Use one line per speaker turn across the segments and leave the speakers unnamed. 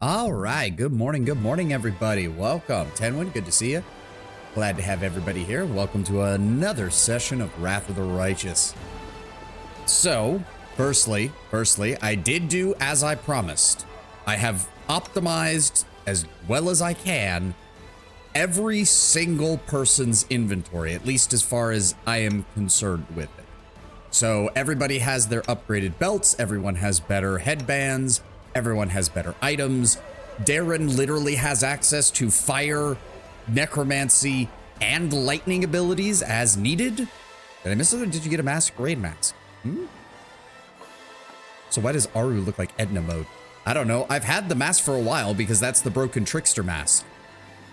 All right, good morning, everybody. Welcome, Tenwin, good to see you. Glad to have everybody here. Welcome to another session of Wrath of the Righteous. So, firstly, I did do as I promised. I have optimized as well as I can every single person's inventory, at least as far as I am concerned with it. So everybody has their upgraded belts, everyone has better headbands, everyone has better items. Darren literally has access to fire, necromancy, and lightning abilities as needed. Did I miss it, or did you get a masquerade mask? So why does Aru look like Edna mode? I don't know. I've had the mask for a while because that's the broken trickster mask.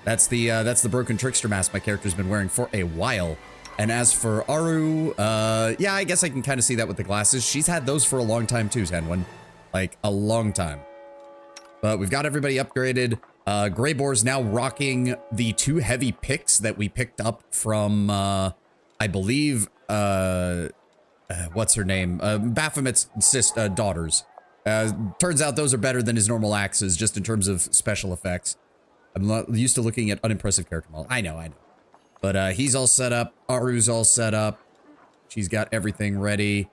That's the broken trickster mask my character's been wearing for a while. And as for Aru, yeah, I guess I can kind of see that with the glasses. She's had those for a long time too, Tenwin. Like, a long time. But we've got everybody upgraded. Greyboar's now rocking the 2 heavy picks that we picked up from, I believe, what's her name? Baphomet's daughters. Turns out those are better than his normal axes, just in terms of special effects. I'm not used to looking at unimpressive character models. I know. But he's all set up. Aru's all set up. She's got everything ready.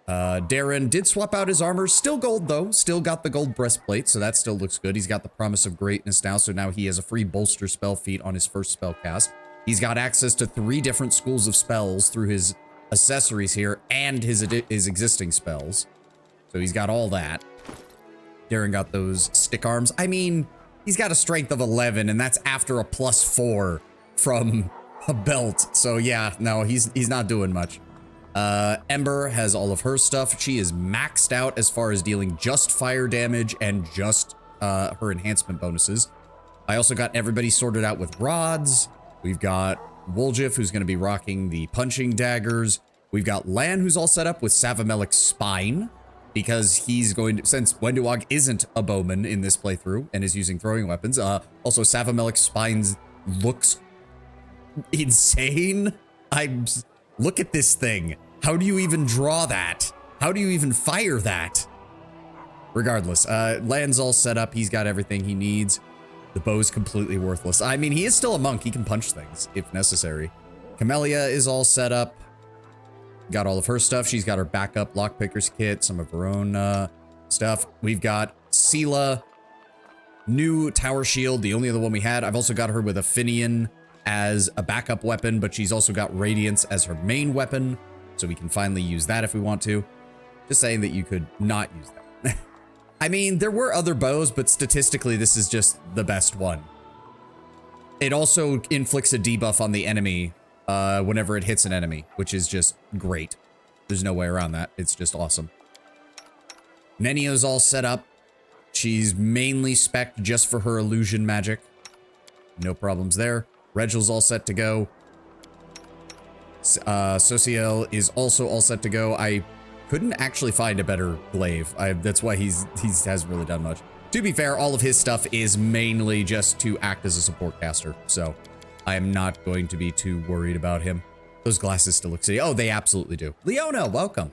Darren did swap out his armor. Still gold, though. Still got the gold breastplate, so that still looks good. He's got the Promise of Greatness now, so now he has a free bolster spell feat on his first spell cast. He's got access to 3 different schools of spells through his accessories here and his existing spells. So he's got all that. Darren got those stick arms. I mean, he's got a strength of 11, and that's after a +4 from a belt. So yeah, no, he's not doing much. Ember has all of her stuff. She is maxed out as far as dealing just fire damage and just her enhancement bonuses. I also got everybody sorted out with rods. We've got Woljif, who's going to be rocking the punching daggers. We've got Lan, who's all set up with Savamelic's spine, because he's going to, since Wenduog isn't a bowman in this playthrough and is using throwing weapons. Also, Savamelic's spine looks insane. Look at this thing. How do you even draw that? How do you even fire that? Regardless, Lan's all set up. He's got everything he needs. The bow's completely worthless. I mean, he is still a monk. He can punch things if necessary. Camellia is all set up. Got all of her stuff. She's got her backup lockpicker's kit, some of her own stuff. We've got Sela, new tower shield, the only other one we had. I've also got her with a Finian as a backup weapon, but she's also got Radiance as her main weapon, so we can finally use that if we want to. Just saying that you could not use that. I mean, there were other bows, but statistically, this is just the best one. It also inflicts a debuff on the enemy whenever it hits an enemy, which is just great. There's no way around that. It's just awesome. Nenio's all set up. She's mainly spec'd just for her illusion magic. No problems there. Regel's all set to go. Sociel is also all set to go. I couldn't actually find a better glaive. That's why he hasn't really done much. To be fair, all of his stuff is mainly just to act as a support caster, so I am not going to be too worried about him. Those glasses still look silly. Oh, they absolutely do. Leona, welcome.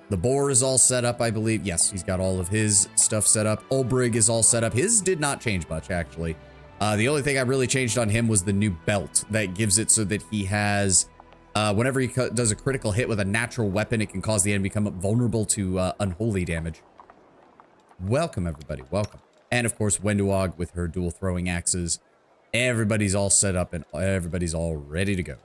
The boar is all set up, I believe. Yes, he's got all of his stuff set up. Olbrig is all set up. His did not change much, actually. The only thing I really changed on him was the new belt that gives it so that he has, whenever he does a critical hit with a natural weapon, it can cause the enemy to become vulnerable to unholy damage. Welcome, everybody. Welcome. And of course, Wenduog with her dual throwing axes. Everybody's all set up and everybody's all ready to go.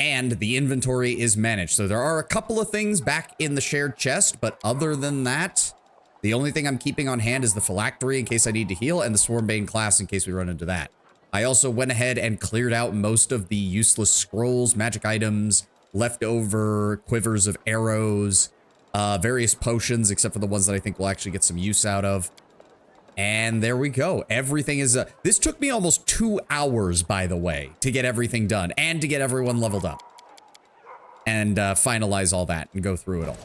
And the inventory is managed. So there are a couple of things back in the shared chest, but other than that, the only thing I'm keeping on hand is the phylactery in case I need to heal and the Swarmbane class in case we run into that. I also went ahead and cleared out most of the useless scrolls, magic items, leftover quivers of arrows, various potions, except for the ones that I think we'll actually get some use out of. And there we go. Everything is... this took me almost 2 hours, by the way, to get everything done and to get everyone leveled up. And finalize all that and go through it all.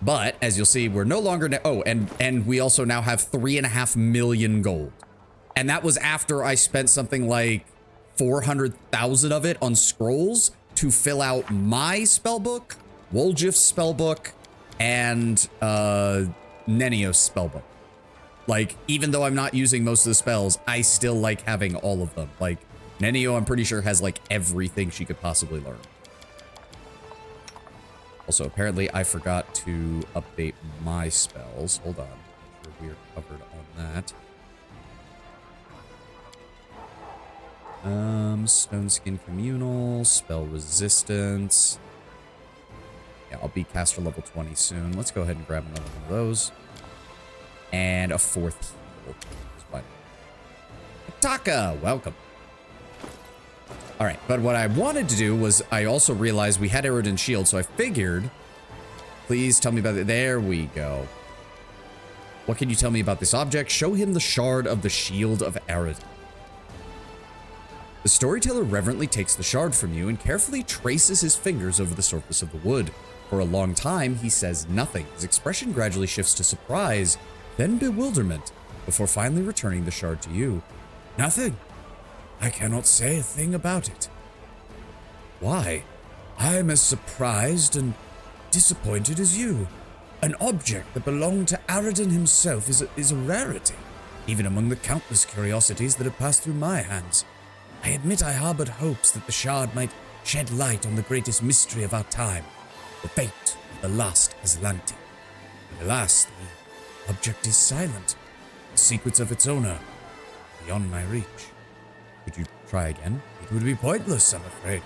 But, as you'll see, we're no longer... oh, and we also now have 3.5 million gold. And that was after I spent something like 400,000 of it on scrolls to fill out my spellbook, Woljif's spellbook, and Nenio's spellbook. Like, even though I'm not using most of the spells, I still like having all of them. Like, Nenio, I'm pretty sure, has like everything she could possibly learn. Also, apparently I forgot to update my spells. Hold on. I'm sure we are covered on that. Stone Skin Communal, Spell Resistance. Yeah, I'll be caster level 20 soon. Let's go ahead and grab another one of those. And a 4th heal. Taka, welcome. All right, but what I wanted to do was I also realized we had Eridan's shield, so I figured, please tell me about it. There we go. What can you tell me about this object? Show him the shard of the shield of Eridan. The storyteller reverently takes the shard from you and carefully traces his fingers over the surface of the wood. For a long time, he says nothing. His expression gradually shifts to surprise, then bewilderment, before finally returning the shard to you. Nothing. I cannot say a thing about it. Why? I am as surprised and disappointed as you. An object that belonged to Eridan himself is a rarity, even among the countless curiosities that have passed through my hands. I admit I harbored hopes that the shard might shed light on the greatest mystery of our time, the fate of the last Aslanti. But alas, the object is silent. The secrets of its owner are beyond my reach. Could you try again? It would be pointless, I'm afraid.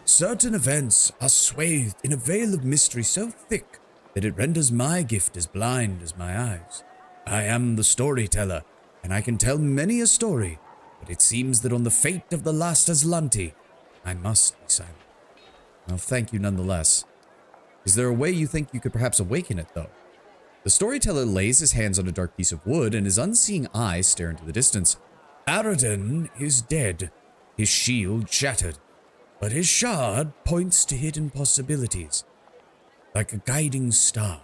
Certain events are swathed in a veil of mystery so thick that it renders my gift as blind as my eyes. I am the storyteller, and I can tell many a story, but it seems that on the fate of the last Aslanti, I must be silent. Well, thank you nonetheless. Is there a way you think you could perhaps awaken it, though? The storyteller lays his hands on a dark piece of wood, and his unseeing eyes stare into the distance. Eridan is dead, his shield shattered, but his shard points to hidden possibilities, like a guiding star.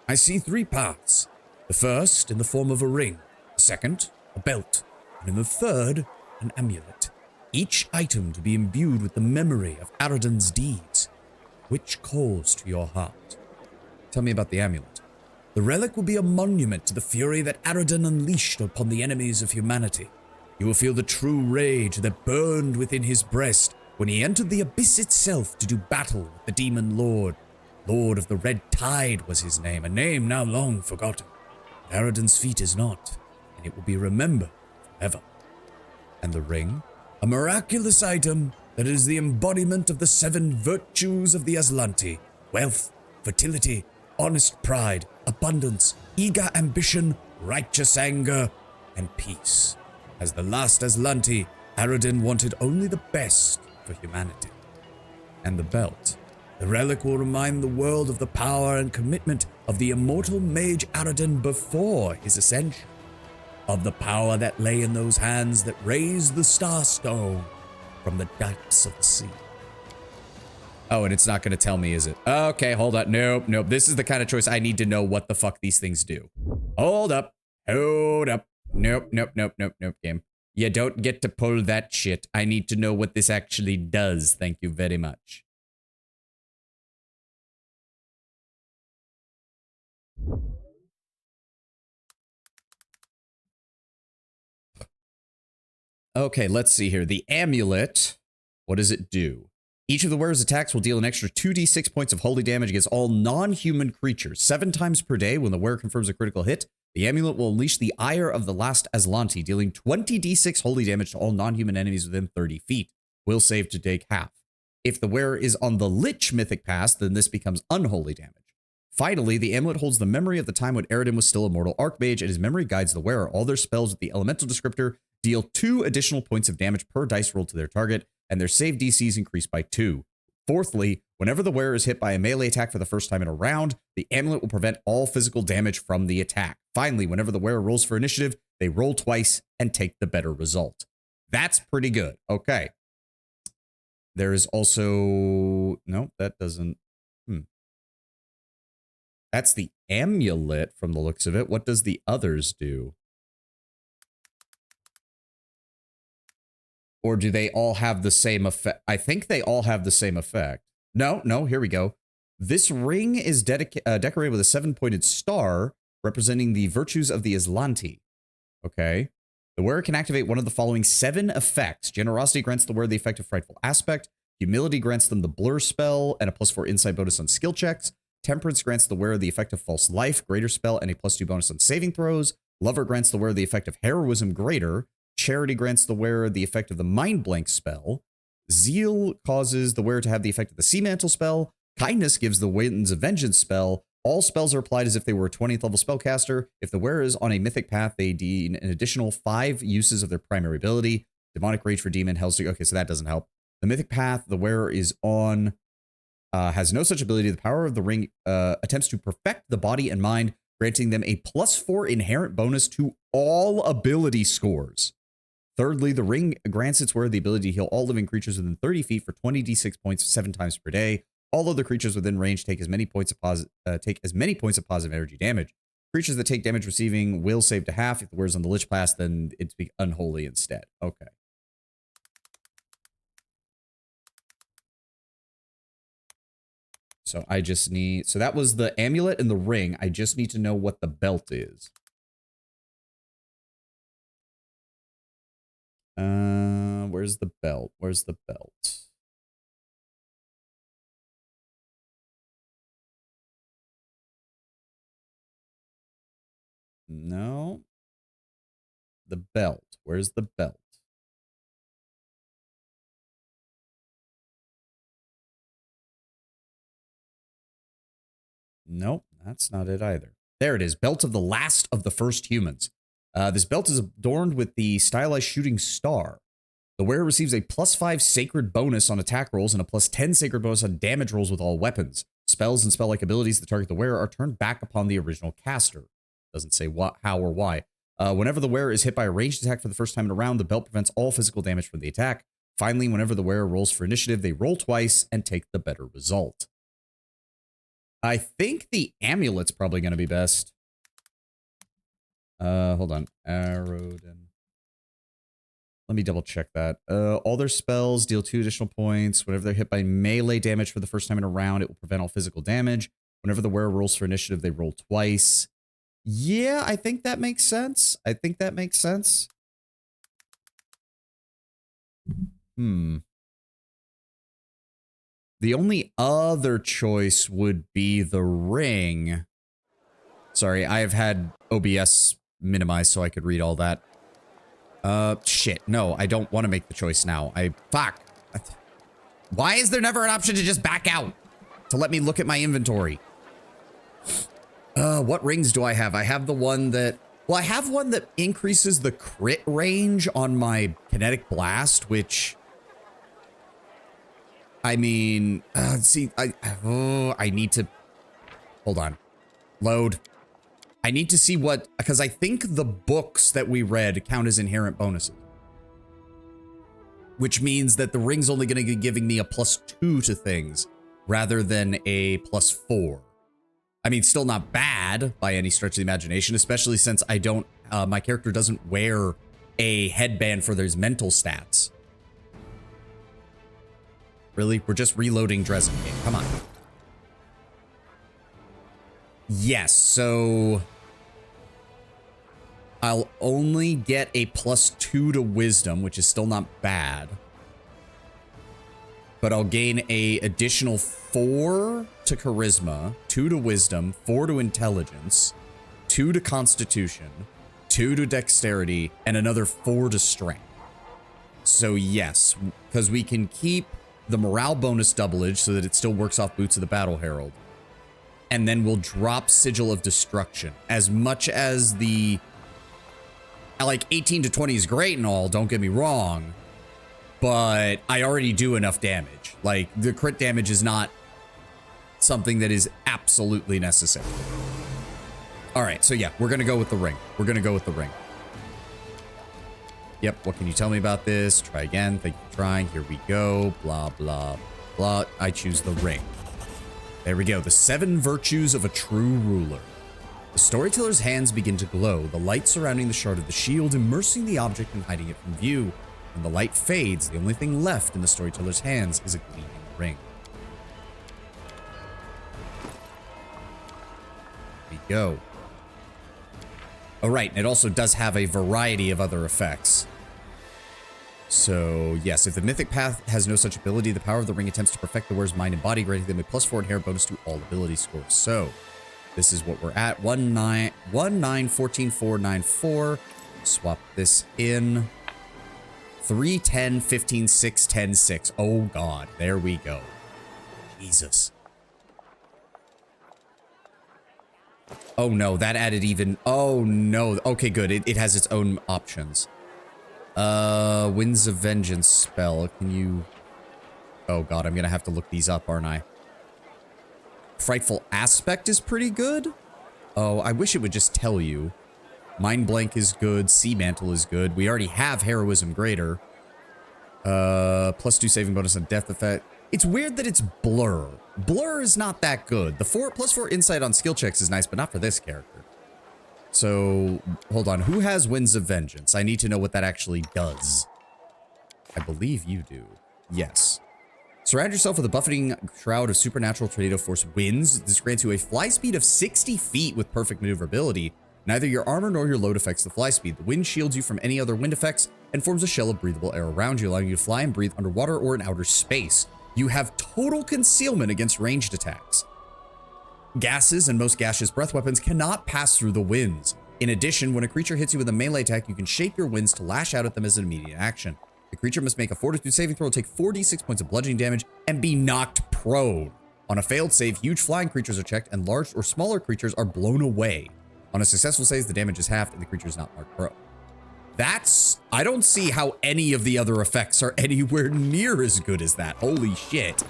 I see 3 paths. The first in the form of a ring, the second, a belt, and in the third, an amulet. Each item to be imbued with the memory of Eridan's deeds. Which calls to your heart? Tell me about the amulet. The relic will be a monument to the fury that Eridan unleashed upon the enemies of humanity. You will feel the true rage that burned within his breast when he entered the abyss itself to do battle with the demon lord. Lord of the Red Tide was his name, a name now long forgotten. But Eridan's feat is not, and it will be remembered forever. And the ring? A miraculous item that is the embodiment of the 7 virtues of the Aslanti: wealth, fertility, honest pride, abundance, eager ambition, righteous anger, and peace. As the last Aslanti, Eridan wanted only the best for humanity. And the belt. The relic will remind the world of the power and commitment of the immortal mage Eridan before his ascension. Of the power that lay in those hands that raised the Starstone from the depths of the sea. Oh, and it's not going to tell me, is it? Okay, hold on. Nope. This is the kind of choice I need to know what the fuck these things do. Hold up. Nope, game. You don't get to pull that shit. I need to know what this actually does. Thank you very much. Okay, let's see here. The amulet, what does it do? Each of the wearer's attacks will deal an extra 2d6 points of holy damage against all non-human creatures. 7 times per day when the wearer confirms a critical hit, the amulet will unleash the ire of the last Aslanti, dealing 20d6 holy damage to all non-human enemies within 30 feet. Will save to take half. If the wearer is on the Lich mythic pass, then this becomes unholy damage. Finally, the amulet holds the memory of the time when Eridan was still a mortal archmage, and his memory guides the wearer. All their spells with the elemental descriptor deal 2 additional points of damage per dice roll to their target, and their save DCs increase by 2. Fourthly, whenever the wearer is hit by a melee attack for the first time in a round, the amulet will prevent all physical damage from the attack. Finally, whenever the wearer rolls for initiative, they roll twice and take the better result. That's pretty good. Okay. There is also... No, that doesn't... That's the amulet from the looks of it. What does the others do? Or do they all have the same effect? I think they all have the same effect. No, here we go. This ring is decorated with a 7-pointed star. representing the virtues of the Islanti. Okay. The wearer can activate one of the following 7 effects. Generosity grants the wearer the effect of Frightful Aspect. Humility grants them the Blur spell and a +4 insight bonus on skill checks. Temperance grants the wearer the effect of False Life, Greater spell, and a +2 bonus on saving throws. Lover grants the wearer the effect of Heroism Greater. Charity grants the wearer the effect of the Mind Blank spell. Zeal causes the wearer to have the effect of the Sea Mantle spell. Kindness gives the Winds of Vengeance spell. All spells are applied as if they were a 20th level spellcaster. If the wearer is on a mythic path, they gain an additional 5 uses of their primary ability. Demonic Rage for Demon, Hell's... Okay, so that doesn't help. The mythic path the wearer is on has no such ability. The power of the ring attempts to perfect the body and mind, granting them a +4 inherent bonus to all ability scores. Thirdly, the ring grants its wearer the ability to heal all living creatures within 30 feet for 20d6 points 7 times per day. All other creatures within range take as many points of positive energy damage. Creatures that take damage receiving will save to half. If the wearer's on the Lich Pass, then it's unholy instead. Okay. So I just need... So that was the amulet and the ring. I just need to know what the belt is. Where's the belt? Where's the belt? No. The belt. Where's the belt? Nope, that's not it either. There it is. Belt of the Last of the First Humans. This belt is adorned with the stylized shooting star. The wearer receives a +5 sacred bonus on attack rolls and a +10 sacred bonus on damage rolls with all weapons. Spells and spell-like abilities that target the wearer are turned back upon the original caster. Doesn't say what, how, or why. Whenever the wearer is hit by a ranged attack for the first time in a round, the belt prevents all physical damage from the attack. Finally, whenever the wearer rolls for initiative, they roll twice and take the better result. I think the amulet's probably going to be best. Hold on. Arrowden. Let me double check that. All their spells deal 2 additional points. Whenever they're hit by melee damage for the first time in a round, it will prevent all physical damage. Whenever the wearer rolls for initiative, they roll twice. Yeah, I think that makes sense. I think that makes sense. The only other choice would be the ring. Sorry, I have had OBS minimized so I could read all that. Shit. No, I don't want to make the choice now. Fuck. Why is there never an option to just back out? To let me look at my inventory? What rings do I have? I have the one that... Well, I have one that increases the crit range on my kinetic blast, which... I mean... see, I need to... Hold on. Load. I need to see what... Because I think the books that we read count as inherent bonuses. Which means that the ring's only going to be giving me a +2 to things, rather than a +4. I mean, still not bad by any stretch of the imagination, especially since I don't... my character doesn't wear a headband for those mental stats. Really? We're just reloading Dresden game. Come on. Yes, so... I'll only get a +2 to wisdom, which is still not bad. But I'll gain a additional 4 to charisma, 2 to wisdom, 4 to intelligence, 2 to constitution, 2 to dexterity, and another 4 to strength. So yes, because we can keep the morale bonus doubleage so that it still works off Boots of the Battle Herald. And then we'll drop Sigil of Destruction. As much as the... Like, 18 to 20 is great and all, don't get me wrong. But I already do enough damage. Like, the crit damage is not something that is absolutely necessary. Alright, so yeah, we're gonna go with the ring. We're gonna go with the ring. Yep, what can you tell me about this? Try again, thank you for trying, here we go, blah, blah, blah. I choose the ring. There we go, the 7 virtues of a true ruler. The storyteller's hands begin to glow, the light surrounding the shard of the shield, immersing the object and hiding it from view. When the light fades, the only thing left in the storyteller's hands is a gleaming ring. Here we go. Oh, right. And it also does have a variety of other effects. So, yes, if the Mythic Path has no such ability, the power of the ring attempts to perfect the wearer's mind and body, granting them a +4 inherent bonus to all ability scores. So, this is what we're at. 1914494. Swap this in. 3, 10, 15, 6, 10, 6. Oh, God. There we go. Jesus. Oh, no. That added even... Oh, no. Okay, good. It has its own options. Winds of Vengeance spell. Can you... Oh, God. I'm going to have to look these up, aren't I? Frightful Aspect is pretty good. Oh, I wish it would just tell you. Mind Blank is good. Sea Mantle is good. We already have Heroism Greater. +2 saving bonus on death effect. It's weird that it's Blur. Blur is not that good. The +4 insight on skill checks is nice, but not for this character. So, hold on. Who has Winds of Vengeance? I need to know what that actually does. I believe you do. Yes. Surround yourself with a buffeting shroud of supernatural tornado force winds. This grants you a fly speed of 60 feet with perfect maneuverability. Neither your armor nor your load affects the fly speed. The wind shields you from any other wind effects and forms a shell of breathable air around you, allowing you to fly and breathe underwater or in outer space. You have total concealment against ranged attacks. Gases and most gaseous breath weapons cannot pass through the winds. In addition, when a creature hits you with a melee attack, you can shape your winds to lash out at them as an immediate action. The creature must make a Fortitude saving throw, take 4d6 points of bludgeoning damage, and be knocked prone. On a failed save, huge flying creatures are checked, and large or smaller creatures are blown away. On a successful save, the damage is halved, and the creature is not marked prone. I don't see how any of the other effects are anywhere near as good as that. Holy shit.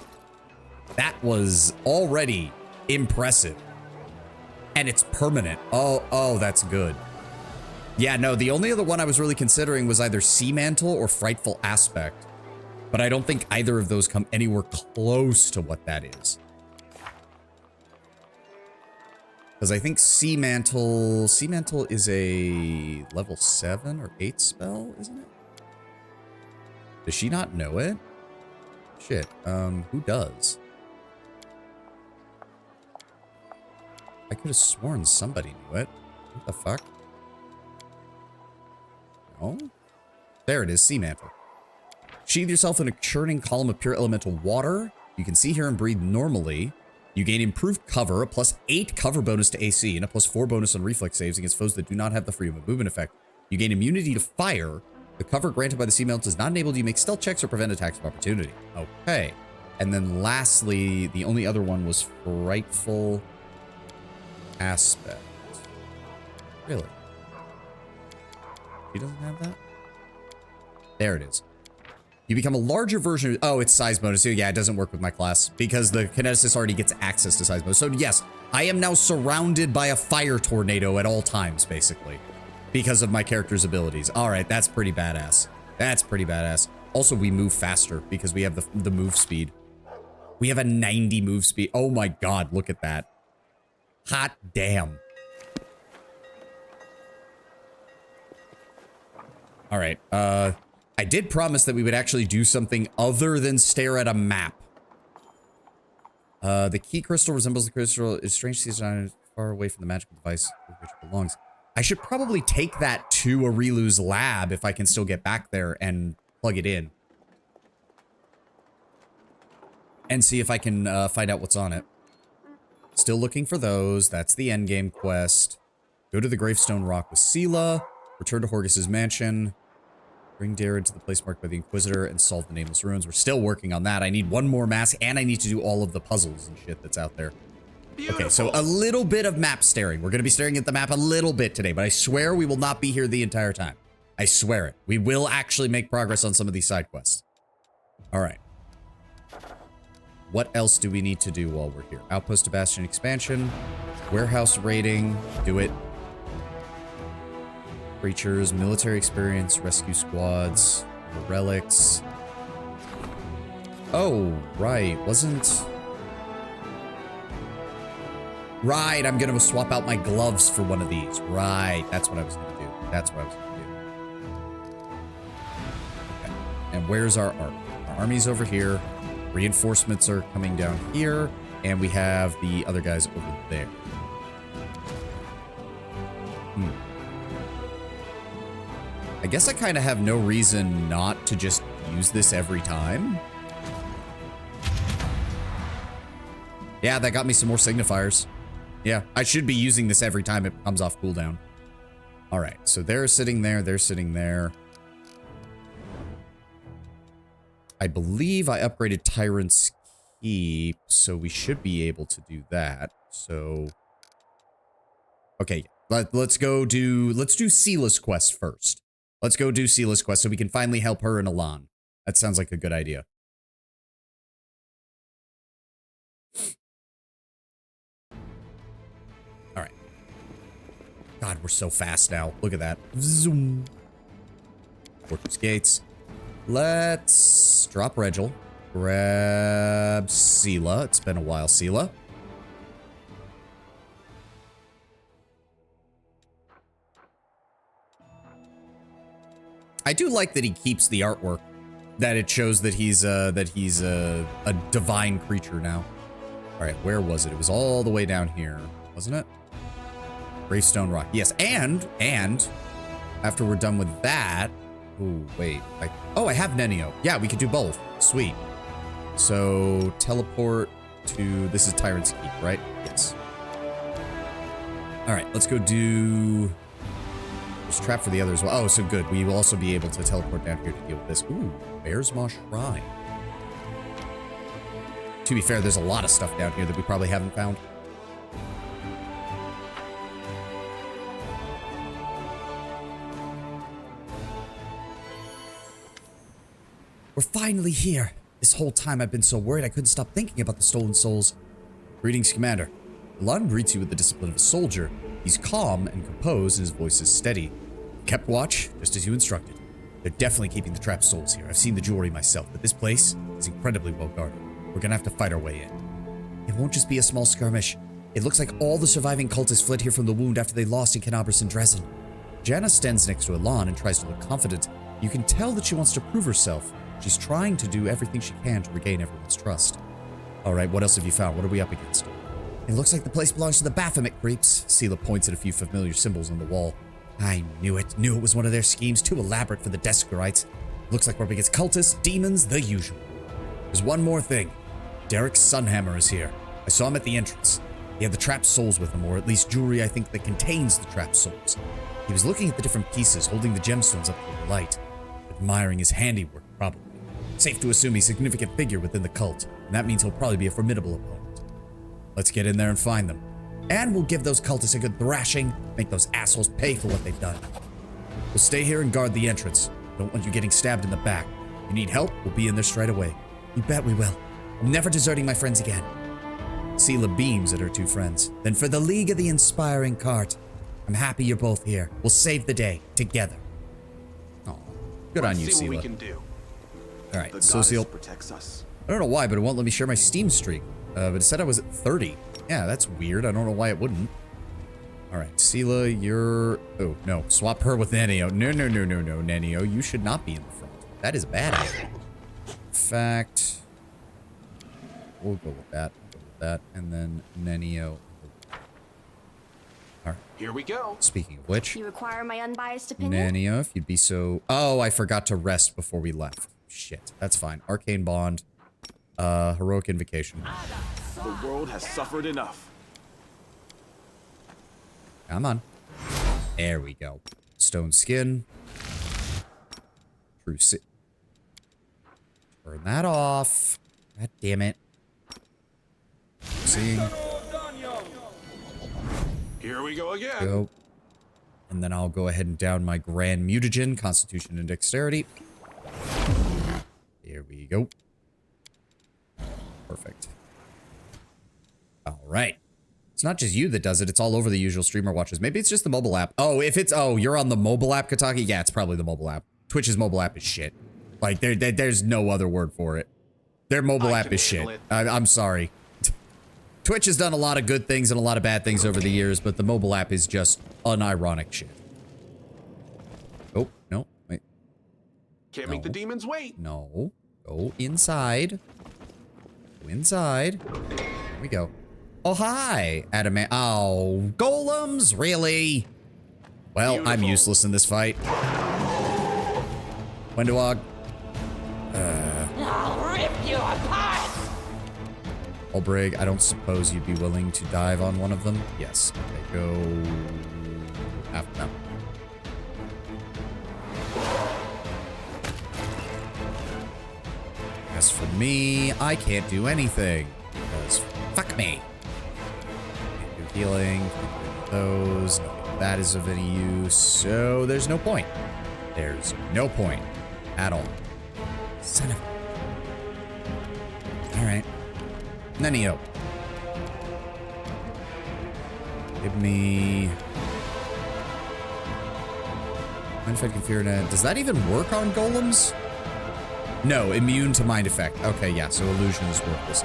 That was already impressive. And it's permanent. Oh, that's good. Yeah, no, the only other one I was really considering was either Sea Mantle or Frightful Aspect. But I don't think either of those come anywhere close to what that is. Because I think Sea Mantle is a level 7 or 8 spell, isn't it? Does she not know it? Shit, who does? I could have sworn somebody knew it. What the fuck? No? There it is, Sea Mantle. Sheathe yourself in a churning column of pure elemental water. You can see, hear, and breathe normally. You gain improved cover, a +8 cover bonus to AC, and a +4 bonus on reflex saves against foes that do not have the freedom of movement effect. You gain immunity to fire. The cover granted by the Sea Mantle does not enable you to make stealth checks or prevent attacks of opportunity. Okay. And then lastly, the only other one was Frightful Aspect. Really? She doesn't have that? There it is. You become a larger version of... Oh, it's size bonus. Yeah, it doesn't work with my class because the kineticist already gets access to size bonus. So yes, I am now surrounded by a fire tornado at all times, basically, because of my character's abilities. All right, that's pretty badass. That's pretty badass. Also, we move faster because we have the move speed. We have a 90 move speed. Oh my god, look at that. Hot damn. All right, I did promise that we would actually do something other than stare at a map. The key crystal resembles the crystal. It's strange to see it's far away from the magical device which it belongs. I should probably take that to Arilu's lab if I can still get back there and plug it in. And see if I can find out what's on it. Still looking for those. That's the endgame quest. Go to the Gravestone Rock with Sela. Return to Horgus's mansion. Bring Darren to the place marked by the Inquisitor and solve the Nameless Ruins. We're still working on that. I need one more mask and I need to do all of the puzzles and shit that's out there. Beautiful. Okay, so a little bit of map staring. We're going to be staring at the map a little bit today, but I swear we will not be here the entire time. I swear it. We will actually make progress on some of these side quests. All right. What else do we need to do while we're here? Outpost to Bastion expansion. Warehouse raiding. Do it. Creatures, military experience, rescue squads, relics. Oh, right. Wasn't... Right, I'm going to swap out my gloves for one of these. Right, that's what I was going to do. That's what I was going to do. Okay. And where's our army? Our army's over here. Reinforcements are coming down here. And we have the other guys over there. I guess I kind of have no reason not to just use this every time. Yeah, that got me some more signifiers. Yeah, I should be using this every time it comes off cooldown. All right, so they're sitting there, they're sitting there. I believe I upgraded Tyrant's Keep, so we should be able to do that. So, okay, let's do Sela's quest first. Let's go do Sela's quest so we can finally help her and Elan. That sounds like a good idea. All right. God, we're so fast now. Look at that. Zoom. Fortress gates. Let's drop Regil. Grab Sela. It's been a while, Sela. I do like that he keeps the artwork. That it shows that he's a divine creature now. All right, where was it? It was all the way down here, wasn't it? Gravestone Rock. Yes, and after we're done with that, oh wait, I have Nenio. Yeah, we could do both. Sweet. So teleport to this is Tyrant's Keep, right? Yes. All right, let's go do. There's a trap for the other as well. Oh, so good. We will also be able to teleport down here to deal with this. Ooh, Bear's Maw Shrine. To be fair, there's a lot of stuff down here that we probably haven't found. We're finally here. This whole time I've been so worried I couldn't stop thinking about the stolen souls. Greetings, Commander. Elan greets you with the discipline of a soldier. He's calm and composed and his voice is steady. Kept watch, just as you instructed. They're definitely keeping the trapped souls here. I've seen the jewelry myself, but this place is incredibly well guarded. We're gonna have to fight our way in. It won't just be a small skirmish. It looks like all the surviving cultists fled here from the wound after they lost in Canabras and Dresden. Janna stands next to Elan and tries to look confident. You can tell that she wants to prove herself. She's trying to do everything she can to regain everyone's trust. All right, what else have you found? What are we up against? It looks like the place belongs to the Baphomet creeps. Sela points at a few familiar symbols on the wall. I knew it was one of their schemes, too elaborate for the Deskarites. Looks like we're up against cultists, demons, the usual. There's one more thing. Derek's Sunhammer is here. I saw him at the entrance. He had the trapped souls with him, or at least jewelry I think that contains the trapped souls. He was looking at the different pieces, holding the gemstones up to the light, admiring his handiwork, probably. Safe to assume he's a significant figure within the cult, and that means he'll probably be a formidable opponent. Let's get in there and find them. And we'll give those cultists a good thrashing, make those assholes pay for what they've done. We'll stay here and guard the entrance. Don't want you getting stabbed in the back. If you need help, we'll be in there straight away. You bet we will. I'm never deserting my friends again. Sela beams at her two friends. Then for the League of the Inspiring Cart, I'm happy you're both here. We'll save the day together. Oh, good on you, Sela.
Let's see what we can do.
All right, Social
protects us.
I don't know why, but it won't let me share my Steam streak. But it said I was at 30. Yeah, that's weird. I don't know why it wouldn't. All right, Sela, you're... Oh, no. Swap her with Nenio. No, Nenio. You should not be in the front. That is a bad idea. In fact, we'll go with that. And then Nenio. All right.
Here we go.
Speaking of which...
You require my unbiased opinion?
Nenio, if you'd be so... Oh, I forgot to rest before we left. Shit. That's fine. Arcane Bond. Heroic Invocation.
The world has suffered enough.
Come on. There we go. Stone Skin. True si- Turn that off. God damn it. Seeing.
Here we go again.
Go. And then I'll go ahead and down my Grand Mutagen, Constitution and Dexterity. Here we go. Perfect. All right. It's not just you that does it. It's all over the usual streamer watches. Maybe it's just the mobile app. Oh, if it's... Oh, you're on the mobile app, Kataki? Yeah, it's probably the mobile app. Twitch's mobile app is shit. Like, there's no other word for it. Their mobile app is shit. I'm sorry. Twitch has done a lot of good things and a lot of bad things over the years, but the mobile app is just unironic shit. Oh, no. Wait.
Can't make the demons wait.
No. Go inside. Go inside. There we go. Oh, hi, Adamant. Oh, golems? Really? Well, beautiful. I'm useless in this fight. Wendewog.
I'll rip you apart!
Olbrig, I don't suppose you'd be willing to dive on one of them? Yes. Okay, go after them. As for me, I can't do anything. Because fuck me. Can't do healing, can't do those, nothing that is of any use, so there's no point. There's no point at all. Son of a... Alright. Nenio. Give me... Mind Effect and Fear Net. Does that even work on golems? No, immune to mind effect. Okay, yeah, so illusion is worthless.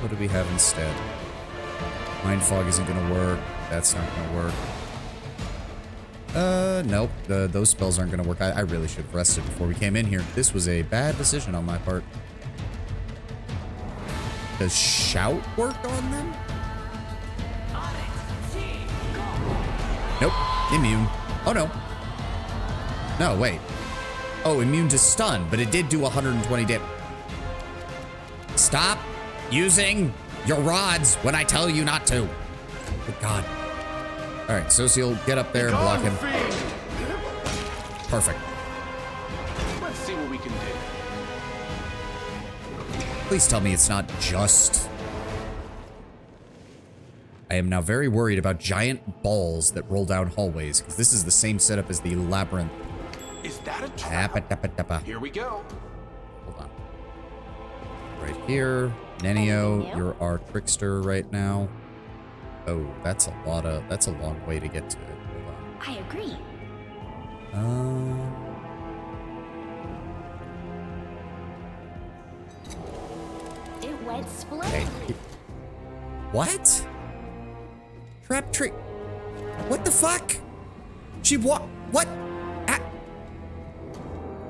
What do we have instead? Mind fog isn't gonna work. That's not gonna work. Nope. Those spells aren't gonna work. I really should have rested before we came in here. This was a bad decision on my part. Does shout work on them? Nope. Immune. Oh, no. No, wait. Oh, immune to stun, but it did do 120 damage. Stop using your rods when I tell you not to. Good God. All right, Social, get up there and block him. Perfect.
Let's see what we can do.
Please tell me it's not just... I am now very worried about giant balls that roll down hallways, because this is the same setup as the labyrinth.
Is that a trap? Here we go.
Hold on. Right here. Nenio, you're our trickster right now. Oh, that's a long way to get to it. Hold on.
I agree. It went splendidly.
Okay. What? Trap trick. What the fuck? She what? Ah.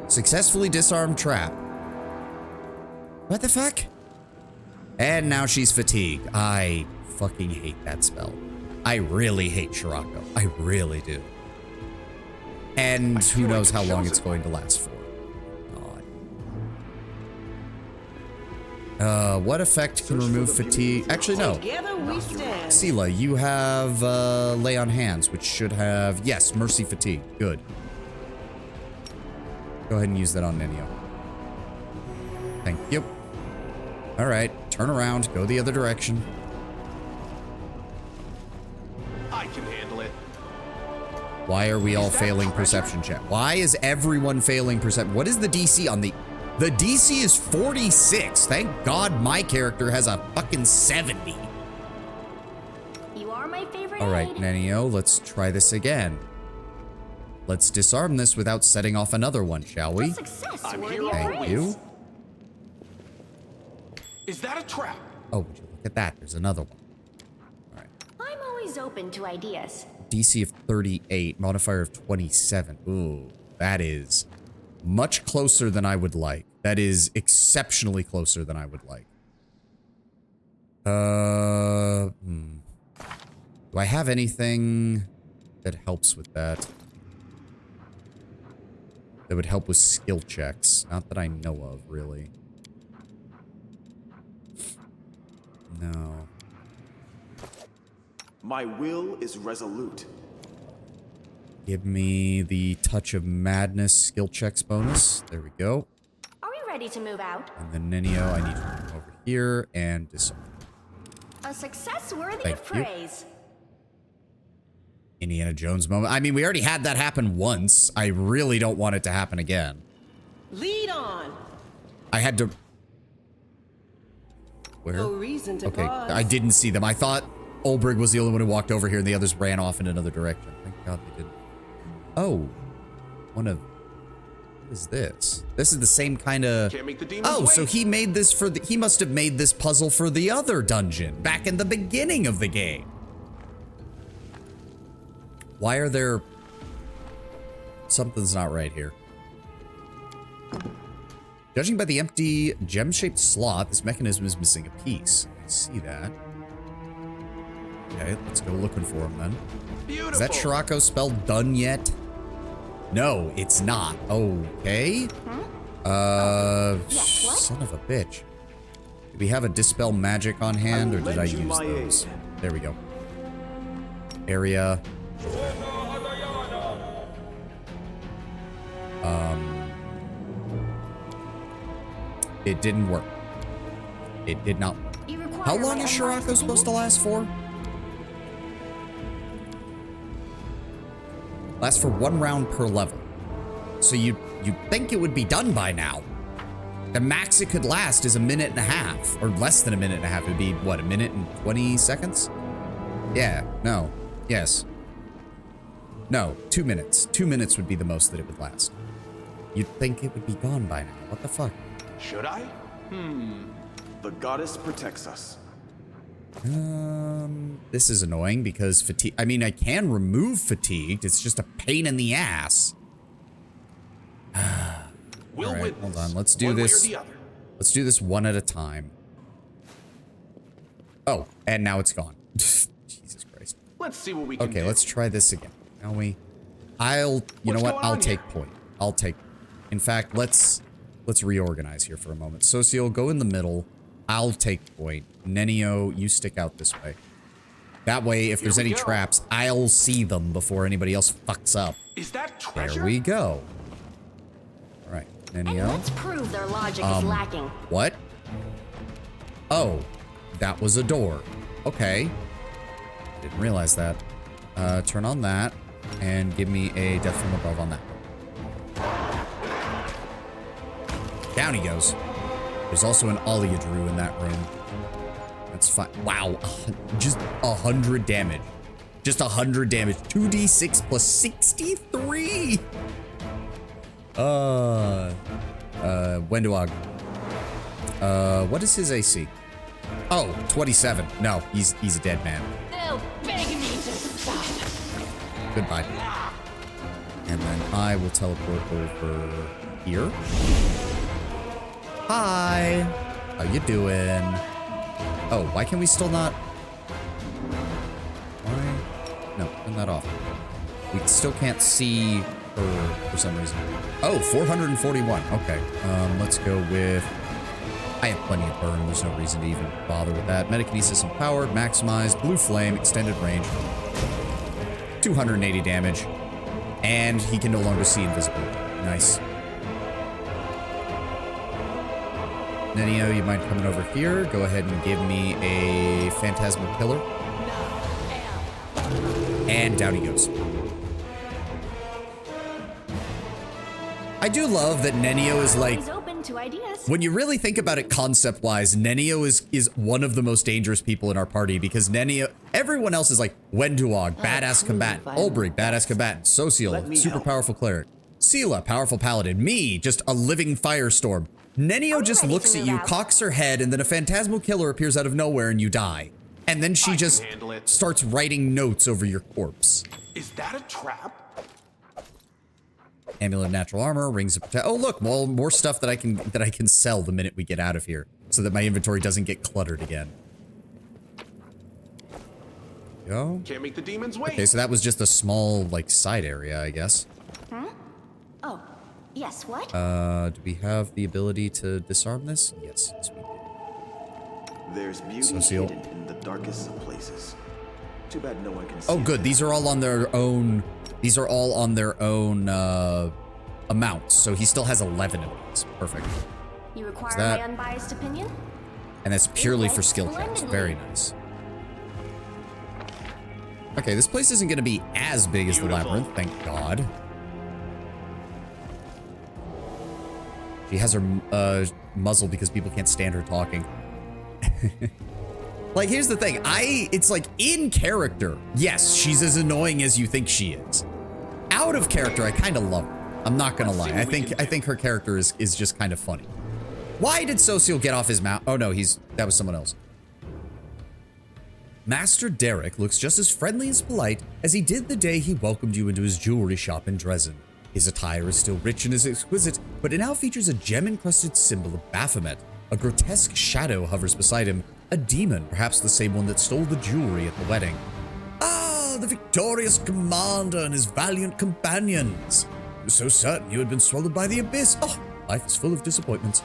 Successfully disarmed trap. What the fuck? And now she's fatigued. I fucking hate that spell. I really hate Shirako. I really do. And who knows how long it's going to last for. God. What effect can remove fatigue? Actually, no.
Together we stand.
Sela, you have Lay on Hands, which should have, yes, Mercy Fatigue. Good. Go ahead and use that on Nenio. Thank you. All right, turn around, go the other direction.
I can handle it.
Why are we all failing perception check? Why is everyone failing perception? What is the DC on the... The DC is 46. Thank God my character has a fucking 70.
You are my favorite.
All right,
aide.
Nenio, let's try this again. Let's disarm this without setting off another one, shall we?
A success
I'm
worthy
here
of
Thank
praise.
you.
Is that a trap?
Oh, would you look at that? There's another one. All right.
I'm always open to ideas.
DC of 38, modifier of 27. Ooh, that is much closer than I would like. That is exceptionally closer than I would like. Do I have anything that helps with that? That would help with skill checks. Not that I know of, really. No.
My will is resolute.
Give me the Touch of Madness skill checks bonus. There we go.
Are we ready to move out?
And then Nenio, I need you to come over here and disarm.
A success worthy
Thank
of
you.
praise.
Indiana Jones moment. I mean, we already had that happen once. I really don't want it to happen again.
Lead on.
I had to... Where?
No reason to
Okay,
pause.
I didn't see them. I thought Olbrig was the only one who walked over here and the others ran off in another direction. Thank God they didn't. Oh. One of... What is this? This is the same kind of...
Can't make the demons
Oh, so
wait.
he made this for the... He must have made this puzzle for the other dungeon back in the beginning of the game. Why are there... Something's not right here. Judging by the empty gem-shaped slot, this mechanism is missing a piece. I see that. Okay, let's go looking for him then.
Beautiful.
Is that Shirako spell done yet? No, it's not. Okay.
Yes, what?
Son of a bitch. Do we have a dispel magic on hand, or did I use those? There we go. Area. It didn't work. It did not work.
You require
How long
my
is
unbiased
Shirako supposed to
opinion?
last for? Lasts for 1 round per level. So you'd think it would be done by now. The max it could last is 1.5 minutes, or less than 1.5 minutes. It'd be, what, 1 minute and 20 seconds? Yeah, no, yes. No, 2 minutes. 2 minutes would be the most that it would last. You'd think it would be gone by now. What the fuck?
Should I? The goddess protects us.
This is annoying because fatigue. I mean, I can remove fatigued. It's just a pain in the ass.
We'll
All right,
win
hold
this,
on. Let's do
one way or
this.
the other.
Let's do this one at a time. Oh, and now it's gone. Jesus Christ.
Let's see what we can do.
Okay, let's try this again. Shall we? You know
What's
what?
going
I'll
on
take
here?
point. I'll take. In fact, let's reorganize here for a moment. Socio, go in the middle. I'll take point. Nenio, you stick out this way. That way, if there's
we
any
go.
traps, I'll see them before anybody else fucks up.
Is that treasure?
There we go. All right,
And
Nenio.
let's prove their logic is lacking.
What? Oh, that was a door. Okay. Didn't realize that. Turn on that and give me a death from above on that. Down he goes. There's also an Oleadru in that room. That's fine. Wow. Just 100 damage. Just 100 damage. 2d6 plus 63. Wenduog. What is his AC? Oh, 27. No, he's a dead man.
They'll beg me to stop.
Goodbye. And then I will teleport over here. Hi. How you doing? Oh, why can we still not? Why? No, turn that off. We still can't see her for some reason. Oh, 441. Okay. Let's go with. I have plenty of burn. There's no reason to even bother with that. Metakinesis empowered, maximized, blue flame, extended range. 280 damage. And he can no longer see invisibility. Nice. Nenio, you mind coming over here? Go ahead and give me a phantasmal pillar. And down he goes. I do love that Nenio is like,
He's open to ideas.
when you really think about it concept-wise, Nenio is one of the most dangerous people in our party because Nenio, everyone else is like Wenduog, badass combatant, Ulbrich, badass combatant, Social, super powerful cleric, Sela, powerful paladin, me, just a living firestorm. Nenio just
ready
looks
to
at
move
you,
out.
cocks her head, and then a phantasmal killer appears out of nowhere and you die. And then she
I can
just
handle it.
starts writing notes over your corpse.
Is that a trap?
Amulet of natural armor, rings of protection. Oh look, more stuff that I can sell the minute we get out of here, so that my inventory doesn't get cluttered again. Go.
Can't make the demons wait.
Okay, so that was just a small like side area, I guess.
Oh, yes, what?
Do we have the ability to disarm this? Yes, yes we do.
There's beauty
Socio.
hidden in the darkest of places. Too bad no one can see
Oh, good.
it.
These are all on their own. These are all on their own amounts. So he still has 11 of these. Perfect.
You require
that-
my unbiased opinion?
And that's purely for
went
skill checks.
splendidly.
Very nice. Okay, this place isn't going to be as big as the
Beautiful.
labyrinth, thank God. She has her muzzle because people can't stand her talking. Like, here's the thing. It's like in character. Yes, she's as annoying as you think she is. Out of character, I kind of love her. I'm not gonna lie. I think her character is just kind of funny. Why did Socio get off his mount? Oh no, that was someone else. Master Derek looks just as friendly and polite as he did the day he welcomed you into his jewelry shop in Dresden. His attire is still rich and is exquisite, but it now features a gem-encrusted symbol of Baphomet. A grotesque shadow hovers beside him, a demon, perhaps the same one that stole the jewelry at the wedding. Ah, the victorious commander and his valiant companions. was so certain you had been swallowed by the abyss. Oh, life is full of disappointments.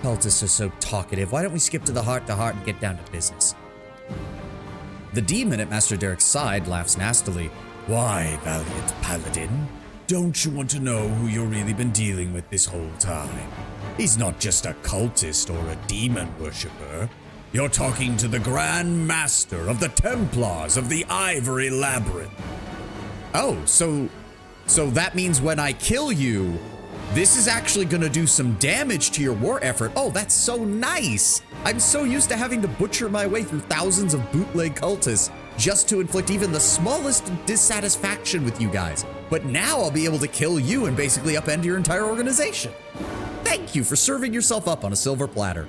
Cultists are so talkative. Why don't we skip to the heart-to-heart and get down to business? The demon at Master Derek's side laughs nastily. Why, valiant paladin? Don't you want to know who you've really been dealing with this whole time? He's not just a cultist or a demon worshipper. You're talking to the Grand Master of the Templars of the Ivory Labyrinth. Oh, so that means when I kill you, this is actually gonna do some damage to your war effort. Oh, that's so nice. I'm so used to having to butcher my way through thousands of bootleg cultists just to inflict even the smallest dissatisfaction with you guys. But now I'll be able to kill you and basically upend your entire organization. Thank you for serving yourself up on a silver platter.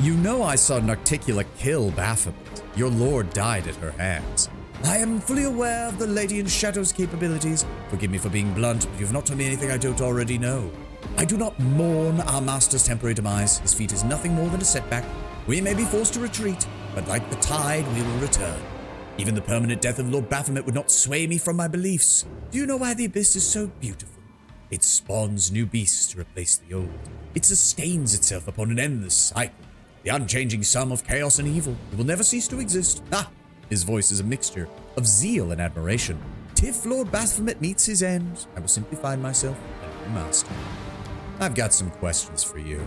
You know I saw Nocticula kill Baphomet. Your lord died at her hands. I am fully aware of the Lady in Shadow's capabilities. Forgive me for being blunt, but you have not told me anything I don't already know. I do not mourn our master's temporary demise. His feat is nothing more than a setback. We may be forced to retreat, but like the tide, we will return. Even the permanent death of Lord Baphomet would not sway me from my beliefs. Do you know why the Abyss is so beautiful? It spawns new beasts to replace the old. It sustains itself upon an endless cycle. The unchanging sum of chaos and evil. It will never cease to exist. Ah! His voice is a mixture of zeal and admiration. If Lord Baphomet meets his end, I will simply find myself a new master. I've got some questions for you.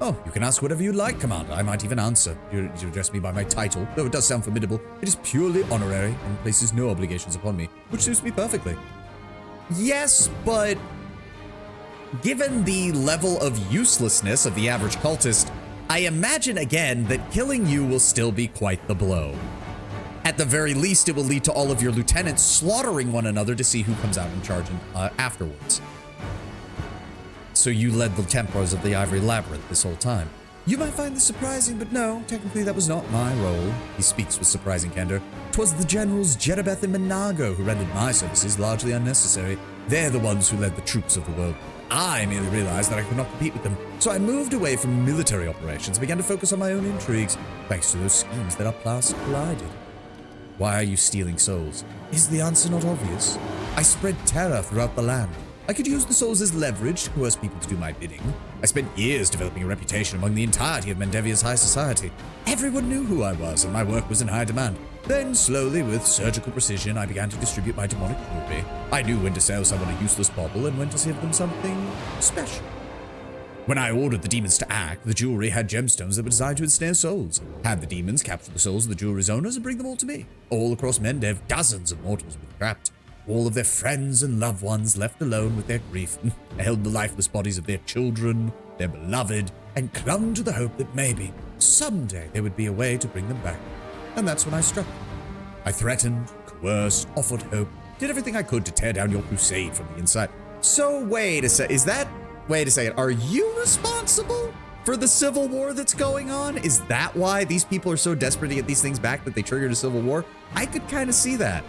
Oh, you can ask whatever you like, Commander. I might even answer. You address me by my title, though it does sound formidable. It is purely honorary and places no obligations upon me, which suits me perfectly. Yes, but given the level of uselessness of the average cultist, I imagine again that killing you will still be quite the blow. At the very least, it will lead to all of your lieutenants slaughtering one another to see who comes out in charge afterwards. So you led the Templars of the Ivory Labyrinth this whole time. You might find this surprising, but no, technically that was not my role. He speaks with surprising candor. 'Twas the generals Jedabeth and Menago who rendered my services largely unnecessary. They're the ones who led the troops of the world. I merely realized that I could not compete with them, so I moved away from military operations and began to focus on my own intrigues, thanks to those schemes that our paths collided. Why are you stealing souls? Is the answer not obvious? I spread terror throughout the land. I could use the souls as leverage to coerce people to do my bidding. I spent years developing a reputation among the entirety of Mendevia's high society. Everyone knew who I was, and my work was in high demand. Then, slowly, with surgical precision, I began to distribute my demonic jewelry. I knew when to sell someone a useless bauble and when to give them something special. When I ordered the demons to act, the jewelry had gemstones that were designed to ensnare souls. Had the demons capture the souls of the jewelry's owners and bring them all to me. All across Mendev, dozens of mortals were trapped. All of their friends and loved ones left alone with their grief, held the lifeless bodies of their children, their beloved, and clung to the hope that maybe, someday, there would be a way to bring them back. And that's when I struck. I threatened, coerced, offered hope, did everything I could to tear down your crusade from the inside. So wait a second, are you responsible for the civil war that's going on? Is that why these people are so desperate to get these things back that they triggered a civil war? I could kind of see that.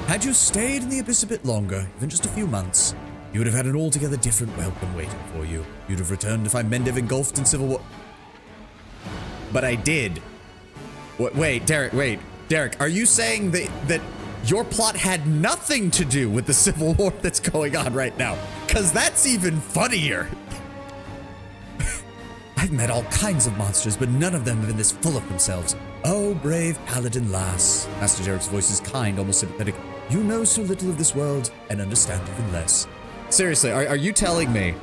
Had you stayed in the Abyss a bit longer, even just a few months, you would have had an altogether different welcome waiting for you. You'd have returned to find Mendev engulfed in civil war. But I did. Wait, Derek, are you saying that your plot had nothing to do with the civil war that's going on right now? Because that's even funnier. I've met all kinds of monsters, but none of them have been this full of themselves. Oh, brave paladin lass. Master Derek's voice is kind, almost sympathetic. You know so little of this world and understand even less. Seriously, are you telling me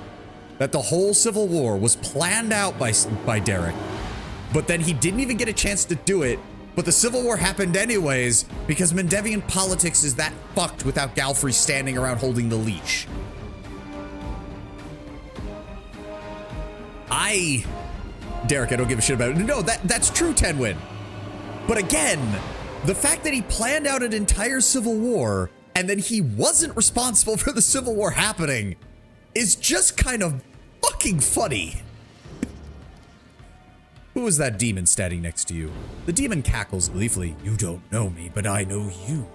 that the whole civil war was planned out by Derek, but then he didn't even get a chance to do it, but the civil war happened anyways because Mendevian politics is that fucked without Galfrey standing around holding the leash? Derek, I don't give a shit about it. No, that's true, Tenwin. But again, the fact that he planned out an entire civil war and then he wasn't responsible for the civil war happening is just kind of fucking funny. Who is that demon standing next to you? The demon cackles gleefully. You don't know me, but I know you.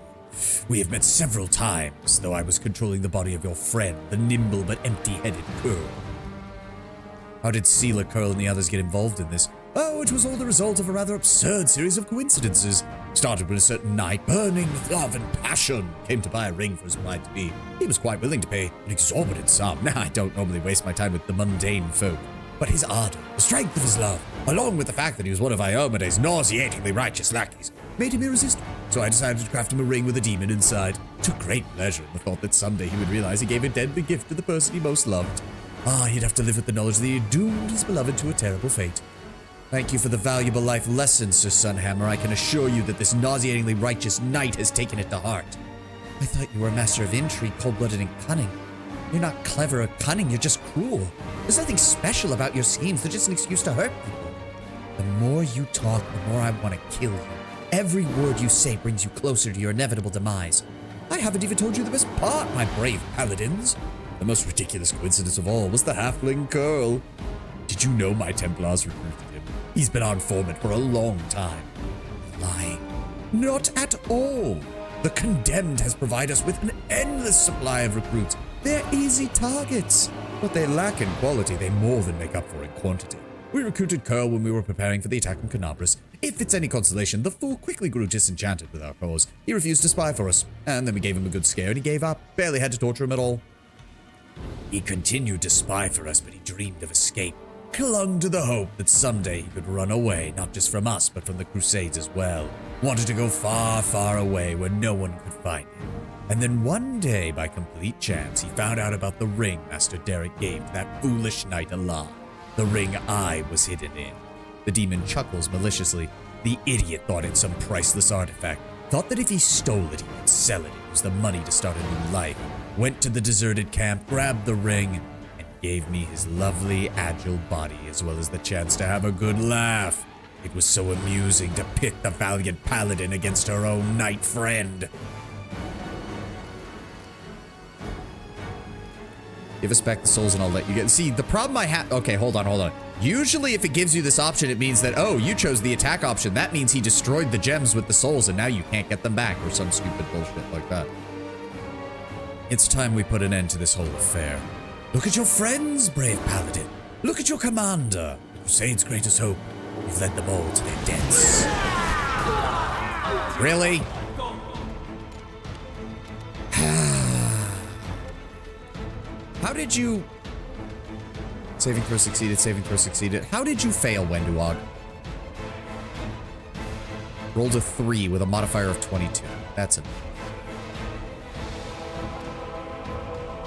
We have met several times, though I was controlling the body of your friend, the nimble but empty-headed Curl. How did Seela, Curl, and the others get involved in this? Oh, it was all the result of a rather absurd series of coincidences. Started when a certain knight, burning with love and passion, came to buy a ring for his bride-to-be. He was quite willing to pay an exorbitant sum. Now, I don't normally waste my time with the mundane folk, but his ardor, the strength of his love, along with the fact that he was one of Iomede's nauseatingly righteous lackeys, made him irresistible. So I decided to craft him a ring with a demon inside. Took great pleasure in the thought that someday he would realize he gave a deadly gift to the person he most loved. He'd have to live with the knowledge that he had doomed his beloved to a terrible fate. Thank you for the valuable life lesson, Sir Sunhammer. I can assure you that this nauseatingly righteous knight has taken it to heart. I thought you were a master of intrigue, cold-blooded and cunning. You're not clever or cunning, you're just cruel. There's nothing special about your schemes, they're just an excuse to hurt people. The more you talk, the more I want to kill you. Every word you say brings you closer to your inevitable demise. I haven't even told you the best part, my brave paladins. The most ridiculous coincidence of all was the halfling Curl. Did you know my Templars recruited him? He's been our informant for a long time. Lying. Not at all. The Condemned has provided us with an endless supply of recruits. They're easy targets. What they lack in quality, they more than make up for in quantity. We recruited Curl when we were preparing for the attack on Canabras. If it's any consolation, the fool quickly grew disenchanted with our cause. He refused to spy for us, and then we gave him a good scare and he gave up. Barely had to torture him at all. He continued to spy for us, but he dreamed of escape. Clung to the hope that someday he could run away, not just from us, but from the Crusades as well. Wanted to go far, far away where no one could find him. And then one day, by complete chance, he found out about the ring Master Derek gave to that foolish knight Allah. The ring I was hidden in. The demon chuckles maliciously. The idiot thought it some priceless artifact. Thought that if he stole it, he could sell it and use the money to start a new life. Went to the deserted camp, grabbed the ring, and gave me his lovely, agile body, as well as the chance to have a good laugh. It was so amusing to pit the valiant paladin against her own knight friend. Give us back the souls and I'll let you get... See, the problem I have... Okay, hold on. Usually if it gives you this option, it means that, oh, you chose the attack option. That means he destroyed the gems with the souls and now you can't get them back or some stupid bullshit like that. It's time we put an end to this whole affair. Look at your friends, brave paladin. Look at your commander. The Crusade's greatest hope. You've led them all to their deaths. Really? How did you... Saving throw succeeded. How did you fail, Wenduog? Rolled a 3 with a modifier of 22. That's enough.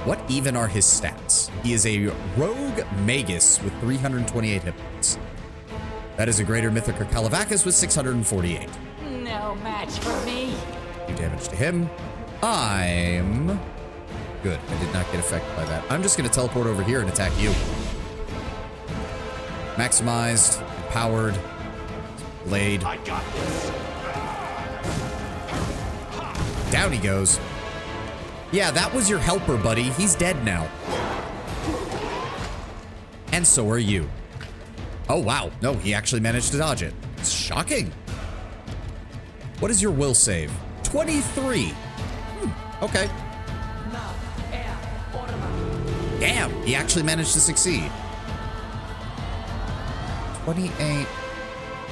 What even are his stats? He is a rogue magus with 328 hit points. That is a greater mythic or Calavacus with 648.
No match for me.
2 damage to him. I'm... Good. I did not get affected by that. I'm just going to teleport over here and attack you. Maximized, empowered, blade.
I got this.
Down he goes. Yeah, that was your helper, buddy. He's dead now. And so are you. Oh, wow. No, he actually managed to dodge it. It's shocking. What is your will save? 23. Okay. Damn, he actually managed to succeed. 28.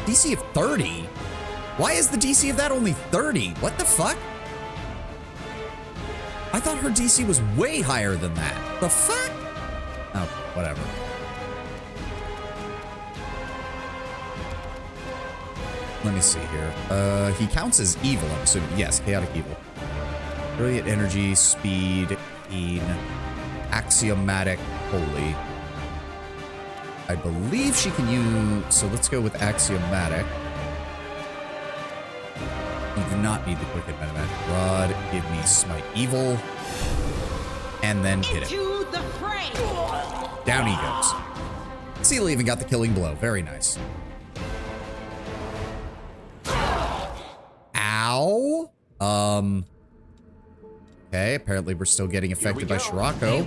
DC of 30? Why is the DC of that only 30? What the fuck? I thought her DC was way higher than that. The fuck? Oh, whatever. Let me see here. He counts as evil, I'm assuming. Yes, chaotic evil. Brilliant energy, speed, keen, axiomatic, holy. I believe she can use... So let's go with axiomatic. You do not need the quick hit metamagic rod. Give me smite evil. And then hit him.
The fray.
Down he goes. Seal even got the killing blow. Very nice. Ow. Okay, apparently we're still getting affected by Scirocco.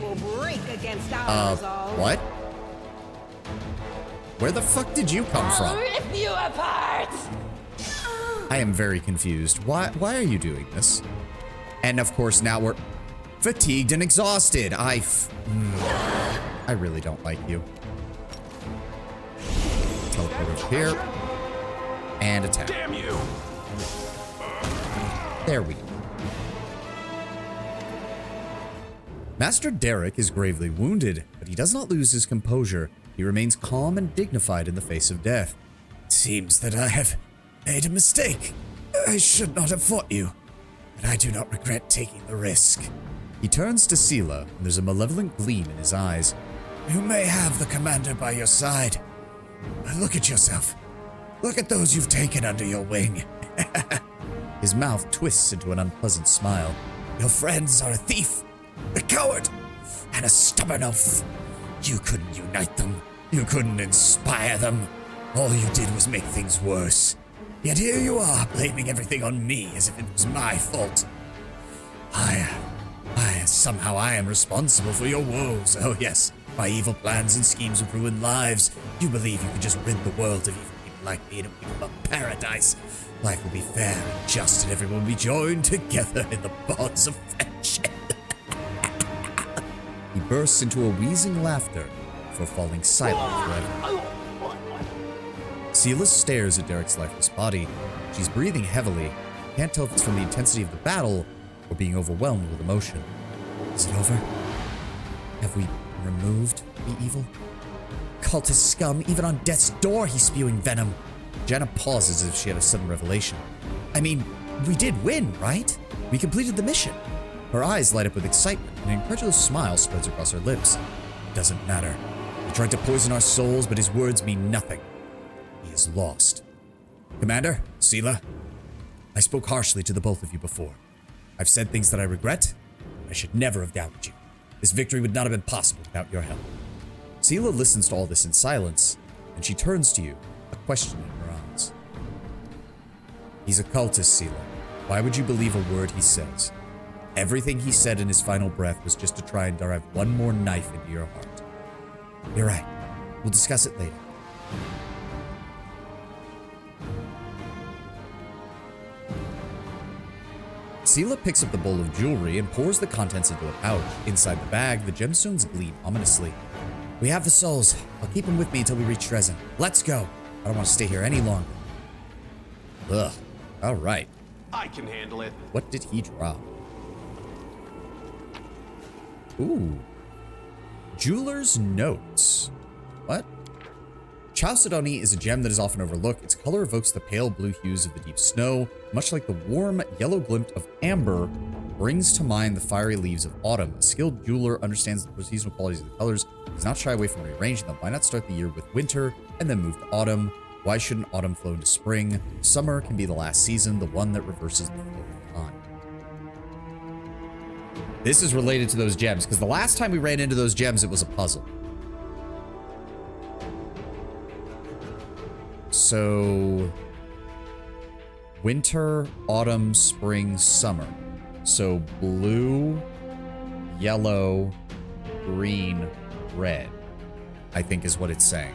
What? Where the fuck did you come from?
I'll rip you apart.
I am very confused. Why are you doing this? And of course now we're fatigued and exhausted. I really don't like you. teleport over here. And attack.
Damn you!
There we go. Master Derek is gravely wounded, but he does not lose his composure. He remains calm and dignified in the face of death.
It seems that I have made a mistake. I should not have fought you, but I do not regret taking the risk.
He turns to Sela, and there's a malevolent gleam in his eyes.
You may have the commander by your side, but look at yourself. Look at those you've taken under your wing.
His mouth twists into an unpleasant smile.
Your friends are a thief, a coward, and a stubborn oaf. You couldn't unite them. You couldn't inspire them. All you did was make things worse. Yet here you are, blaming everything on me as if it was my fault. Somehow I am responsible for your woes. Oh yes, my evil plans and schemes have ruined lives. You believe you can just rid the world of evil people like me and it will become a paradise. Life will be fair and just and everyone will be joined together in the bonds of friendship.
He bursts into a wheezing laughter before falling silent forever. Sela stares at Derek's lifeless body. She's breathing heavily. Can't tell if it's from the intensity of the battle or being overwhelmed with emotion. Is it over? Have we removed the evil? Cultist scum, even on death's door he's spewing venom. Janna pauses as if she had a sudden revelation. I mean, we did win, right? We completed the mission. Her eyes light up with excitement, and an incredulous smile spreads across her lips. It doesn't matter. He tried to poison our souls, but his words mean nothing. He is lost. Commander, Sela, I spoke harshly to the both of you before. I've said things that I regret. I should never have doubted you. This victory would not have been possible without your help. Sela listens to all this in silence, and she turns to you, a question in her eyes. He's a cultist, Sela. Why would you believe a word he says? Everything he said in his final breath was just to try and drive one more knife into your heart. You're right. We'll discuss it later. Sela picks up the bowl of jewelry and pours the contents into a pouch. Inside the bag, the gemstones gleam ominously. We have the souls. I'll keep them with me until we reach Dresden. Let's go. I don't want to stay here any longer. Ugh. All right.
I can handle it.
What did he drop? Ooh. Jeweler's Notes. What? Chalcedony is a gem that is often overlooked. Its color evokes the pale blue hues of the deep snow, much like the warm yellow glint of amber brings to mind the fiery leaves of autumn. A skilled jeweler understands the seasonal qualities of the colors, does not shy away from rearranging them. Why not start the year with winter and then move to autumn? Why shouldn't autumn flow into spring? Summer can be the last season, the one that reverses the flow of time. This is related to those gems, because the last time we ran into those gems, it was a puzzle. So, winter, autumn, spring, summer. So blue, yellow, green, red, I think is what it's saying.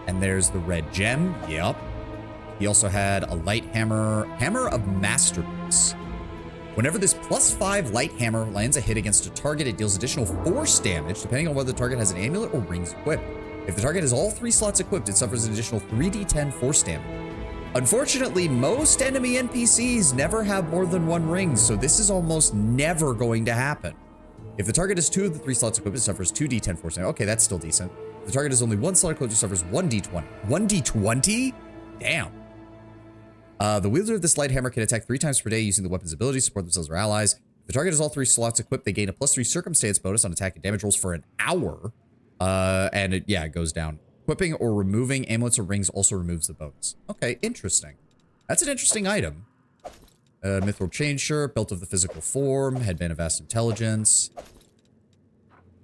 And there's the red gem. Yep. He also had a light hammer, hammer of masterpiece. Whenever this +5 light hammer lands a hit against a target, it deals additional force damage, depending on whether the target has an amulet or rings equipped. If the target has all 3 slots equipped, it suffers an additional 3d10 force damage. Unfortunately, most enemy NPCs never have more than 1 ring, so this is almost never going to happen. If the target has 2 of the 3 slots equipped, it suffers 2d10 force damage. Okay, that's still decent. If the target has only 1 slot equipped, it suffers 1d20. 1d20? Damn. The wielder of this light hammer can attack 3 times per day using the weapon's ability to support themselves or allies. If the target has all 3 slots equipped, they gain a +3 circumstance bonus on attack and damage rolls for an hour. And it goes down. Equipping or removing amulets or rings also removes the bonus. Okay, interesting. That's an interesting item. Mithril chain shirt, belt of the physical form, headband of vast intelligence.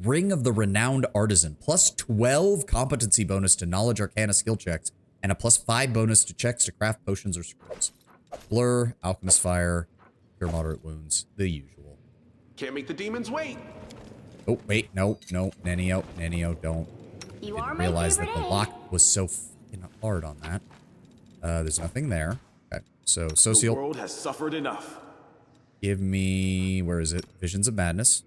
Ring of the renowned artisan, +12 competency bonus to knowledge arcana skill checks, and a +5 bonus to checks to craft potions or scrolls. Blur, alchemist fire, cure moderate wounds, the usual.
Can't make the demons wait.
Oh, wait, no, Nenio, don't.
You are
Didn't
my
realize that
favorite
the
egg.
lock was so fucking hard on that. There's nothing there. Okay, so
The
Social,
world has suffered enough.
give me, where is it? Visions of Madness.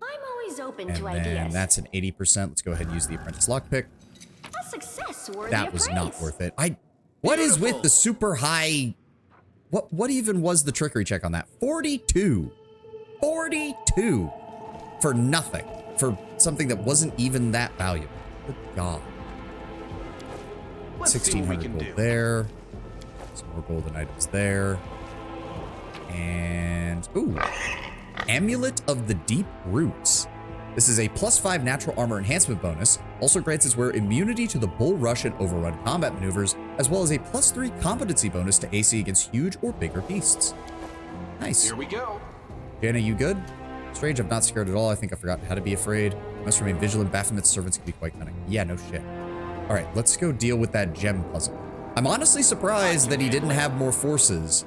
I'm always open open
And
to
then
ideas.
that's an 80%. Let's go ahead and use the apprentice lockpick.
A success worthy
That
of
was
praise.
not worth it. What is with the super high? What even was the trickery check on that? 42. 42 for nothing. For something that wasn't even that valuable. Good God.
Let's see what we
1,600
can
gold
do.
there. Some more golden items there. And, ooh, Amulet of the Deep Roots. This is a +5 natural armor enhancement bonus. Also grants its wearer immunity to the bull rush and overrun combat maneuvers, as well as a +3 competency bonus to AC against huge or bigger beasts. Nice.
Here we go.
Jana, you good? Strange, I'm not scared at all. I think I forgot how to be afraid. Must remain vigilant. Baphomet's servants can be quite cunning. Yeah, no shit. All right, let's go deal with that gem puzzle. I'm honestly surprised that he didn't have more forces.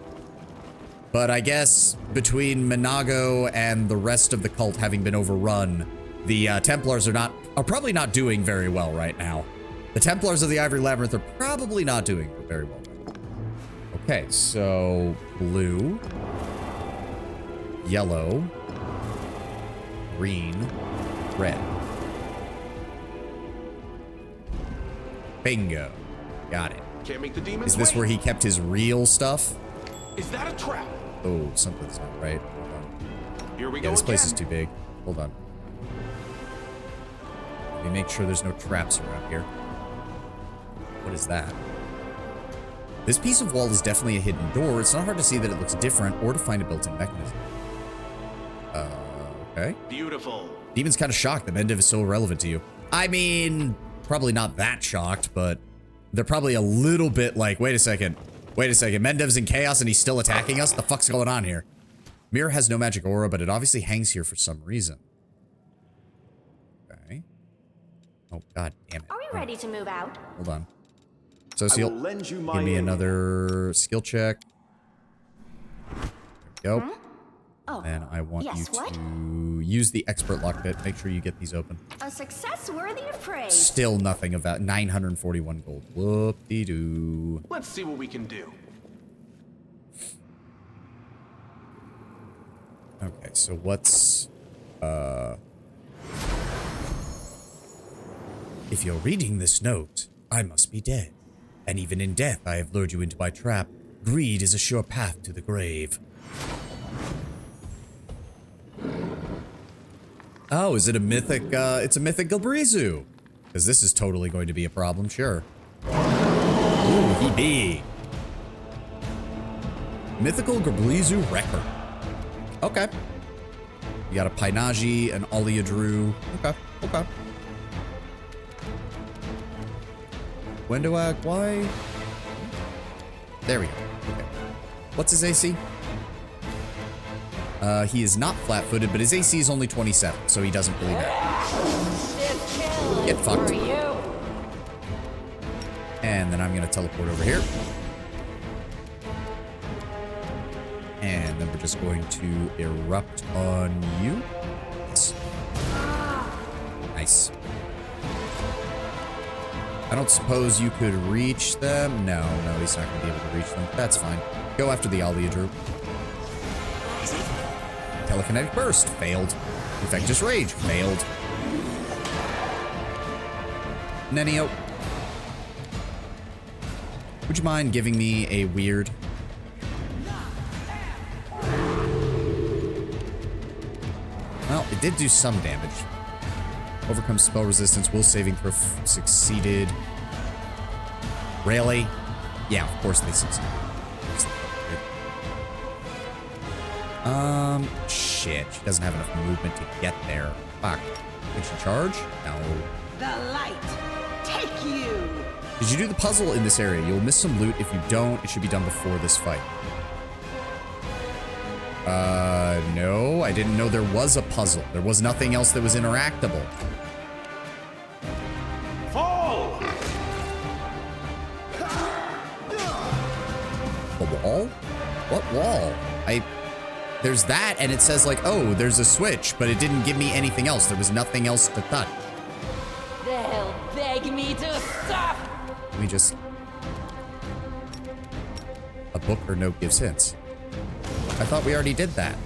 But I guess between Minago and the rest of the cult having been overrun, the Templars are probably not doing very well right now. The Templars of the Ivory Labyrinth are probably not doing very well right now. Okay, so blue, yellow, green, red. Bingo. Got it.
Can't make the demons
Is this
wait.
where he kept his real stuff?
Is that a trap?
Oh, something's not right. Hold on.
Here we
Yeah,
go
this
again.
place is too big. Hold on. Let me make sure there's no traps around here. What is that? This piece of wall is definitely a hidden door. It's not hard to see that it looks different or to find a built-in mechanism. Okay.
Beautiful.
Demon's kind of shocked that Mendiv is so irrelevant to you. I mean, probably not that shocked, but they're probably a little bit like, wait a second. Wait a second. Mendiv's in chaos and he's still attacking us? The fuck's going on here? Mirror has no magic aura, but it obviously hangs here for some reason. Okay. Oh, god damn it.
Are we ready to move out?
Hold on.
I will
Socio,
lend you my
give me
aid.
another skill check. There we go.
Oh,
And I want
yes,
you
what?
to use the expert lockpick. Make sure you get these open.
A success worthy of praise.
Still nothing of that. 941 gold. Whoop-de-doo.
Let's see what we can do.
Okay, so what's... If you're reading this note, I must be dead. And even in death, I have lured you into my trap. Greed is a sure path to the grave. Oh, is it a mythic, it's a mythic Gilbrizu. Because this is totally going to be a problem, sure. Ooh, he be. Mythical Gilbrizu Wrecker. Okay. You got a Painaji, an Oliadru. Okay, okay. When do I, why? There we go, okay. What's his AC? He is not flat-footed, but his AC is only 27, so he doesn't really matter. Get fucked. And then I'm gonna teleport over here. And then we're just going to erupt on you. Yes. Nice. I don't suppose you could reach them? No, he's not gonna be able to reach them. That's fine. Go after the Oliadru. Telekinetic Burst. Failed. Infectious Rage. Failed. Nenio. Would you mind giving me a weird? Well, it did do some damage. Overcome spell resistance. Will saving throw succeeded. Really? Yeah, of course they succeeded. Shit. She doesn't have enough movement to get there. Fuck. Can she charge? No.
The light, take you!
Did you do the puzzle in this area? You'll miss some loot. If you don't, it should be done before this fight. No. I didn't know there was a puzzle. There was nothing else that was interactable.
Fall!
A wall? What wall? There's that, and it says like, oh, there's a switch, but it didn't give me anything else. There was nothing else to touch.
They'll beg me to stop!
Let me just... A book or note gives hints. I thought we already did that.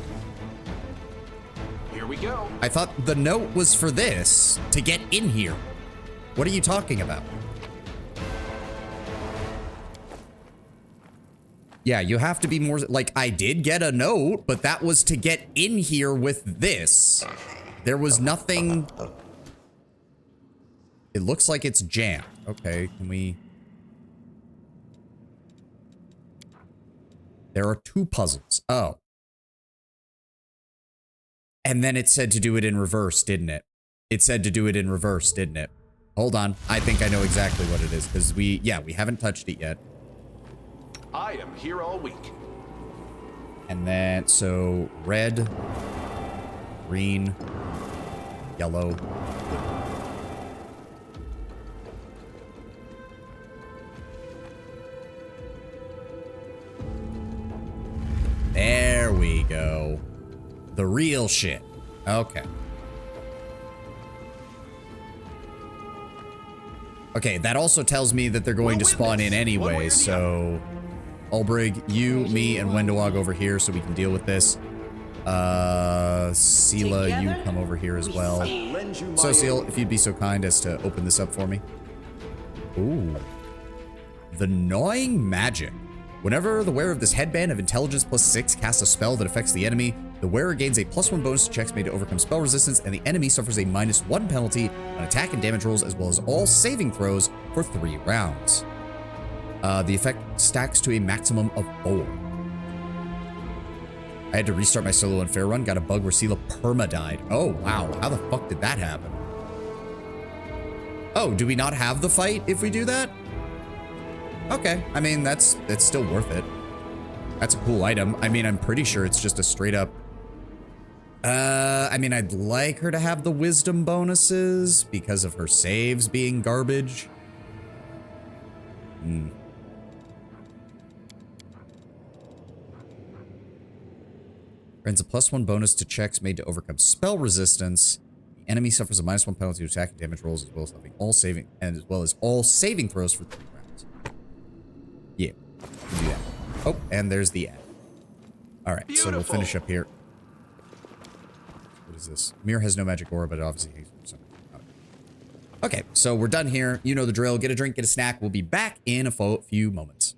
Here we go.
I thought the note was for this, to get in here. What are you talking about? Yeah, you have to be more, like, I did get a note, but that was to get in here with this. There was nothing. It looks like it's jammed. Okay, can we? There are 2 puzzles. Oh. And then it said to do it in reverse, didn't it? It said to do it in reverse, didn't it? Hold on. I think I know exactly what it is, because we haven't touched it yet.
I am here all week.
And then, so, red, green, yellow, blue. There we go. The real shit. Okay. Okay, that also tells me that they're going to spawn in anyway, so... Ulbrig, you, me, and Wendowog over here so we can deal with this. Sela, you come over here as well. So, Seal, if you'd be so kind as to open this up for me. Ooh. The Gnawing Magic. Whenever the wearer of this headband of intelligence +6 casts a spell that affects the enemy, the wearer gains a +1 bonus to checks made to overcome spell resistance, and the enemy suffers a -1 penalty on attack and damage rolls, as well as all saving throws for 3 rounds. The effect stacks to a maximum of 4. I had to restart my solo unfair run. Got a bug where Sela perma-died. Oh, wow. How the fuck did that happen? Oh, do we not have the fight if we do that? Okay. I mean, that's still worth it. That's a cool item. I mean, I'm pretty sure it's just a straight up... I mean, I'd like her to have the wisdom bonuses because of her saves being garbage. Hmm. Grants a +1 bonus to checks made to overcome spell resistance. The enemy suffers a -1 penalty to attack and damage rolls, as well as all saving throws for 3 rounds. Yeah, we'll do that. Oh, and there's the ad. All right, so we'll finish up here. What is this? Mirror has no magic aura, but it obviously has something. Okay, so we're done here. You know the drill. Get a drink, get a snack. We'll be back in a few moments.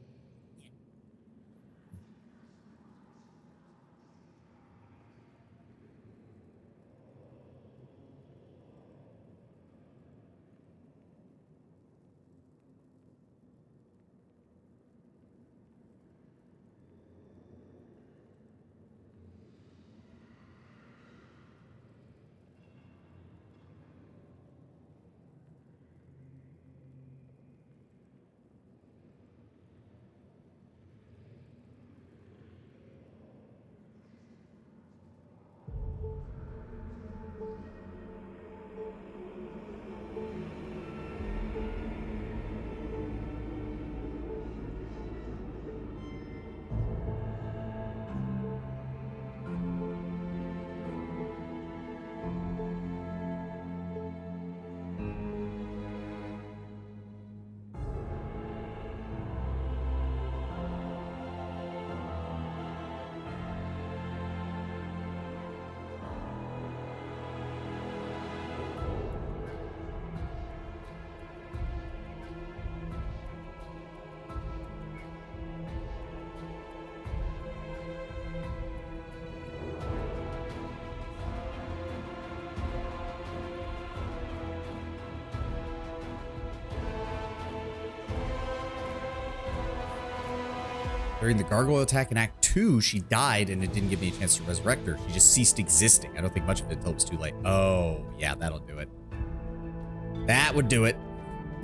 During the gargoyle attack in Act 2, she died and it didn't give me a chance to resurrect her. She just ceased existing. I don't think much of it until it was too late. Oh, yeah, that'll do it. That would do it.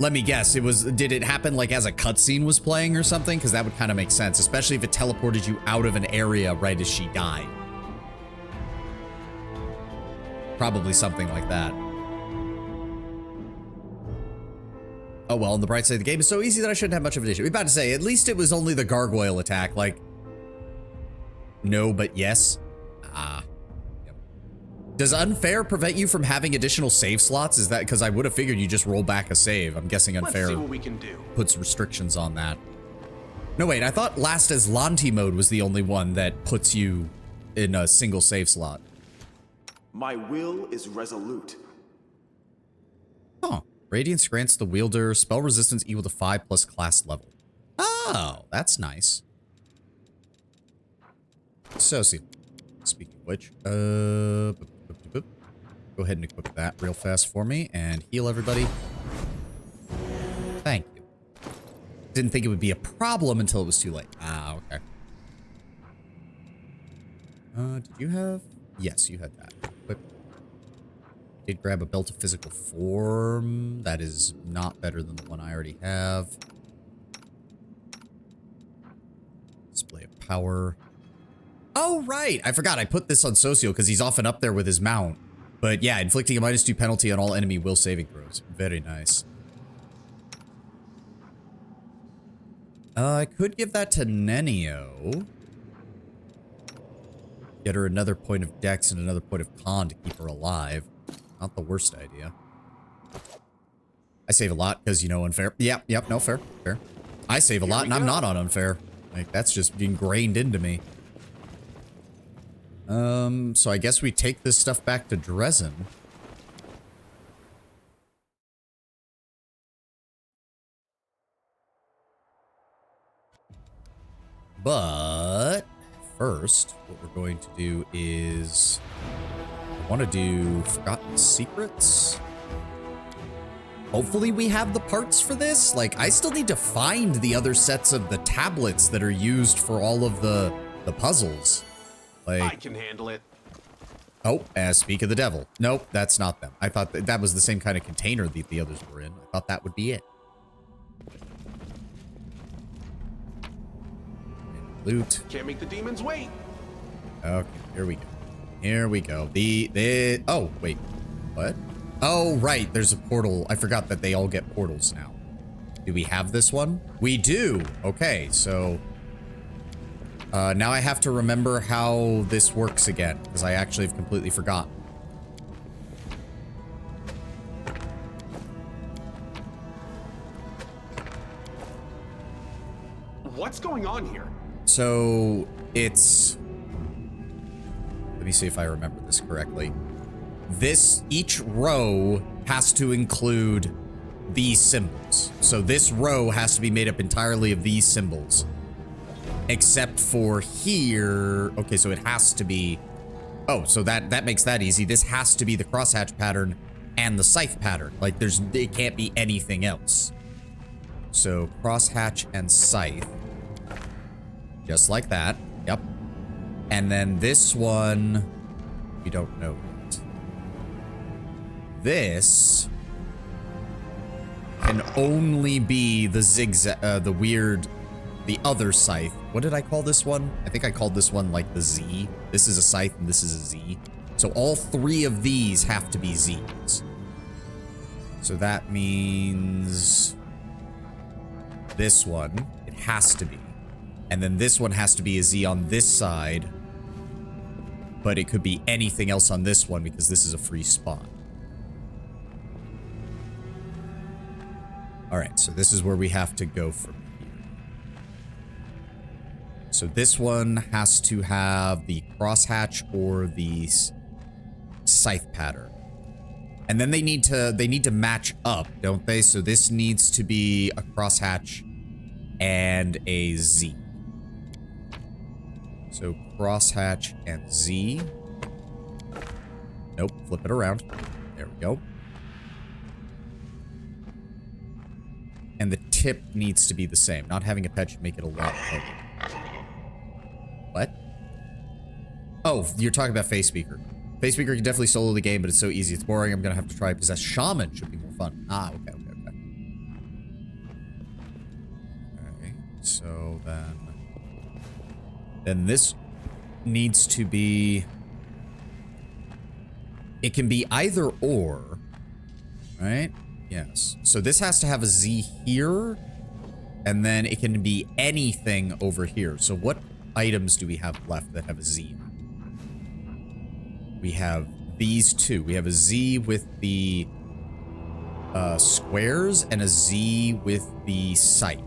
Let me guess, did it happen like as a cutscene was playing or something? Because that would kind of make sense, especially if it teleported you out of an area right as she died. Probably something like that. Oh well, on the bright side, the game is so easy that I shouldn't have much of an issue. We're about to say, at least it was only the gargoyle attack, like... No, but yes. Ah. Yep. Does unfair prevent you from having additional save slots? Is that because I would have figured you just roll back a save? I'm guessing unfair
Let's see what we can do.
Puts restrictions on that. No, wait, I thought Last Aslanti mode was the only one that puts you in a single save slot.
My will is resolute.
Huh. Radiance grants the wielder spell resistance equal to 5 plus class level. Oh, that's nice. So, see. Speaking of which, go ahead and equip that real fast for me and heal everybody. Thank you. Didn't think it would be a problem until it was too late. Ah, okay. Did you have? Yes, you had that. Equip. Did grab a belt of physical form. That is not better than the one I already have. Display of power. Oh, right. I forgot. I put this on Socio because he's often up there with his mount. But yeah, inflicting a -2 penalty on all enemy will saving throws. Very nice. I could give that to Nenio. Get her another point of dex and another point of con to keep her alive. Not the worst idea. I save a lot because, you know, unfair. Yep, no, fair. I save a lot and I'm not on unfair. Like, that's just ingrained into me. So I guess we take this stuff back to Dresden. But first, what we're going to do is I want to do Forgotten Secrets. Hopefully we have the parts for this. Like, I still need to find the other sets of the tablets that are used for all of the puzzles. Like,
I can handle it.
oh, speak of the devil. Nope, that's not them. I thought that was the same kind of container that the others were in. I thought that would be it. Loot.
Can't make the demons wait.
Okay, here we go. Here we go. Oh, wait. What? Oh, right. There's a portal. I forgot that they all get portals now. Do we have this one? We do. Okay, so now I have to remember how this works again, because I actually have completely forgotten.
What's going on here?
So it's, let me see if I remember this correctly. Each row has to include these symbols. So this row has to be made up entirely of these symbols. Except for here, okay, so it has to be, oh, so that makes that easy. This has to be the crosshatch pattern and the scythe pattern. Like, it can't be anything else. So crosshatch and scythe. Just like that. Yep. And then this one, we don't know yet. This can only be the zigzag, the other scythe. What did I call this one? I think I called this one like the Z. This is a scythe and this is a Z. So all three of these have to be Zs. So that means this one, it has to be. And then this one has to be a Z on this side. But it could be anything else on this one because this is a free spot. All right, so this is where we have to go from here. So this one has to have the crosshatch or the scythe pattern. And then they need to match up, don't they? So this needs to be a crosshatch and a Z. So crosshatch and Z. Nope, flip it around. There we go. And the tip needs to be the same. Not having a pet should make it a lot harder. What? Oh, you're talking about Face Speaker. Face Speaker can definitely solo the game, but it's so easy. It's boring. I'm going to have to try Possess Shaman. Should be more fun. Ah, okay. Okay, so then this needs to be, it can be either or, right? Yes. So this has to have a Z here, and then it can be anything over here. So what items do we have left that have a Z? We have these two. We have a Z with the squares and a Z with the scythe.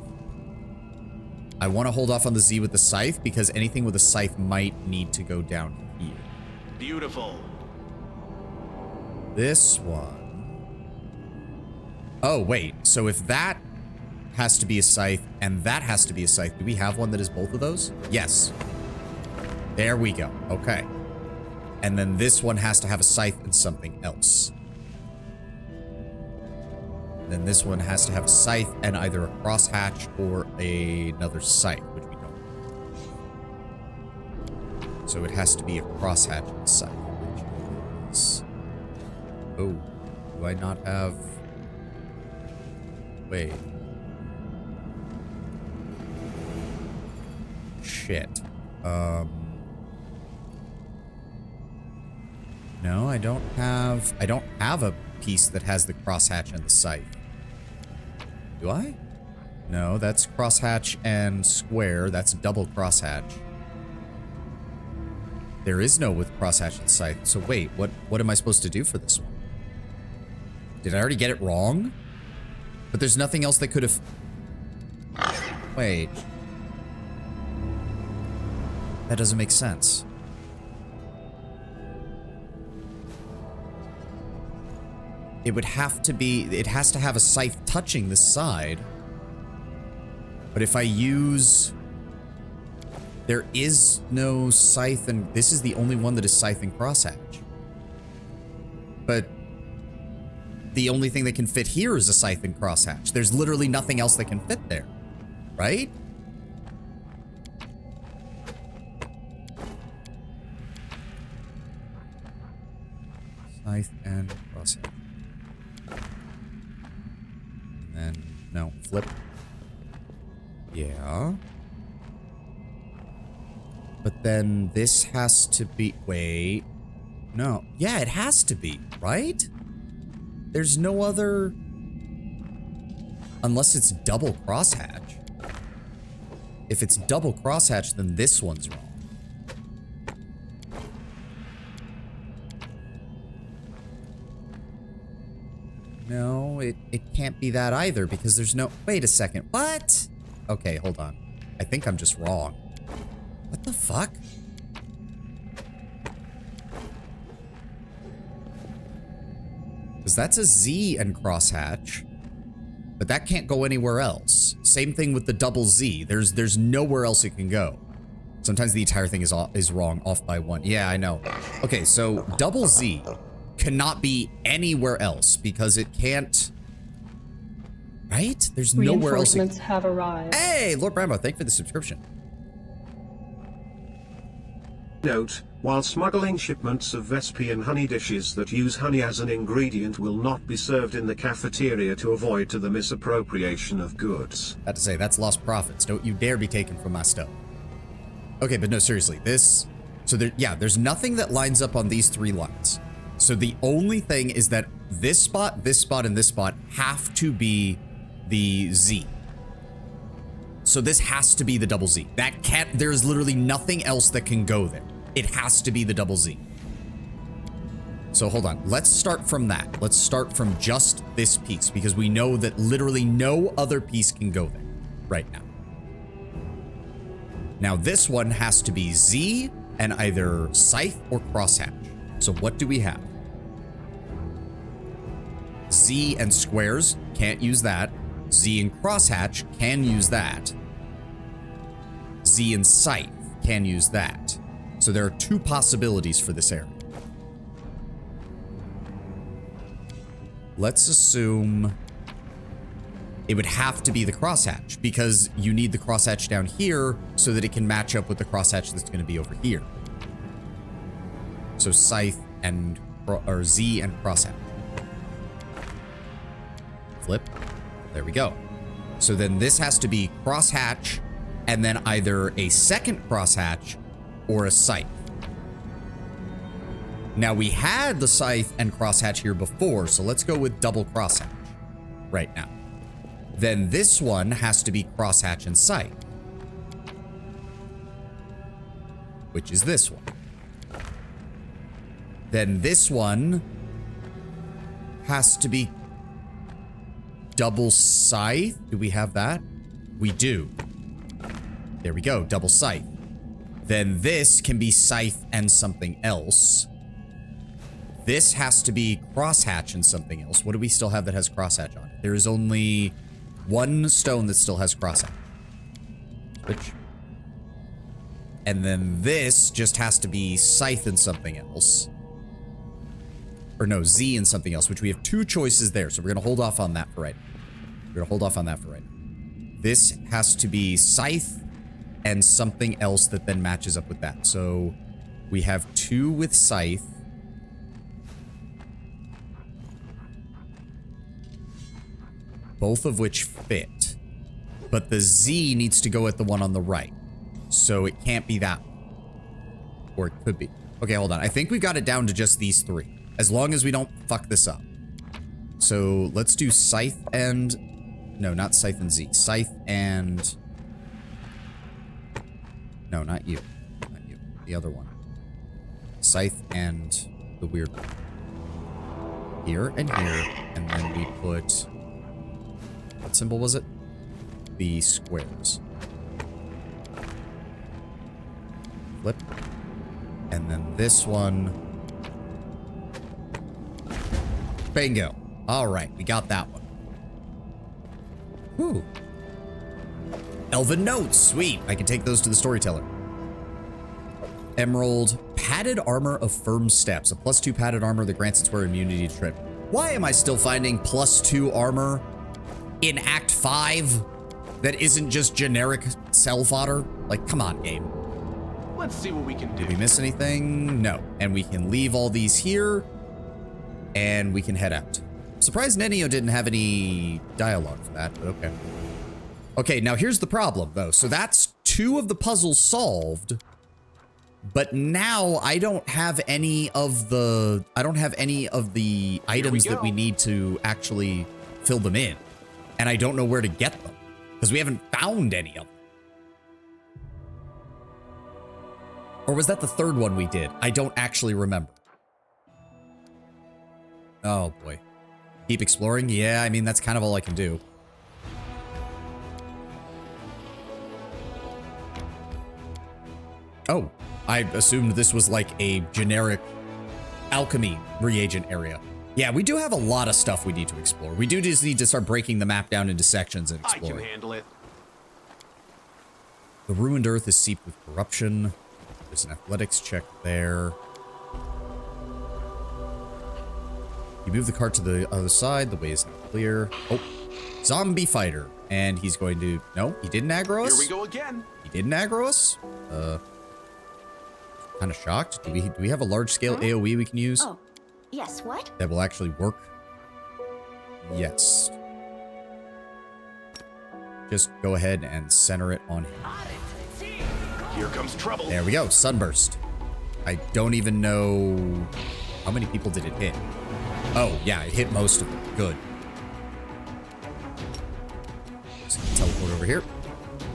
I want to hold off on the Z with the scythe because anything with a scythe might need to go down here.
Beautiful.
this one. Oh, wait. So if that has to be a scythe and that has to be a scythe, do we have one that is both of those? Yes. There we go. Okay. And then this one has to have a scythe and something else. Then this one has to have a scythe and either a crosshatch or another scythe, which we don't. So it has to be a crosshatch and a scythe, which is... Oh, do I not have... Wait. Shit. No, I don't have a piece that has the crosshatch and the scythe. Do I? No, that's crosshatch and square. That's double crosshatch. There is no with crosshatch and scythe. So wait, what am I supposed to do for this one? Did I already get it wrong? But there's nothing else that could have... Wait. That doesn't make sense. It would have to be... It has to have a scythe touching this side. But if I use... There is no scythe and... This is the only one that is scythe and crosshatch. But... The only thing that can fit here is a scythe and crosshatch. There's literally nothing else that can fit there. Right? Scythe and crosshatch. And then, no, flip. Yeah. But then this has to be, wait. No, yeah, it has to be, right? There's no other, unless it's double crosshatch. If it's double crosshatch, then this one's wrong. No, it can't be that either because there's no... Wait a second. What? Okay, hold on. I think I'm just wrong. What the fuck? Because that's a Z and crosshatch. But that can't go anywhere else. Same thing with the double Z. There's nowhere else it can go. Sometimes the entire thing is wrong, off by one. Yeah, I know. Okay, so double Z cannot be anywhere else because it can't... Right? There's nowhere else.
Reinforcements have arrived.
Hey, Lord Brambo, thank you for the subscription.
Note, while smuggling shipments of Vespian honey dishes that use honey as an ingredient will not be served in the cafeteria to avoid the misappropriation of goods.
I have to say, that's lost profits. Don't you dare be taken from my stuff. Okay, but no, seriously, this... So there, yeah, there's nothing that lines up on these three lines. So the only thing is that this spot, and this spot have to be the Z. So this has to be the double Z. That can't... There's literally nothing else that can go there. It has to be the double Z. So hold on. Let's start from that. Let's start from just this piece because we know that literally no other piece can go there right now. Now this one has to be Z and either scythe or crosshatch. So what do we have? Z and squares, can't use that. Z and crosshatch, can use that. Z and scythe, can use that. So there are two possibilities for this area. Let's assume it would have to be the crosshatch because you need the crosshatch down here so that it can match up with the crosshatch that's going to be over here. So scythe and or Z and crosshatch. Flip. There we go. So then this has to be crosshatch and then either a second crosshatch or a scythe. Now we had the scythe and crosshatch here before, so let's go with double crosshatch right now. Then this one has to be crosshatch and scythe, which is this one. Then this one has to be double scythe. Do we have that? We do. There we go, double scythe. Then this can be scythe and something else. This has to be crosshatch and something else. What do we still have that has crosshatch on it? There is only one stone that still has crosshatch. Switch. And then this just has to be scythe and something else. Or no, Z and something else, which we have two choices there. So we're going to hold off on that for right now. We're going to hold off on that for right now. This has to be scythe and something else that then matches up with that. So we have 2 with scythe. Both of which fit. But the Z needs to go at the one on the right. So it can't be that one. Or it could be. Okay, hold on. I think we got it down to just these 3. As long as we don't fuck this up. So let's do scythe and... No, not scythe and Z. Scythe and... No, not you. Not you. The other one. Scythe and the weird one. Here and here. And then we put... What symbol was it? The squares. Flip. And then this one. Bingo. All right, we got that one. Whew. Elven notes. Sweet. I can take those to the storyteller. Emerald. Padded armor of firm steps. A +2 padded armor that grants its wearer immunity to trip. Why am I still finding +2 armor in Act 5 that isn't just generic cell fodder? Like, come on, game.
Let's see what we can do.
Did we miss anything? No. And we can leave all these here. And we can head out. Surprised Nenio didn't have any dialogue for that, but okay. Okay, now here's the problem, though. So that's 2 of the puzzles solved. But now I don't have any of the... items that we need to actually fill them in. And I don't know where to get them. Because we haven't found any of them. Or was that the 3rd one we did? I don't actually remember. Oh, boy. Keep exploring? Yeah, I mean, that's kind of all I can do. Oh, I assumed this was like a generic alchemy reagent area. Yeah, we do have a lot of stuff we need to explore. We do just need to start breaking the map down into sections and
I
exploring.
can handle it.
The ruined earth is seeped with corruption. There's an athletics check there. You move the cart to the other side. The way is now clear. Oh, zombie fighter. And he's going to... No, he didn't aggro us.
Here we go again.
He didn't aggro us? Kind of shocked. Do we have a large-scale AoE we can use?
Oh, yes, what?
That will actually work? Yes. Just go ahead and center it on him.
Here comes trouble.
There we go. Sunburst. I don't even know... How many people did it hit? Oh, yeah, it hit most of them. Good. So teleport over here.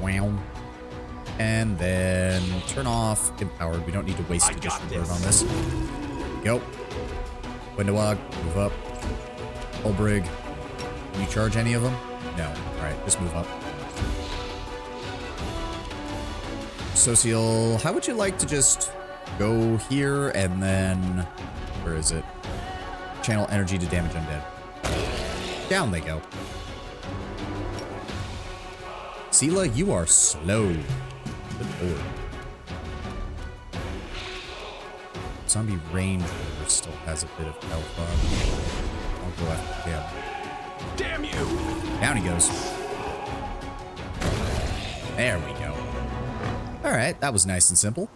Wow. And then turn off empowered. We don't need to waste additional burn on this. There we go. Windowog, move up. Olbrig. Can you charge any of them? No. All right, just move up. Social, how would you like to just go here and then... Where is it? Channel energy to damage undead. Down they go. Sela, you are slow. Good lord. Zombie range rover still has a bit of health on. I'll go after him.
Damn you!
Down he goes. There we go. Alright, that was nice and simple.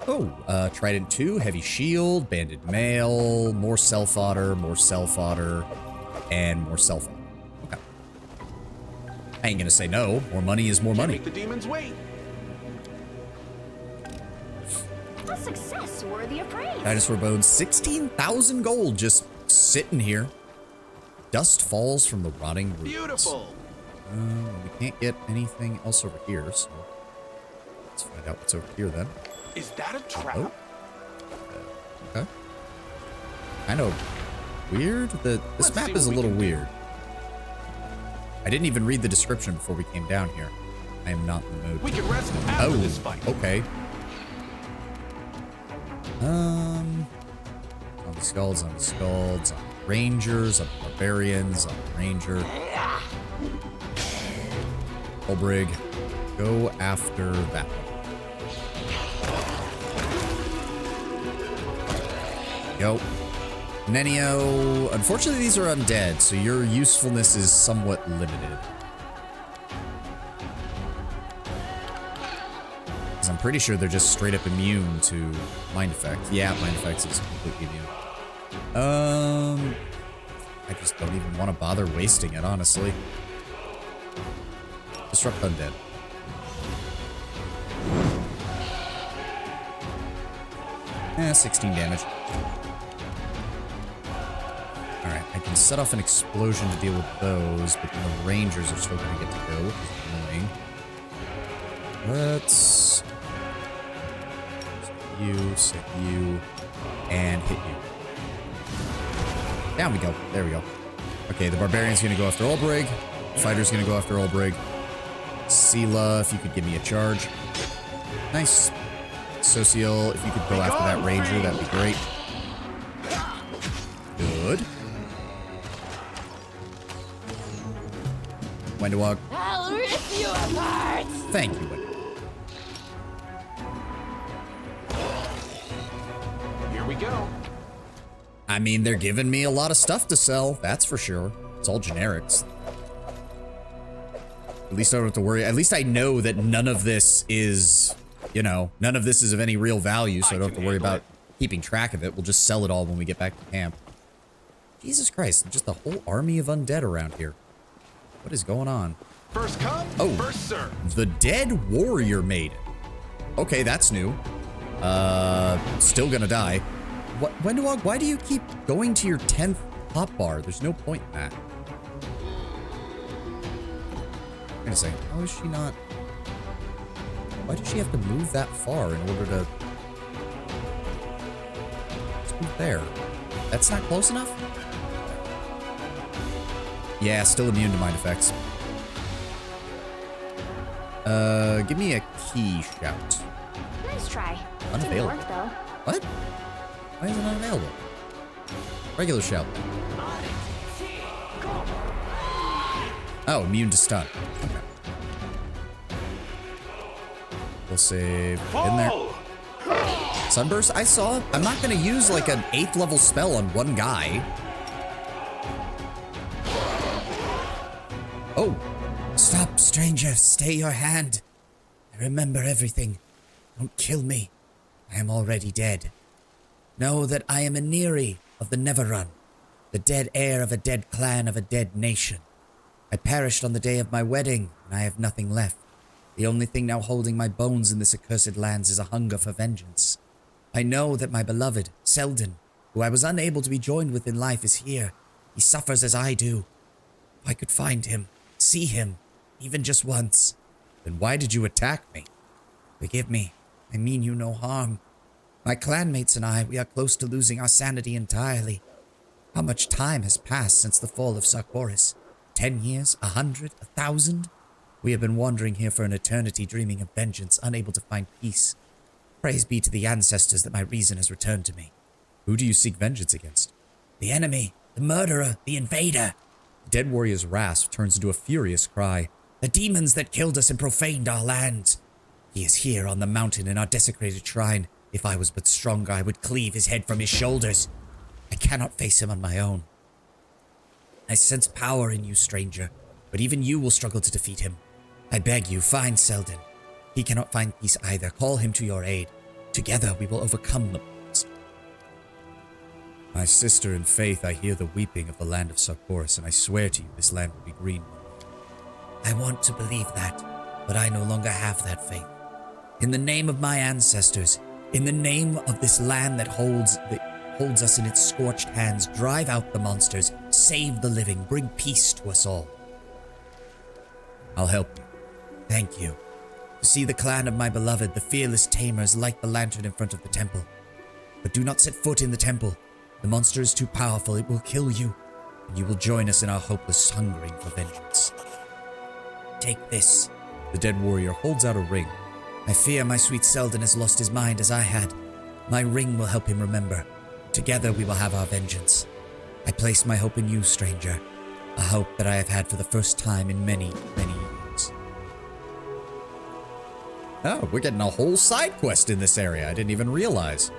Oh, Trident 2, Heavy Shield, Banded Mail, more Cell Fodder, and more Cell Fodder. Okay. I ain't gonna say no. More money is more money.
Make the demons wait.
A success worthy of praise.
Dinosaur Bones, 16,000 gold just sitting here. Dust falls from the rotting ruins.
Beautiful.
We can't get anything else over here, so let's find out what's over here then.
Is that a trap?
Oh. Okay. Kind of weird. This
Let's
map
see
is a
what we
little
can do.
weird. I didn't even read the description before we came down here. I am not in the mood.
We can rest after this fight.
Okay. skull, zombie skull, zombie ranger, zombie barbarian, zombie ranger. Olbrig, go after that one. Go. Nenio, unfortunately these are undead, so your usefulness is somewhat limited. Because I'm pretty sure they're just straight up immune to mind effect. Yeah, mind effects is completely immune. I just don't even want to bother wasting it, honestly. Disrupt undead. Eh, 16 damage. Alright, I can set off an explosion to deal with those, but then the rangers are still going to get to go, which is annoying. Let's... set you, and hit you. Down we go. There we go. Okay, the barbarian's going to go after Olbrig. Fighter's going to go after Olbrig. Sela, if you could give me a charge. Nice. Social, if you could go after that ranger, that'd be great. Good. Wendewog.
I'll rip you apart!
Thank you, Wendy.
Here we go.
I mean, they're giving me a lot of stuff to sell, that's for sure. It's all generics. At least I don't have to worry. At least I know that none of this is, you know, none of this is of any real value, so I don't have to worry about keeping track of it. We'll just sell it all when we get back to camp. Jesus Christ, just a whole army of undead around here. What is going on?
First come, first serve.
The Dead Warrior Maiden. Okay, that's new. Still gonna die. What, Wendewog, why do you keep going to your 10th hotbar? There's no point in that. Wait a second. How is she not... Why does she have to move that far in order to... Just move there. That's not close enough? Yeah, still immune to mind effects. Give me a key shout.
Nice try.
Unavailable.
Didn't work, though.
What? Why is it unavailable? Regular shout. Oh, immune to stun. Okay. We'll save in there. Sunburst, I saw. I'm not gonna use like an 8th level spell on one guy. Oh.
Stop, stranger. Stay your hand. I remember everything. Don't kill me. I am already dead. Know that I am a Neri of the Neverrun, the dead heir of a dead clan of a dead nation. I perished on the day of my wedding, and I have nothing left. The only thing now holding my bones in this accursed lands is a hunger for vengeance. I know that my beloved, Selden, who I was unable to be joined with in life, is here. He suffers as I do. If I could find him, see him, even just once.
Then why did you attack me?
Forgive me. I mean you no harm. My clanmates and I, we are close to losing our sanity entirely. How much time has passed since the fall of Sarkoris? 10 years? 100? 1,000? We have been wandering here for an eternity, dreaming of vengeance, unable to find peace. Praise be to the ancestors that my reason has returned to me.
Who do you seek vengeance against?
The enemy, the murderer, the invader.
The Dead Warrior's rasp turns into a furious cry.
The demons that killed us and profaned our lands. He is here on the mountain in our desecrated shrine. If I was but stronger, I would cleave his head from his shoulders. I cannot face him on my own. I sense power in you, stranger, but even you will struggle to defeat him. I beg you, find Selden. He cannot find peace either. Call him to your aid. Together we will overcome the monster.
My sister in faith, I hear the weeping of the land of Sarkoris, and I swear to you this land will be green.
I want to believe that, but I no longer have that faith. In the name of my ancestors, in the name of this land that holds us in its scorched hands, drive out the monsters, save the living, bring peace to us all.
I'll help you.
Thank you. To see the clan of my beloved, the fearless tamers, light the lantern in front of the temple. But do not set foot in the temple. The monster is too powerful, it will kill you, and you will join us in our hopeless hungering for vengeance. Take this.
The Dead Warrior holds out a ring.
I fear my sweet Selden has lost his mind as I had. My ring will help him remember. Together we will have our vengeance. I place my hope in you, stranger. A hope that I have had for the first time in many, many years.
Oh, we're getting a whole side quest in this area. I didn't even realize.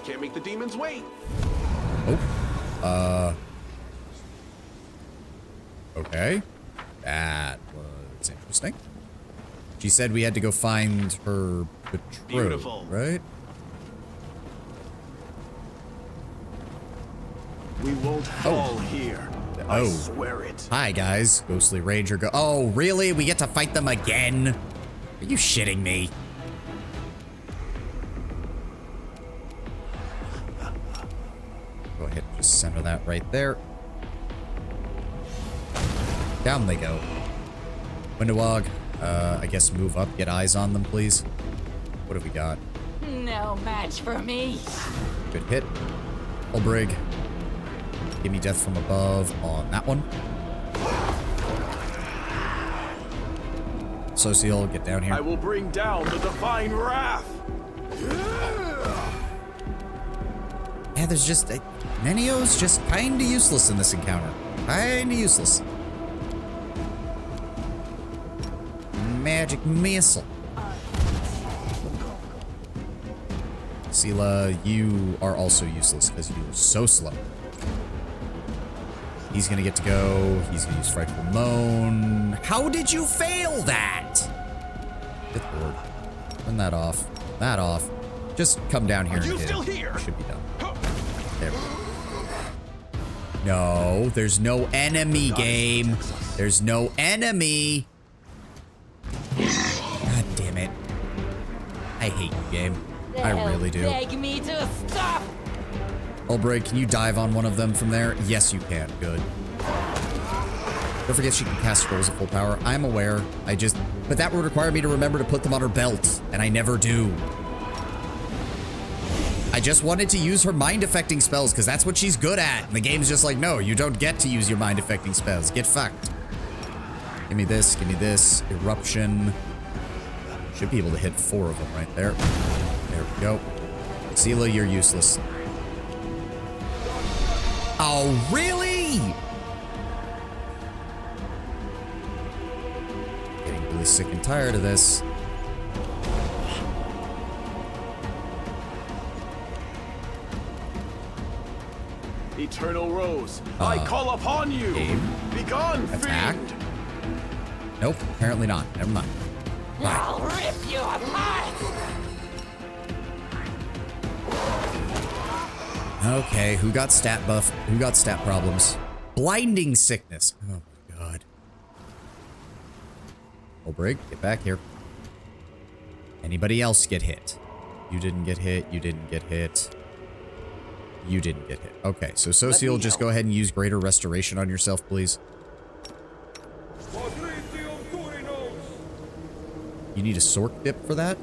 Can't make the demons wait.
Oh. Okay. That was interesting. She said we had to go find her betrothed,
Beautiful.
right?
We won't fall here. I
Oh.
swear it.
Hi, guys. Ghostly Ranger go. Oh, really? We get to fight them again? Are you shitting me? Go ahead and just center that right there. Down they go. Windowog, I guess move up, get eyes on them, please. What have we got?
No match for me.
Good hit. Ulbrig. Give me death from above on that one. Social, get down here.
I will bring down the divine wrath.
Yeah, there's just... Nenio's just kinda useless in this encounter. Kinda useless. Magic missile. Sela, you are also useless because you're so slow. He's gonna get to go. He's gonna use Frightful Moan. How did you fail that? Good lord. Turn that off. That off. Just come down here
Are
and
you
hit
still
it.
here?
Should be done. There we go. No, there's no enemy, game. There's no enemy. God damn it. I hate you, game. I really do.
Beg me to stop.
Ulbrig, can you dive on one of them from there? Yes, you can. Good. Don't forget she can cast scrolls at full power. I'm aware. But that would require me to remember to put them on her belt, and I never do. I just wanted to use her mind-affecting spells, because that's what she's good at. And the game's just like, no, you don't get to use your mind-affecting spells. Get fucked. Give me this. Give me this. Eruption. Should be able to hit 4 of them right there. There we go. Sela, you're useless. Oh, really? Getting really sick and tired of this.
Eternal Rose, I call upon you.
Aim.
Begone,
Attack.
fiend.
Nope, apparently not. Never mind.
I'll rip you apart.
Okay, who got stat buff? Who got stat problems? Blinding sickness. Oh my god. Ulbrig, get back here. Anybody else get hit? You didn't get hit. You didn't get hit. You didn't get hit. Okay, so Social, just go ahead and use Greater Restoration on yourself, please. You need a Sork dip for that?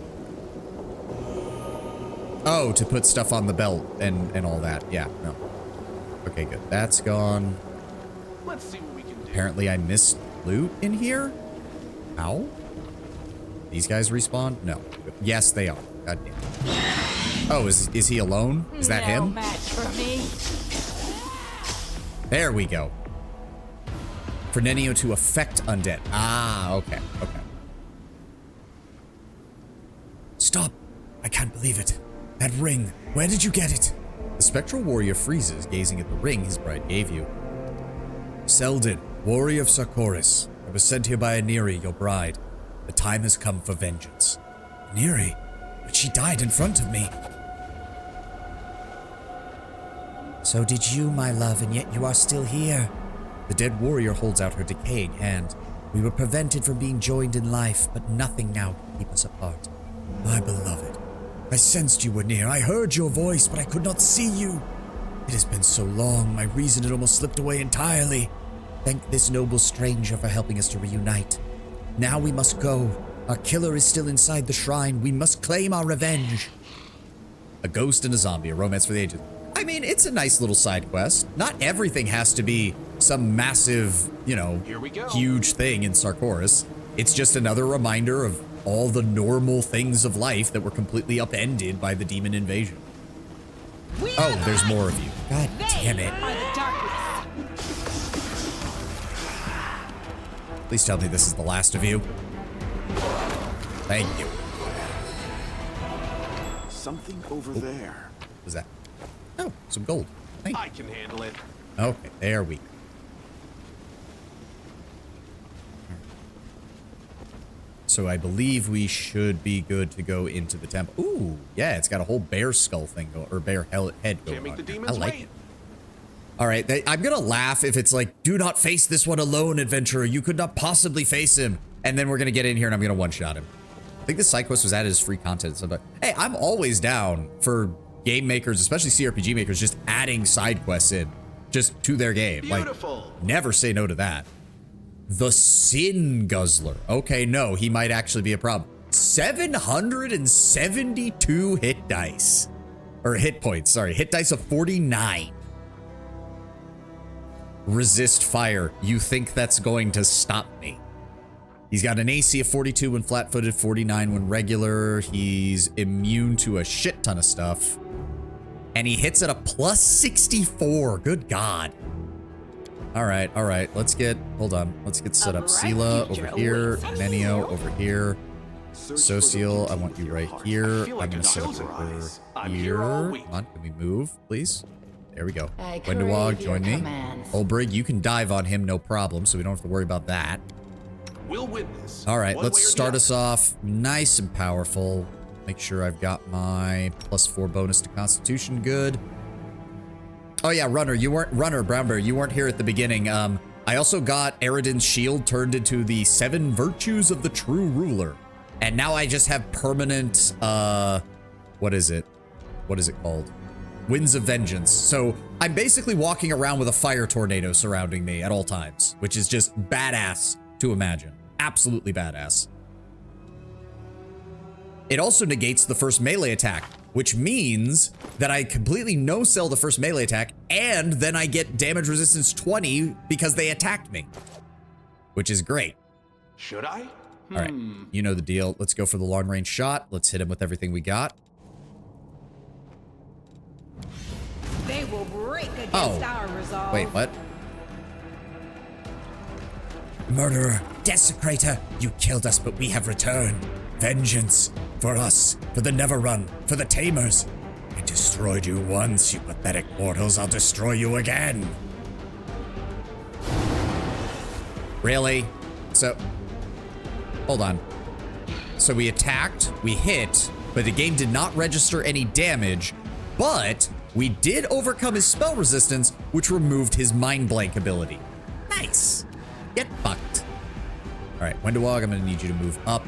Oh, to put stuff on the belt and all that. Yeah, no. Okay, good. That's gone.
Let's see what we can do.
Apparently I missed loot in here? Ow. These guys respawn? No. Yes, they are. God damn. Oh, is he alone? Is that
No
him?
match for me.
There we go. For Nenio to affect undead. Ah, okay, okay.
Stop! I can't believe it. That ring, where did you get it?
The spectral warrior freezes, gazing at the ring his bride gave you.
Selden, warrior of Sarkoris. I was sent here by Aniri, your bride. The time has come for vengeance. Aniri? But she died in front of me. So did you, my love, and yet you are still here. The dead warrior holds out her decaying hand. We were prevented from being joined in life, but nothing now can keep us apart. My beloved, I sensed you were near. I heard your voice, but I could not see you. It has been so long, my reason had almost slipped away entirely. Thank this noble stranger for helping us to reunite. Now we must go. Our killer is still inside the shrine. We must claim our revenge.
A ghost and a zombie, a romance for the ages. I mean, it's a nice little side quest. Not everything has to be some massive, you know,
Here we go.
huge thing in Sarkoris. It's just another reminder of all the normal things of life that were completely upended by the demon invasion. Oh, there's more of you. God damn it.
Are the darkness.
Please tell me this is the last of you. Thank you.
Something over there.
What was that? Oh, some gold. Thank you.
I can handle it.
Okay, there we go. So I believe we should be good to go into the temple. Ooh, yeah, it's got a whole bear skull thing or bear head going
Can't make
on.
the
I
demons
like
wait.
it. All right, I'm gonna laugh if it's like, do not face this one alone, adventurer. You could not possibly face him. And then we're gonna get in here and I'm gonna one-shot him. I think this side quest was added as free content. So, but hey, I'm always down for game makers, especially CRPG makers, just adding side quests in, just to their game.
Beautiful.
Like, never say no to that. The Sin Guzzler. Okay, no, he might actually be a problem. 772 hit dice. Or hit points, sorry. Hit dice of 49. Resist fire. You think that's going to stop me? He's got an AC of 42 when flat-footed, 49 when regular. He's immune to a shit ton of stuff. And he hits at a plus 64. Good God. All right. Let's get, hold on. Let's get set up. Sela over here. Nenio over here. Social, I want you right here. I'm going to set up over here. Come on, can we move, please? There we go. Wenduwog, join me. Olbrig, you can dive on him, no problem, so we don't have to worry about that.
We'll witness.
All right, let's start us off nice and powerful. Make sure I've got my +4 bonus to Constitution good. Oh yeah, Runner, Brown Bear, you weren't here at the beginning. I also got Eridan's shield turned into the 7 virtues of the true ruler. And now I just have permanent, what is it? What is it called? Winds of Vengeance. So I'm basically walking around with a fire tornado surrounding me at all times, which is just badass to imagine. Absolutely badass. It also negates the first melee attack, which means that I completely no-sell the first melee attack, and then I get damage resistance 20 because they attacked me, which is great.
Should I?
All right, you know the deal. Let's go for the long-range shot. Let's hit him with everything we got.
They will break against our resolve.
Wait, what?
Murderer, desecrator, you killed us, but we have returned. Vengeance for us, for the Neverrun, for the Tamers. I destroyed you once, you pathetic mortals. I'll destroy you again.
Really? So, hold on. So we attacked, we hit, but the game did not register any damage, but we did overcome his spell resistance, which removed his Mind Blank ability. Nice. Get fucked. All right, Wenduwog, I'm gonna need you to move up.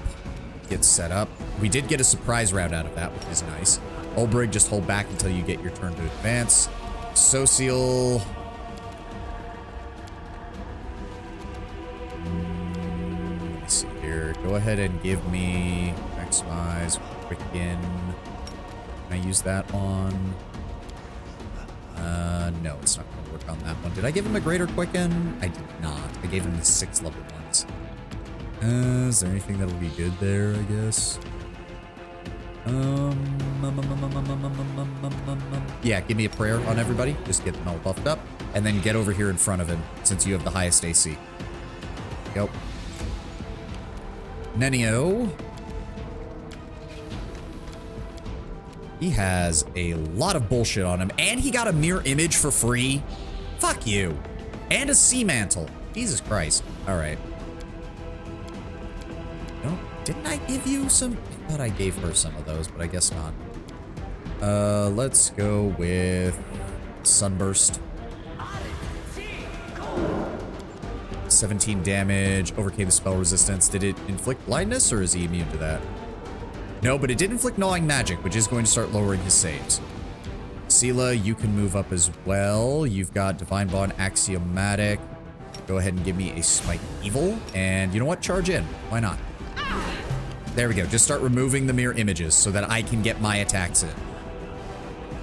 Get set up. We did get a surprise round out of that, which is nice. Olbrig, just hold back until you get your turn to advance. Social. Let me see here. Go ahead and give me maximize Quicken. Can I use that on? No, it's not going to work on that one. Did I give him a greater Quicken? I did not. I gave him the 6th level ones. Is there anything that'll be good there, I guess? Yeah, give me a prayer on everybody. Just get them all buffed up. And then get over here in front of him, since you have the highest AC. Go. Nenio. He has a lot of bullshit on him. And he got a mirror image for free. Fuck you. And a sea mantle. Jesus Christ. All right. No, didn't I give you some? I thought I gave her some of those, but I guess not. Let's go with Sunburst. 17 damage, overcame the spell resistance. Did it inflict blindness, or is he immune to that? No, but it did inflict gnawing magic, which is going to start lowering his saves. Sela, you can move up as well. You've got Divine Bond, Axiomatic. Go ahead and give me a Smite Evil. And you know what? Charge in. Why not? There we go. Just start removing the mirror images so that I can get my attacks in.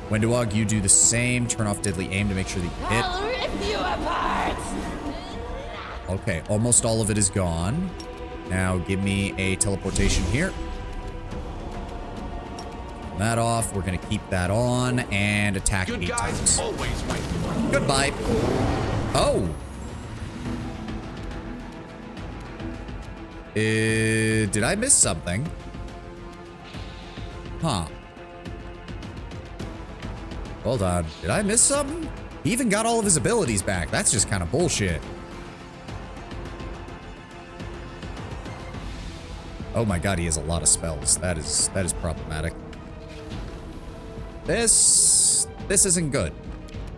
Wenduwog, you do the same. Turn off Deadly Aim to make sure that you hit.
I'll rip you apart.
Okay, almost all of it is gone. Now give me a teleportation here. that off. We're going to keep that on and attack
Good
8
guys
times.
always win.
Goodbye. Oh. Did I miss something? Huh. Hold on. Did I miss something? He even got all of his abilities back. That's just kind of bullshit. Oh my god, he has a lot of spells. That is problematic. This isn't good.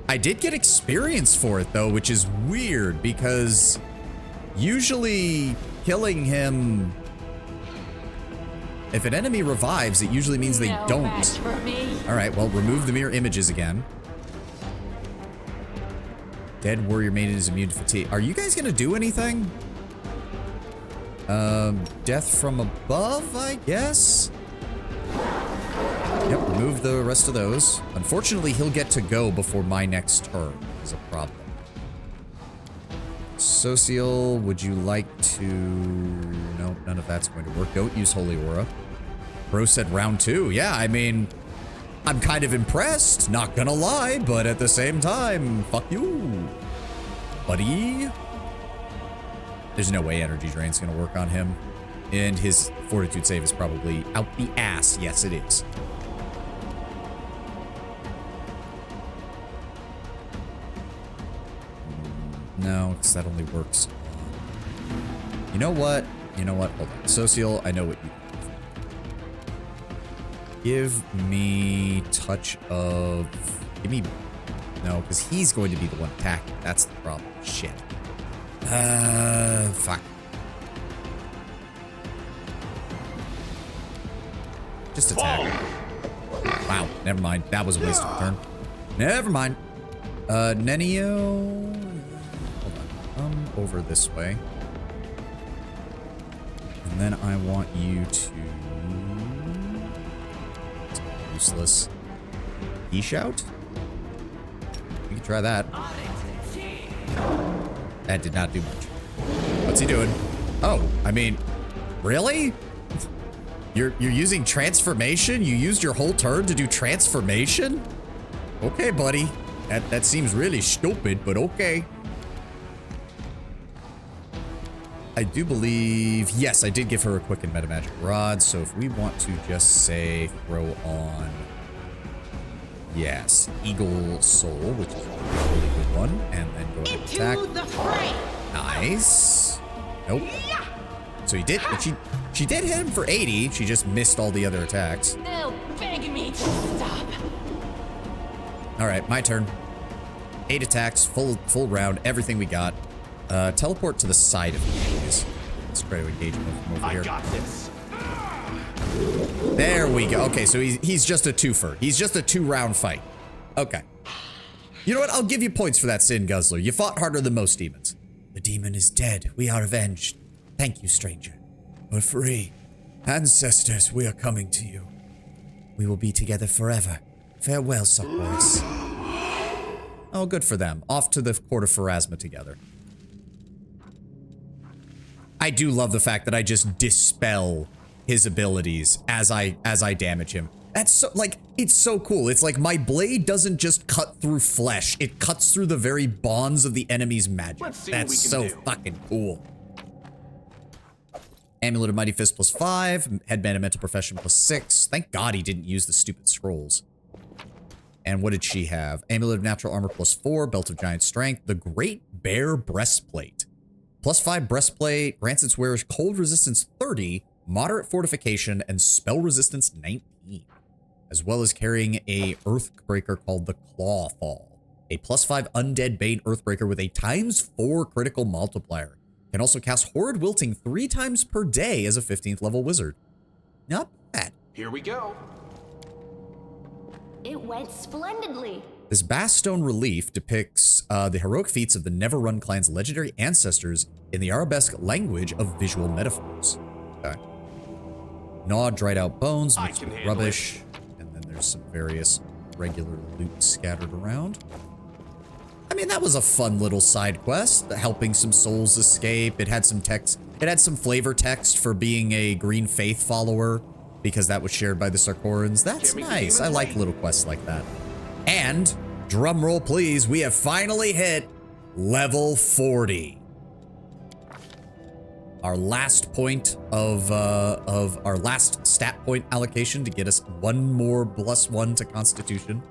I did get experience for it though, which is weird because usually killing him, if an enemy revives, it usually means they
No
don't.
match for me.
All right, well, remove the mirror images again. Dead warrior maiden is immune to fatigue. Are you guys gonna do anything? Death from above, I guess? Yep, remove the rest of those. Unfortunately, he'll get to go before my next turn is a problem. Social, would you like to... No, none of that's going to work. Don't use Holy Aura. Bro said round 2. Yeah, I mean, I'm kind of impressed, not gonna lie, but at the same time, fuck you, buddy. There's no way energy drain's gonna work on him. And his fortitude save is probably out the ass. Yes, it is. No, because that only works. You know what? You know what? Hold on. Social, I know what you give me touch of... Give me... No, because he's going to be the one attacking. That's the problem. Shit. Fuck. Just attack. Wow, never mind. That was a waste of a turn. Never mind. Nenio... Hold on. Come over this way. And then I want you to... It's useless. E-shout? We can try that. That did not do much. What's he doing? Oh, I mean, really? You're using transformation? You used your whole turn to do transformation? Okay, buddy. That seems really stupid, but okay. I do believe, yes, I did give her a quick and meta magic rod. So if we want to just say throw on, yes, Eagle Soul, which is a really good one, and then go ahead and attack.
The fray.
Nice. Nope. So he did, but she did hit him for 80. She just missed all the other attacks.
They'll beg me to stop.
All right, my turn. 8 attacks, full round, everything we got. Teleport to the side of me, please. Let's try to engage him from over here.
I got this.
There we go. Okay, so he's just a twofer. He's just a 2-round fight. Okay. You know what? I'll give you points for that, Sin Guzzler. You fought harder than most demons.
The demon is dead. We are avenged. Thank you, stranger. We're free. Ancestors, we are coming to you. We will be together forever. Farewell, Suckboys.
Oh, good for them. Off to the court of Pharasma together. I do love the fact that I just dispel his abilities as I damage him. That's so, like, it's so cool. It's like my blade doesn't just cut through flesh. It cuts through the very bonds of the enemy's magic.
Let's see what
That's
we can
so
do.
fucking cool. Amulet of Mighty Fist +5. Headband of Mental Profession +6. Thank God he didn't use the stupid scrolls. And what did she have? Amulet of Natural Armor +4. Belt of Giant Strength. The Great Bear Breastplate. +5 breastplate. Grants its wearers cold resistance 30. Moderate fortification and spell resistance 19. As well as carrying a Earthbreaker called the Clawfall. A +5 Undead Bane Earthbreaker with a ×4 critical multiplier. Can also cast Horrid Wilting 3 times per day as a 15th level wizard. Not bad.
Here we go.
It went splendidly.
This Bastone relief depicts the heroic feats of the Neverrun clan's legendary ancestors in the arabesque language of visual metaphors. Okay. Gnawed, dried out bones
I
mixed
can
with
handle
rubbish. And then there's some various regular loot scattered around. I mean, that was a fun little side quest, helping some souls escape. It had some text. It had some flavor text for being a Green Faith follower. because that was shared by the Sarkorans. That's
Can't make the
nice. I
demons
like
wait.
little quests like that. And, drum roll please, we have finally hit level 40. Our last point of our last stat point allocation to get us one more +1 to Constitution.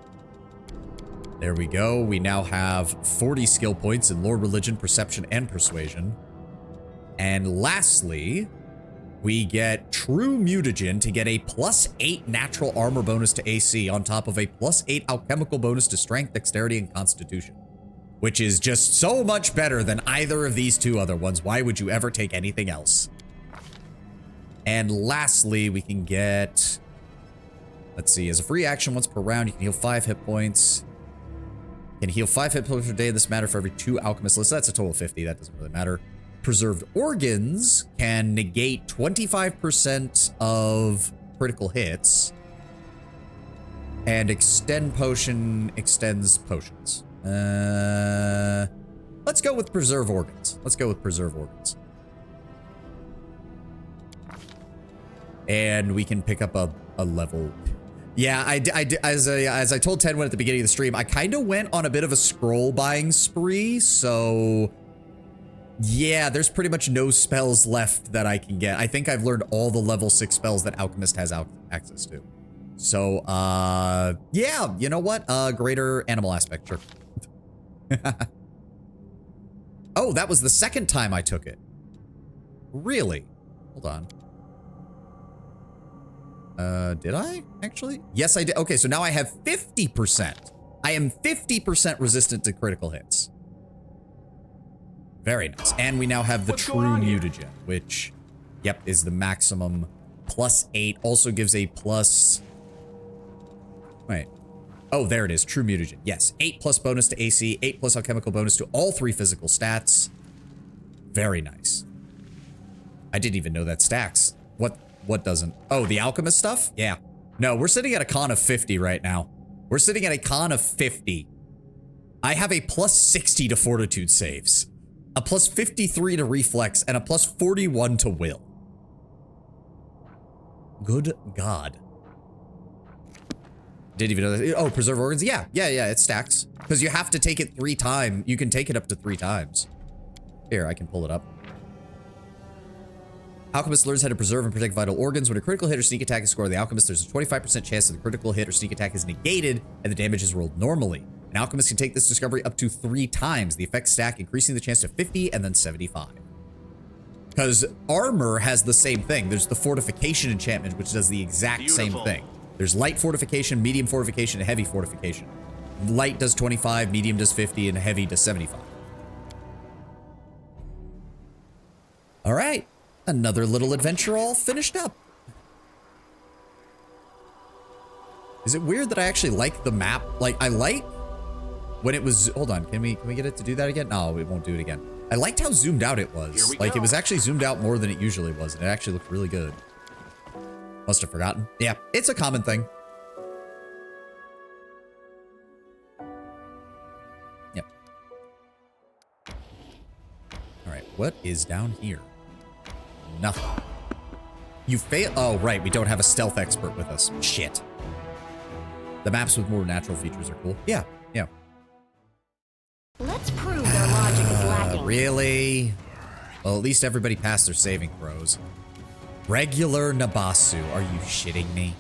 There we go. We now have 40 skill points in Lore, Religion, Perception, and Persuasion. And lastly, we get True Mutagen to get a +8 natural armor bonus to AC on top of a +8 alchemical bonus to Strength, Dexterity, and Constitution. Which is just so much better than either of these two other ones. Why would you ever take anything else? And lastly, we can get... Let's see. As a free action once per round, you can heal 5 hit points. You can heal 5 hit points per day. This matter for every 2 alchemist lists. That's a total of 50. That doesn't really matter. Preserved Organs can negate 25% of critical hits. And Extend Potion extends potions. Let's go with Preserve Organs. Let's go with Preserve Organs. And we can pick up a level. Yeah, as I told Tenwin at the beginning of the stream, I kind of went on a bit of a scroll buying spree, so yeah, there's pretty much no spells left that I can get. I think I've learned all the level 6 spells that Alchemist has access to. So, yeah, you know what? Greater animal aspect, sure. Oh, that was the second time I took it. Really? Hold on. Did I actually? Yes, I did. Okay, so now I have 50%. I am 50% resistant to critical hits. Very nice. And we now have the
What's
True
going on here?
Mutagen, which, yep, is the maximum +8. Also gives a plus... Wait. Oh, there it is. True Mutagen. Yes. 8+ bonus to AC, 8+ alchemical bonus to all 3 physical stats. Very nice. I didn't even know that stacks. What doesn't? Oh, the alchemist stuff? Yeah. No, we're sitting at a con of 50 right now. We're sitting at a con of 50. I have a +60 to fortitude saves, a +53 to reflex, and a +41 to will. Good God. Didn't even know that. Oh, preserve organs. Yeah, it stacks. Because you have to take it 3 times. You can take it up to 3 times. Here, I can pull it up. Alchemist learns how to preserve and protect vital organs. When a critical hit or sneak attack is scored on the Alchemist, there's a 25% chance that the critical hit or sneak attack is negated and the damage is rolled normally. An Alchemist can take this discovery up to 3 times. The effect stack, increasing the chance to 50 and then 75. Because armor has the same thing. There's the fortification enchantment, which does the exact same thing. There's light fortification, medium fortification, and heavy fortification. Light does 25, medium does 50, and heavy does 75. All right. Another little adventure all finished up. Is it weird that I actually like the map? Like, I like when it was... Hold on. Can we get it to do that again? No, it won't do it again. I liked how zoomed out it was. Like, it was actually zoomed out more than it usually was, and it actually looked really good. Must have forgotten. Yeah, it's a common thing. Yep. All right, what is down here? Nothing. You fail. Oh, right. We don't have a stealth expert with us. Shit. The maps with more natural features are cool. Yeah, yeah.
Let's prove their logic is lacking.
Really? Well, at least everybody passed their saving throws. Regular Nabasu. Are you shitting me?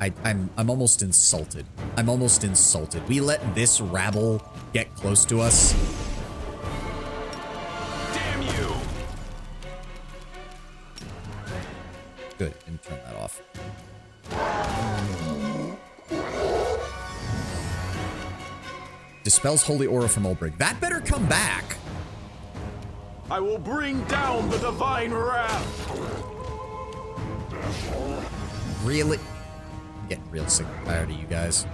I'm almost insulted. I'm almost insulted. We let this rabble get close to us.
Damn you!
Good. Didn't turn that off. Dispels Holy Aura from Ulbrig. That better come back.
I will bring down the divine wrath!
Really? I'm getting real sick and tired of you guys.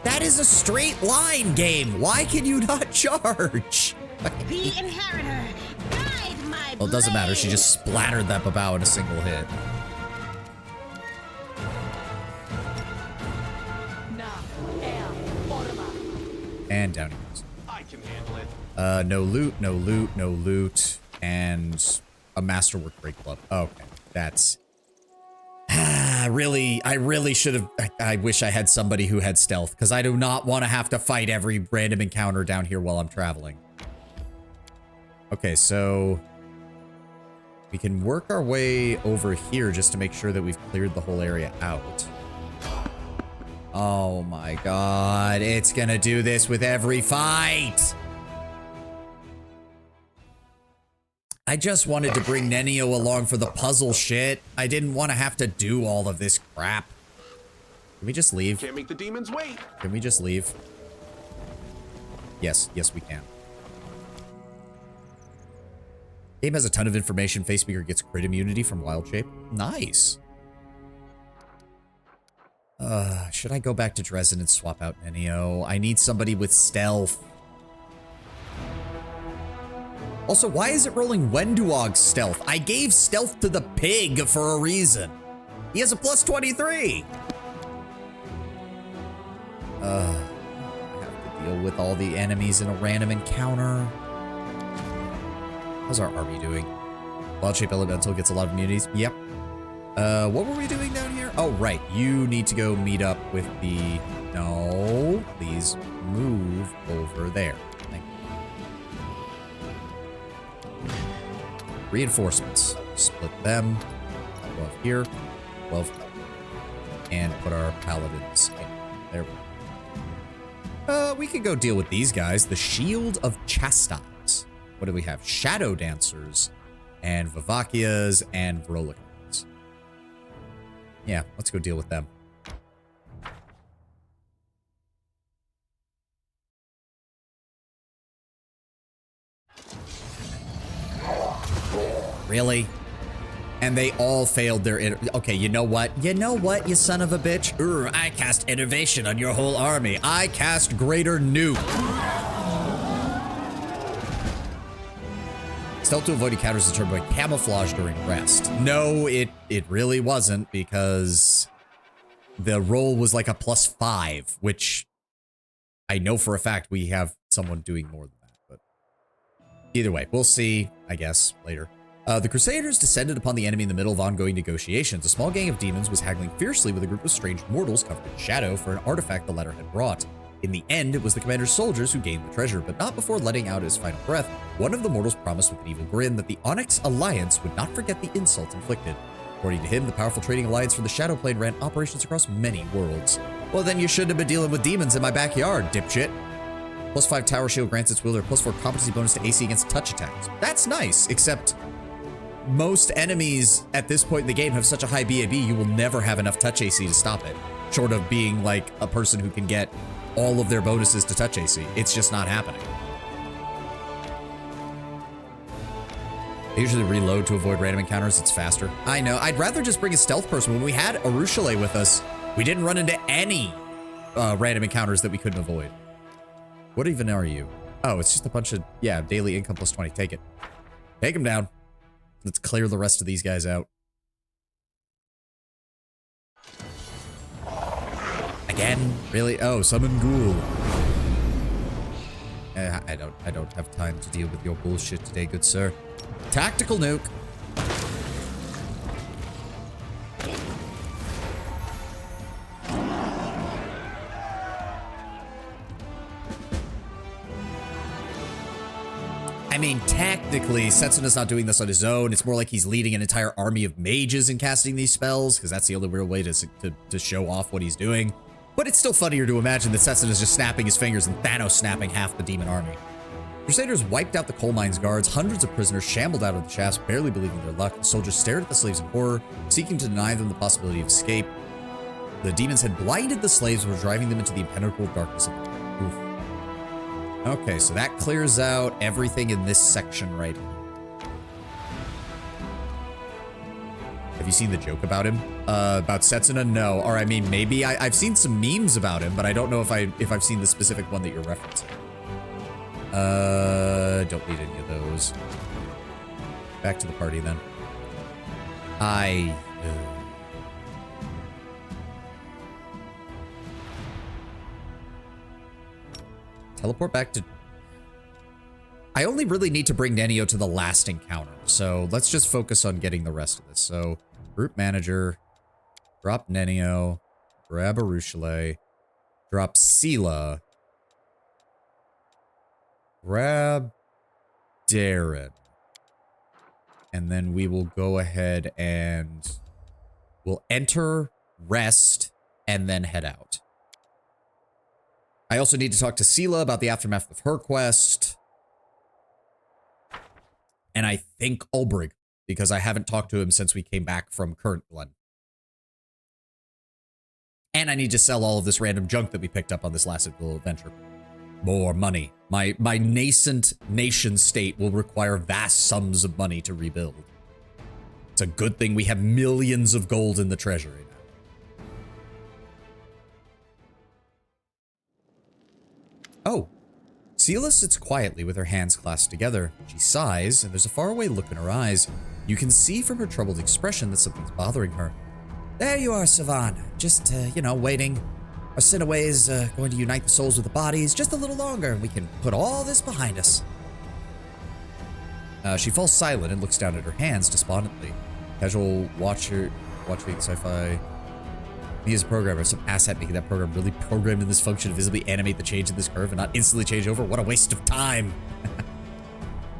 That is a straight line game. Why can you not charge?
The inheritor, guide my
Well, it doesn't matter. She just splattered that Babao in a single hit. And down he goes.
I can handle it.
No loot, no loot, no loot. And a masterwork break club. Okay, that's... really, I really should have... I wish I had somebody who had stealth, because I do not want to have to fight every random encounter down here while I'm traveling. Okay, so... we can work our way over here just to make sure that we've cleared the whole area out. Oh my god, it's gonna do this with every fight! I just wanted to bring Nenio along for the puzzle shit. I didn't want to have to do all of this crap. Can we just leave?
Can't make the demons wait.
Can we just leave? Yes, yes we can. Game has a ton of information. Face Speaker gets crit immunity from Wild Shape. Nice. Should I go back to Dresden and swap out Nenio? I need somebody with stealth. Also, why is it rolling Wenduog's stealth? I gave stealth to the pig for a reason. He has a plus 23. I have to deal with all the enemies in a random encounter. How's our army doing? Wild Shape Elemental gets a lot of immunities. Yep. What were we doing down here? Oh, right. You need to go meet up with the... No. Please move over there. Thank you. Reinforcements. Split them. 12 here. 12. And put our paladins in. There we go. We could go deal with these guys. The Shield of Chastise. What do we have? Shadow Dancers. And Vivakias and Vrolicans. Yeah, let's go deal with them. Really? And they all failed their... Okay, you know what? You know what, you son of a bitch? I cast Innovation on your whole army. I cast Greater Nuke. Stealth to avoid encounters determined by camouflage during rest. No, it really wasn't, because the roll was like a +5, which I know for a fact we have someone doing more than that. But either way, we'll see, I guess, later. The Crusaders descended upon the enemy in the middle of ongoing negotiations. A small gang of demons was haggling fiercely with a group of strange mortals covered in shadow for an artifact the latter had brought. In the end, it was the commander's soldiers who gained the treasure, but not before letting out his final breath. One of the mortals promised with an evil grin that the Onyx Alliance would not forget the insult inflicted. According to him, the powerful trading alliance for the Shadow Plane ran operations across many worlds. Well, then you shouldn't have been dealing with demons in my backyard, dipshit. +5 Tower Shield grants its wielder +4 competency bonus to AC against touch attacks. That's nice, except most enemies at this point in the game have such a high BAB, you will never have enough touch AC to stop it. Short of being like a person who can get all of their bonuses to touch AC. It's just not happening. I usually reload to avoid random encounters. It's faster. I know. I'd rather just bring a stealth person. When we had Arushale with us, we didn't run into any random encounters that we couldn't avoid. What even are you? Oh, it's just a bunch of, yeah, daily income +20. Take it. Take them down. Let's clear the rest of these guys out. Again? Really? Oh, summon ghoul. I don't have time to deal with your bullshit today, good sir. Tactical nuke. I mean, technically, Setsuna's not doing this on his own. It's more like he's leading an entire army of mages and casting these spells, because that's the only real way to show off what he's doing. But it's still funnier to imagine that Setsuna's just snapping his fingers and Thanos snapping half the demon army. Crusaders wiped out the coal mines guards. Hundreds of prisoners shambled out of the shafts, barely believing their luck. The soldiers stared at the slaves in horror, seeking to deny them the possibility of escape. The demons had blinded the slaves and were driving them into the impenetrable darkness of the night. Oof. Okay, so that clears out everything in this section right here. Have you seen the joke about him? About Setsuna? No. Or I mean, maybe I've seen some memes about him, but I don't know if I've seen the specific one that you're referencing. Don't need any of those. Back to the party then. Teleport back to... I only really need to bring Nenio to the last encounter. So let's just focus on getting the rest of this. So group manager, drop Nenio, grab Arushale, drop Sela, grab Darren. And then we will go ahead and we'll enter, rest, and then head out. I also need to talk to Sela about the aftermath of her quest. And I think Ulbrig, because I haven't talked to him since we came back from Current Glen. And I need to sell all of this random junk that we picked up on this last little adventure. More money. My nascent nation state will require vast sums of money to rebuild. It's a good thing we have millions of gold in the treasury now. Oh. Sela sits quietly with her hands clasped together. She sighs, and there's a faraway look in her eyes. You can see from her troubled expression that something's bothering her. There you are, Savan. Just, waiting. Our Sinaway is going to unite the souls with the bodies just a little longer, and we can put all this behind us. She falls silent and looks down at her hands despondently. Casual watching sci-fi. Me as a programmer, some asshat making that program really programmed in this function to visibly animate the change in this curve and not instantly change over. What a waste of time.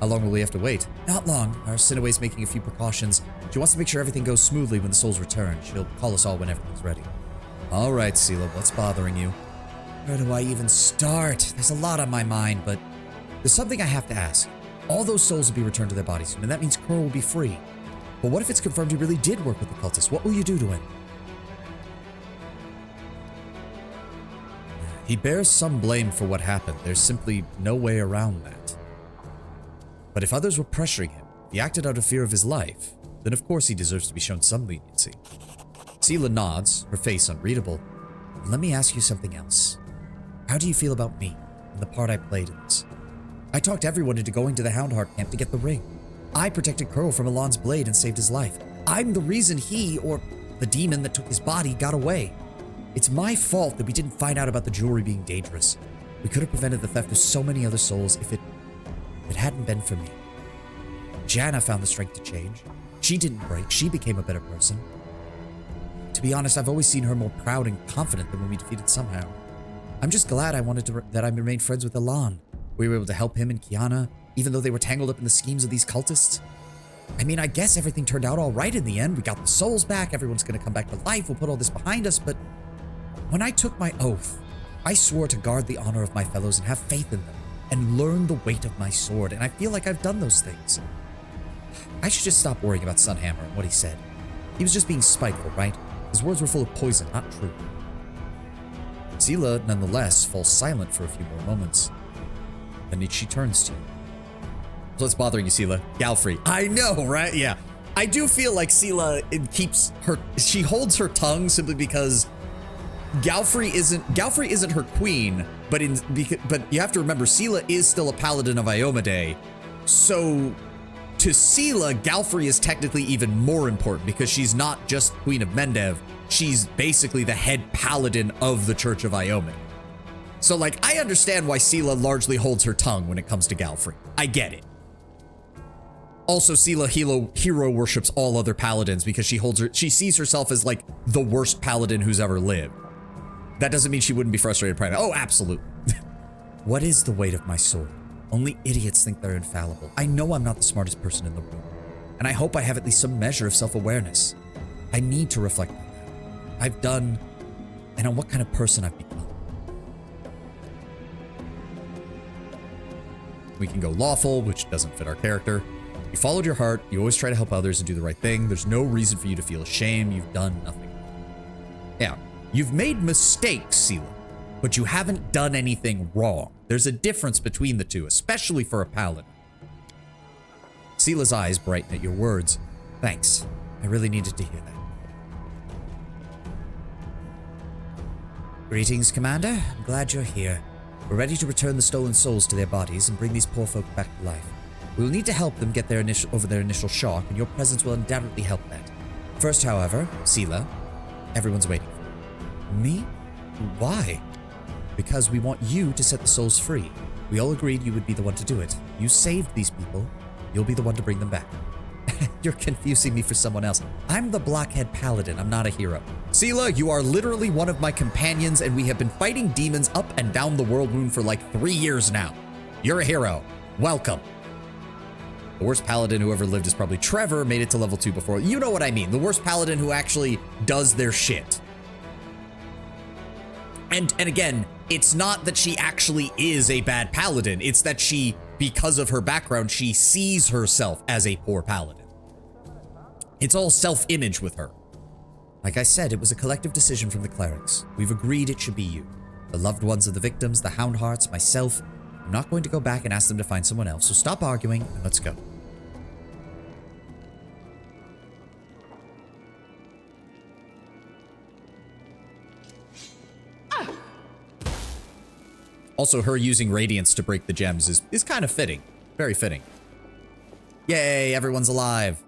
How long will we have to wait? Not long. Our Sinaway's making a few precautions. She wants to make sure everything goes smoothly when the souls return. She'll call us all when everything's ready. All right, Sela, what's bothering you? Where do I even start? There's a lot on my mind, but there's something I have to ask. All those souls will be returned to their bodies soon, and that means Kurl will be free. But what if it's confirmed he really did work with the cultists? What will you do to him? He bears some blame for what happened. There's simply no way around that. But if others were pressuring him, if he acted out of fear of his life, then of course he deserves to be shown some leniency. Sela nods, her face unreadable. Let me ask you something else. How do you feel about me and the part I played in this? I talked everyone into going to the Houndheart camp to get the ring. I protected Kurl from Elan's blade and saved his life. I'm the reason he, or the demon that took his body, got away. It's my fault that we didn't find out about the jewelry being dangerous. We could have prevented the theft of so many other souls if it hadn't been for me. Janna found the strength to change. She didn't break. She became a better person. To be honest, I've always seen her more proud and confident than when we defeated Somehow. I'm just glad that I remained friends with Elan. We were able to help him and Kiana, even though they were tangled up in the schemes of these cultists. I mean, I guess everything turned out all right in the end. We got the souls back. Everyone's going to come back to life. We'll put all this behind us. But when I took my oath, I swore to guard the honor of my fellows and have faith in them and learn the weight of my sword. And I feel like I've done those things. I should just stop worrying about Sunhammer and what he said. He was just being spiteful, right? His words were full of poison, not true. Sela, nonetheless, falls silent for a few more moments. Then she turns to you. So what's bothering you, Sela? Galfrey. I know, right? Yeah. I do feel like Sela she holds her tongue simply because Galfrey isn't her queen, but you have to remember Sela is still a paladin of Iomedae. So to Sela, Galfrey is technically even more important because she's not just Queen of Mendev. She's basically the head paladin of the Church of Iomedae. So like, I understand why Sela largely holds her tongue when it comes to Galfrey. I get it. Also, Sela hero worships all other paladins because she sees herself as like the worst paladin who's ever lived. That doesn't mean she wouldn't be frustrated by that. Oh, absolutely. What is the weight of my sword? Only idiots think they're infallible. I know I'm not the smartest person in the room, and I hope I have at least some measure of self-awareness. I need to reflect on that. I've done, and on what kind of person I've become. We can go lawful, which doesn't fit our character. You followed your heart. You always try to help others and do the right thing. There's no reason for you to feel ashamed. You've done nothing. Yeah, you've made mistakes, Sela, but you haven't done anything wrong. There's a difference between the two, especially for a paladin. Sela's eyes brighten at your words. Thanks. I really needed to hear that. Greetings, Commander. I'm glad you're here. We're ready to return the stolen souls to their bodies and bring these poor folk back to life. We will need to help them get over their initial shock, and your presence will undoubtedly help that. First, however, Sela, everyone's waiting for you. Me? Why? Because we want you to set the souls free.
We all agreed you would be the one to do it. You saved these people. You'll be the one to bring them back. You're confusing me for someone else. I'm the blockhead paladin. I'm not a hero.
Sela, you are literally one of my companions, and we have been fighting demons up and down the world wound for like 3 years now. You're a hero. Welcome. The worst paladin who ever lived is probably Trevor, made it to level 2 before. You know what I mean. The worst paladin who actually does their shit. And again, it's not that she actually is a bad paladin. It's that she, because of her background, she sees herself as a poor paladin. It's all self-image with her.
Like I said, it was a collective decision from the clerics. We've agreed it should be you. The loved ones of the victims, the Houndhearts, myself. I'm not going to go back and ask them to find someone else, so stop arguing and let's go.
Also, her using Radiance to break the gems is kind of fitting. Very fitting. Yay, everyone's alive.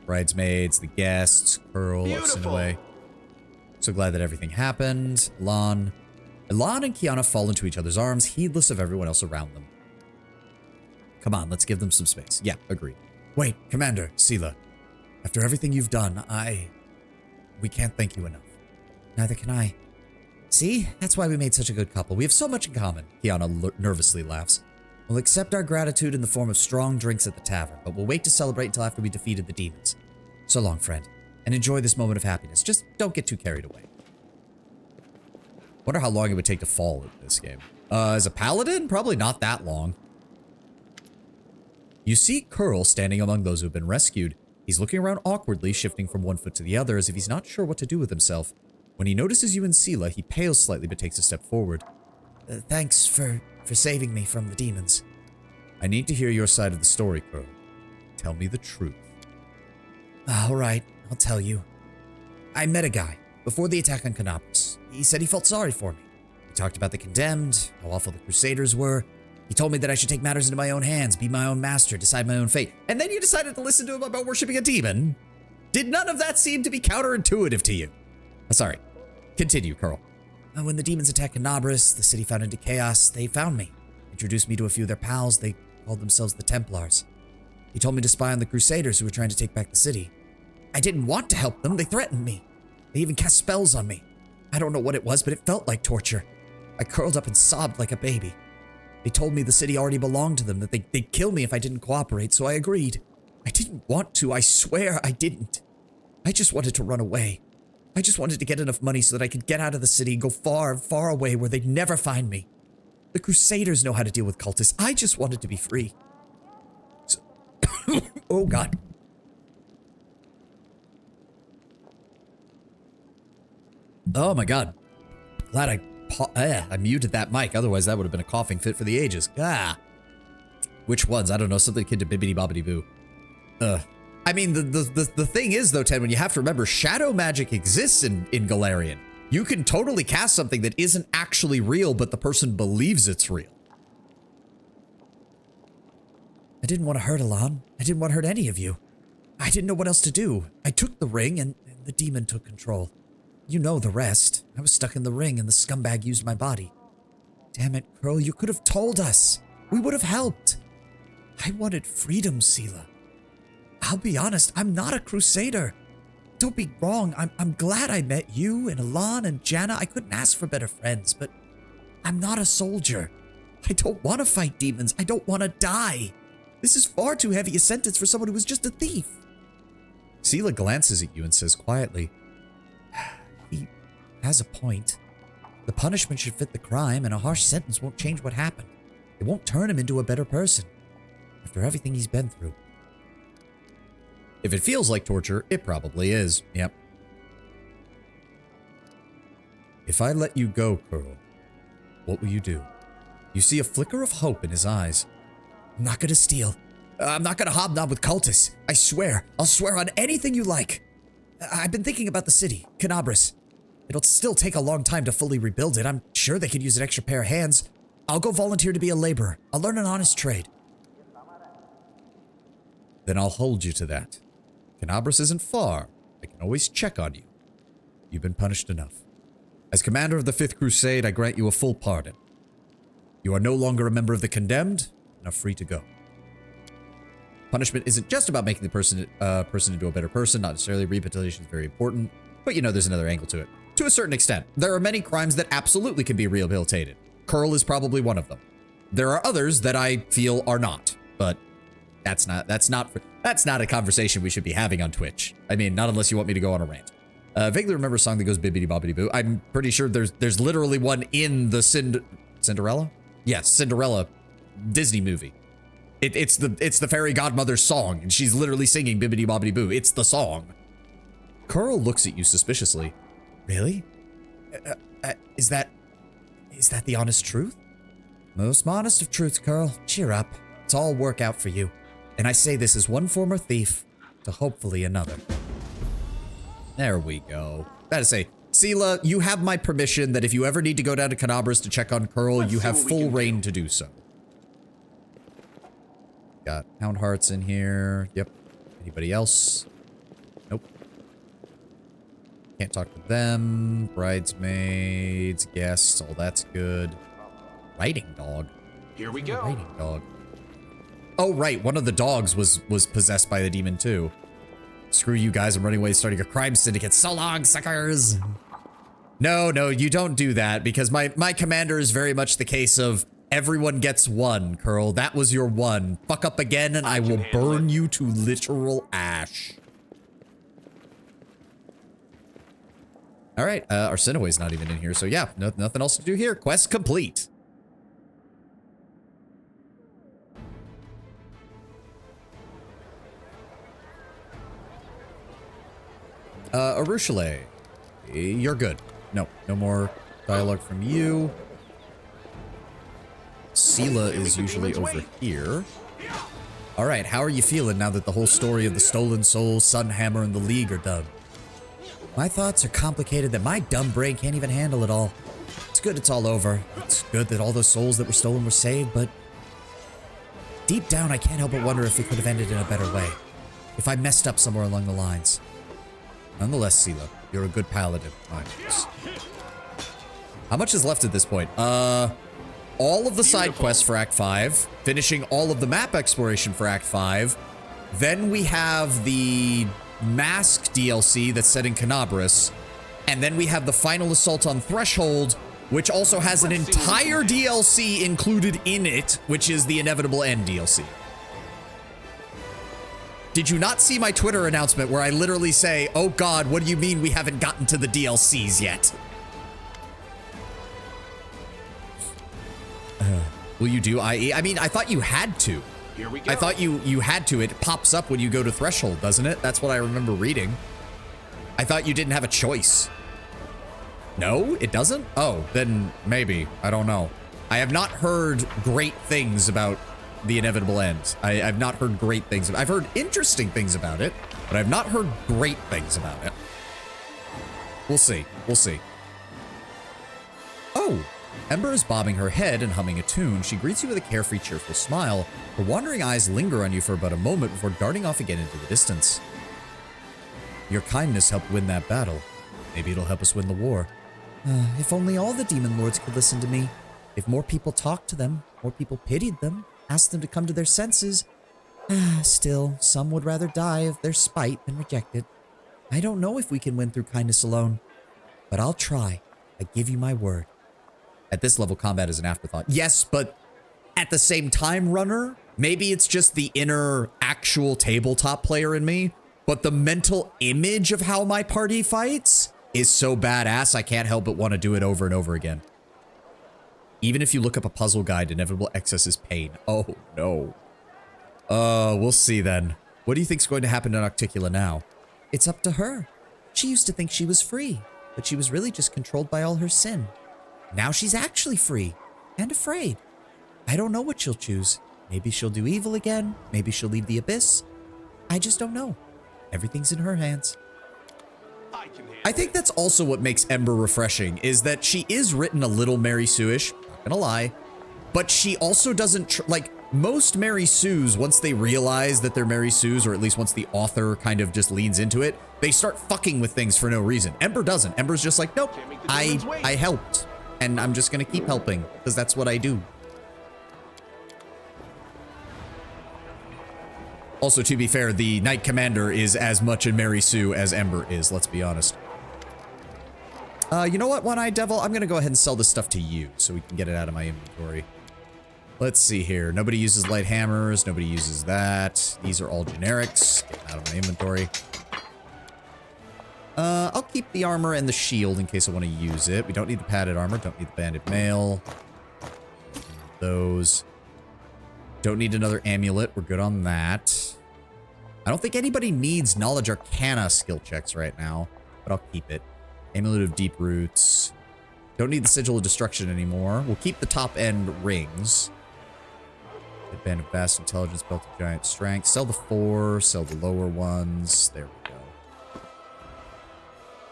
Bridesmaids, the guests, Pearl, sent away. So glad that everything happened. Elan and Kiana fall into each other's arms, heedless of everyone else around them. Come on, let's give them some space. Yeah, agreed.
Wait, Commander, Sela. After everything you've done, we can't thank you enough. Neither can I. See? That's why we made such a good couple. We have so much in common.
Kiana nervously laughs.
We'll accept our gratitude in the form of strong drinks at the tavern, but we'll wait to celebrate until after we defeated the demons. So long, friend, and enjoy this moment of happiness. Just don't get too carried away.
Wonder how long it would take to fall in this game. As a paladin, probably not that long. You see Curl standing among those who've been rescued. He's looking around awkwardly, shifting from one foot to the other as if he's not sure what to do with himself. When he notices you and Sela, he pales slightly but takes a step forward.
Thanks for saving me from the demons.
I need to hear your side of the story, Curl. Tell me the truth.
All right, I'll tell you. I met a guy before the attack on Canopus. He said he felt sorry for me. We talked about the condemned, how awful the Crusaders were. He told me that I should take matters into my own hands, be my own master, decide my own fate.
And then you decided to listen to him about worshipping a demon? Did none of that seem to be counterintuitive to you? Sorry. Continue, Curl.
When the demons attacked Canabris, the city fell into chaos. They found me, introduced me to a few of their pals. They called themselves the Templars. He told me to spy on the Crusaders who were trying to take back the city. I didn't want to help them. They threatened me. They even cast spells on me. I don't know what it was, but it felt like torture. I curled up and sobbed like a baby. They told me the city already belonged to them, that they'd kill me if I didn't cooperate, so I agreed. I didn't want to. I swear I didn't. I just wanted to run away. I just wanted to get enough money so that I could get out of the city and go far, far away where they'd never find me. The Crusaders know how to deal with cultists. I just wanted to be free. So oh, God. Oh, my God. Glad I muted that mic. Otherwise, that would have been a coughing fit for the ages. Ah. Which ones? I don't know. Something akin to bibbidi bobbidi boo. I mean, the thing is, though, Ted, when you have to remember, shadow magic exists in Galarian. You can totally cast something that isn't actually real, but the person believes it's real. I didn't want to hurt Elan. I didn't want to hurt any of you. I didn't know what else to do. I took the ring, and the demon took control. You know the rest. I was stuck in the ring, and the scumbag used my body. Damn it, Curl, you could have told us. We would have helped. I wanted freedom, Sela. I'll be honest, I'm not a crusader. Don't be wrong, I'm glad I met you and Elan and Janna. I couldn't ask for better friends, but I'm not a soldier. I don't want to fight demons. I don't want to die. This is far too heavy a sentence for someone who was just a thief.
Sela glances at you and says quietly,
he has a point. The punishment should fit the crime, and a harsh sentence won't change what happened. It won't turn him into a better person. After everything he's been through.
If it feels like torture, it probably is. Yep. If I let you go, Curl, what will you do? You see a flicker of hope in his eyes.
I'm not gonna steal. I'm not gonna hobnob with cultists. I swear. I'll swear on anything you like. I've been thinking about the city, Canabris. It'll still take a long time to fully rebuild it. I'm sure they could use an extra pair of hands. I'll go volunteer to be a laborer. I'll learn an honest trade.
Then I'll hold you to that. Canabris isn't far. I can always check on you. You've been punished enough. As commander of the 5th Crusade, I grant you a full pardon. You are no longer a member of the condemned and are free to go. Punishment isn't just about making the person into a better person, not necessarily. Rehabilitation is very important, but you know there's another angle to it. To a certain extent, there are many crimes that absolutely can be rehabilitated. Curl is probably one of them. There are others that I feel are not, but that's not a conversation we should be having on Twitch. I mean, not unless you want me to go on a rant. Vaguely remember a song that goes bibbidi bobbidi boo. I'm pretty sure there's literally one in the Cinderella? Yes, Cinderella Disney movie. It's the fairy godmother's song, and she's literally singing bibbidi bobbidi boo. It's the song. Curl looks at you suspiciously. Really? Is that the honest truth? Most honest of truths, Curl. Cheer up. It's all work out for you. And I say this as one former thief to hopefully another. There we go. Gotta say, Sela, you have my permission that if you ever need to go down to Canabras to check on Curl, you have full reign to do so. Got Hound Hearts in here. Yep. Anybody else? Nope. Can't talk to them. Bridesmaids, guests, all that's good. Writing dog.
Here we go.
Writing dog. Oh, right. One of the dogs was possessed by the demon, too. Screw you guys. I'm running away, starting a crime syndicate. So long, suckers. No, you don't do that, because my commander is very much the case of everyone gets one, Curl. That was your one. Fuck up again, and I will burn you to literal ash. All right. Arsinoe's not even in here, so yeah, nothing else to do here. Quest complete. Arushale, you're good. No more dialogue from you. Sela is usually over here. All right, how are you feeling now that the whole story of the Stolen Souls, Sunhammer, and the League are done? My thoughts are complicated that my dumb brain can't even handle it all. It's good it's all over. It's good that all those souls that were stolen were saved, but deep down I can't help but wonder if it could have ended in a better way. If I messed up somewhere along the lines. Nonetheless, Sela, you're a good paladin. How much is left at this point? All of the side quests for Act 5, finishing all of the map exploration for Act 5. Then we have the Mask DLC that's set in Canabras. And then we have the final assault on Threshold, which also has an entire DLC included in it, which is the Inevitable End DLC. Did you not see my Twitter announcement where I literally say, oh God, what do you mean we haven't gotten to the DLCs yet? Will you do IE? I mean, I thought you had to.
Here we go.
I thought you had to. It pops up when you go to Threshold, doesn't it? That's what I remember reading. I thought you didn't have a choice. No, it doesn't? Oh, then maybe. I don't know. I have not heard great things about the Inevitable End. I've not heard great things. I've heard interesting things about it, but I've not heard great things about it. We'll see. We'll see. Oh, Ember is bobbing her head and humming a tune. She greets you with a carefree, cheerful smile. Her wandering eyes linger on you for about a moment before darting off again into the distance. Your kindness helped win that battle. Maybe it'll help us win the war. If only all the demon lords could listen to me. If more people talked to them, more people pitied them, asked them to come to their senses. Still, some would rather die of their spite than reject it. I don't know if we can win through kindness alone, but I'll try. I give you my word. At this level, combat is an afterthought. Yes, but at the same time, Runner, maybe it's just the inner actual tabletop player in me, but the mental image of how my party fights is so badass, I can't help but want to do it over and over again. Even if you look up a puzzle guide, inevitable excess is pain. Oh, no. We'll see then. What do you think's going to happen to Nocticula now? It's up to her. She used to think she was free, but she was really just controlled by all her sin. Now she's actually free and afraid. I don't know what she'll choose. Maybe she'll do evil again. Maybe she'll leave the abyss. I just don't know. Everything's in her hands. I think that's also what makes Ember refreshing, is that she is written a little Mary Sue-ish, not gonna lie, but she also doesn't, like, most Mary Sues, once they realize that they're Mary Sues, or at least once the author kind of just leans into it, they start fucking with things for no reason. Ember doesn't. Ember's just like, nope, I helped, and I'm just gonna keep helping, because that's what I do. Also, to be fair, the Knight Commander is as much a Mary Sue as Ember is, let's be honest. You know what, One-Eyed Devil? I'm gonna go ahead and sell this stuff to you so we can get it out of my inventory. Let's see here. Nobody uses light hammers. Nobody uses that. These are all generics. Get them out of my inventory. I'll keep the armor and the shield in case I want to use it. We don't need the padded armor. Don't need the banded mail. Those. Don't need another amulet. We're good on that. I don't think anybody needs Knowledge Arcana skill checks right now, but I'll keep it. Amulet of Deep Roots. Don't need the Sigil of Destruction anymore. We'll keep the top end rings. Band of Vast Intelligence, Belt of Giant Strength. Sell the 4, sell the lower ones. There we go.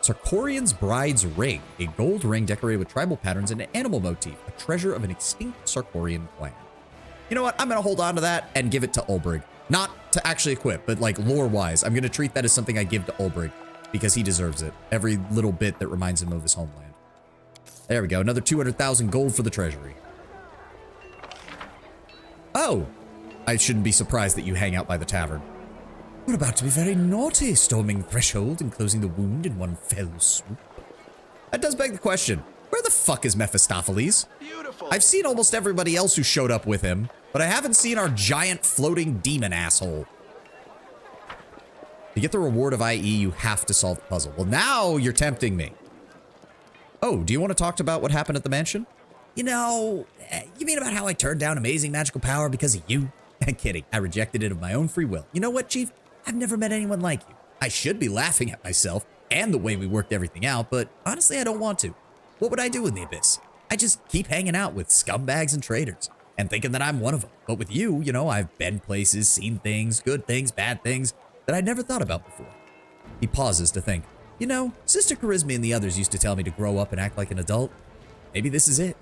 Sarkorian's Bride's Ring. A gold ring decorated with tribal patterns and an animal motif. A treasure of an extinct Sarkorian clan. You know what? I'm going to hold on to that and give it to Ulbrig. Not to actually equip, but like lore-wise. I'm going to treat that as something I give to Ulbrig because he deserves it. Every little bit that reminds him of his homeland. There we go. Another 200,000 gold for the treasury. Oh, I shouldn't be surprised that you hang out by the tavern. We're about to be very naughty, storming threshold and closing the wound in one fell swoop. That does beg the question, where the fuck is Mephistopheles?
Beautiful.
I've seen almost everybody else who showed up with him, but I haven't seen our giant floating demon asshole. To get the reward of IE, you have to solve the puzzle. Well, now you're tempting me. Oh, do you want to talk about what happened at the mansion? You know, you mean about how I turned down amazing magical power because of you? Kidding. I rejected it of my own free will. You know what, Chief? I've never met anyone like you. I should be laughing at myself and the way we worked everything out, but honestly, I don't want to. What would I do in the Abyss? I just keep hanging out with scumbags and traitors and thinking that I'm one of them. But with you, you know, I've been places, seen things, good things, bad things that I never thought about before. He pauses to think. You know, Sister Charisma and the others used to tell me to grow up and act like an adult. Maybe this is it.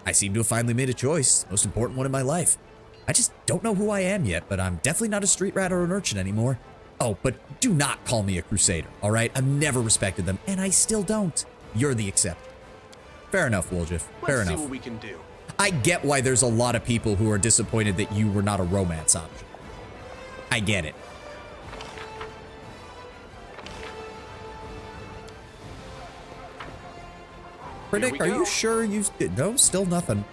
I seem to have finally made a choice, most important one in my life. I just don't know who I am yet, but I'm definitely not a street rat or an urchin anymore. Oh, but do not call me a crusader, all right? I've never respected them, and I still don't. You're the exception. Fair enough, Woljif. Fair enough.
Let's see what we can do.
I get why there's a lot of people who are disappointed that you were not a romance option. I get it. Critic, are you sure you... No, still nothing.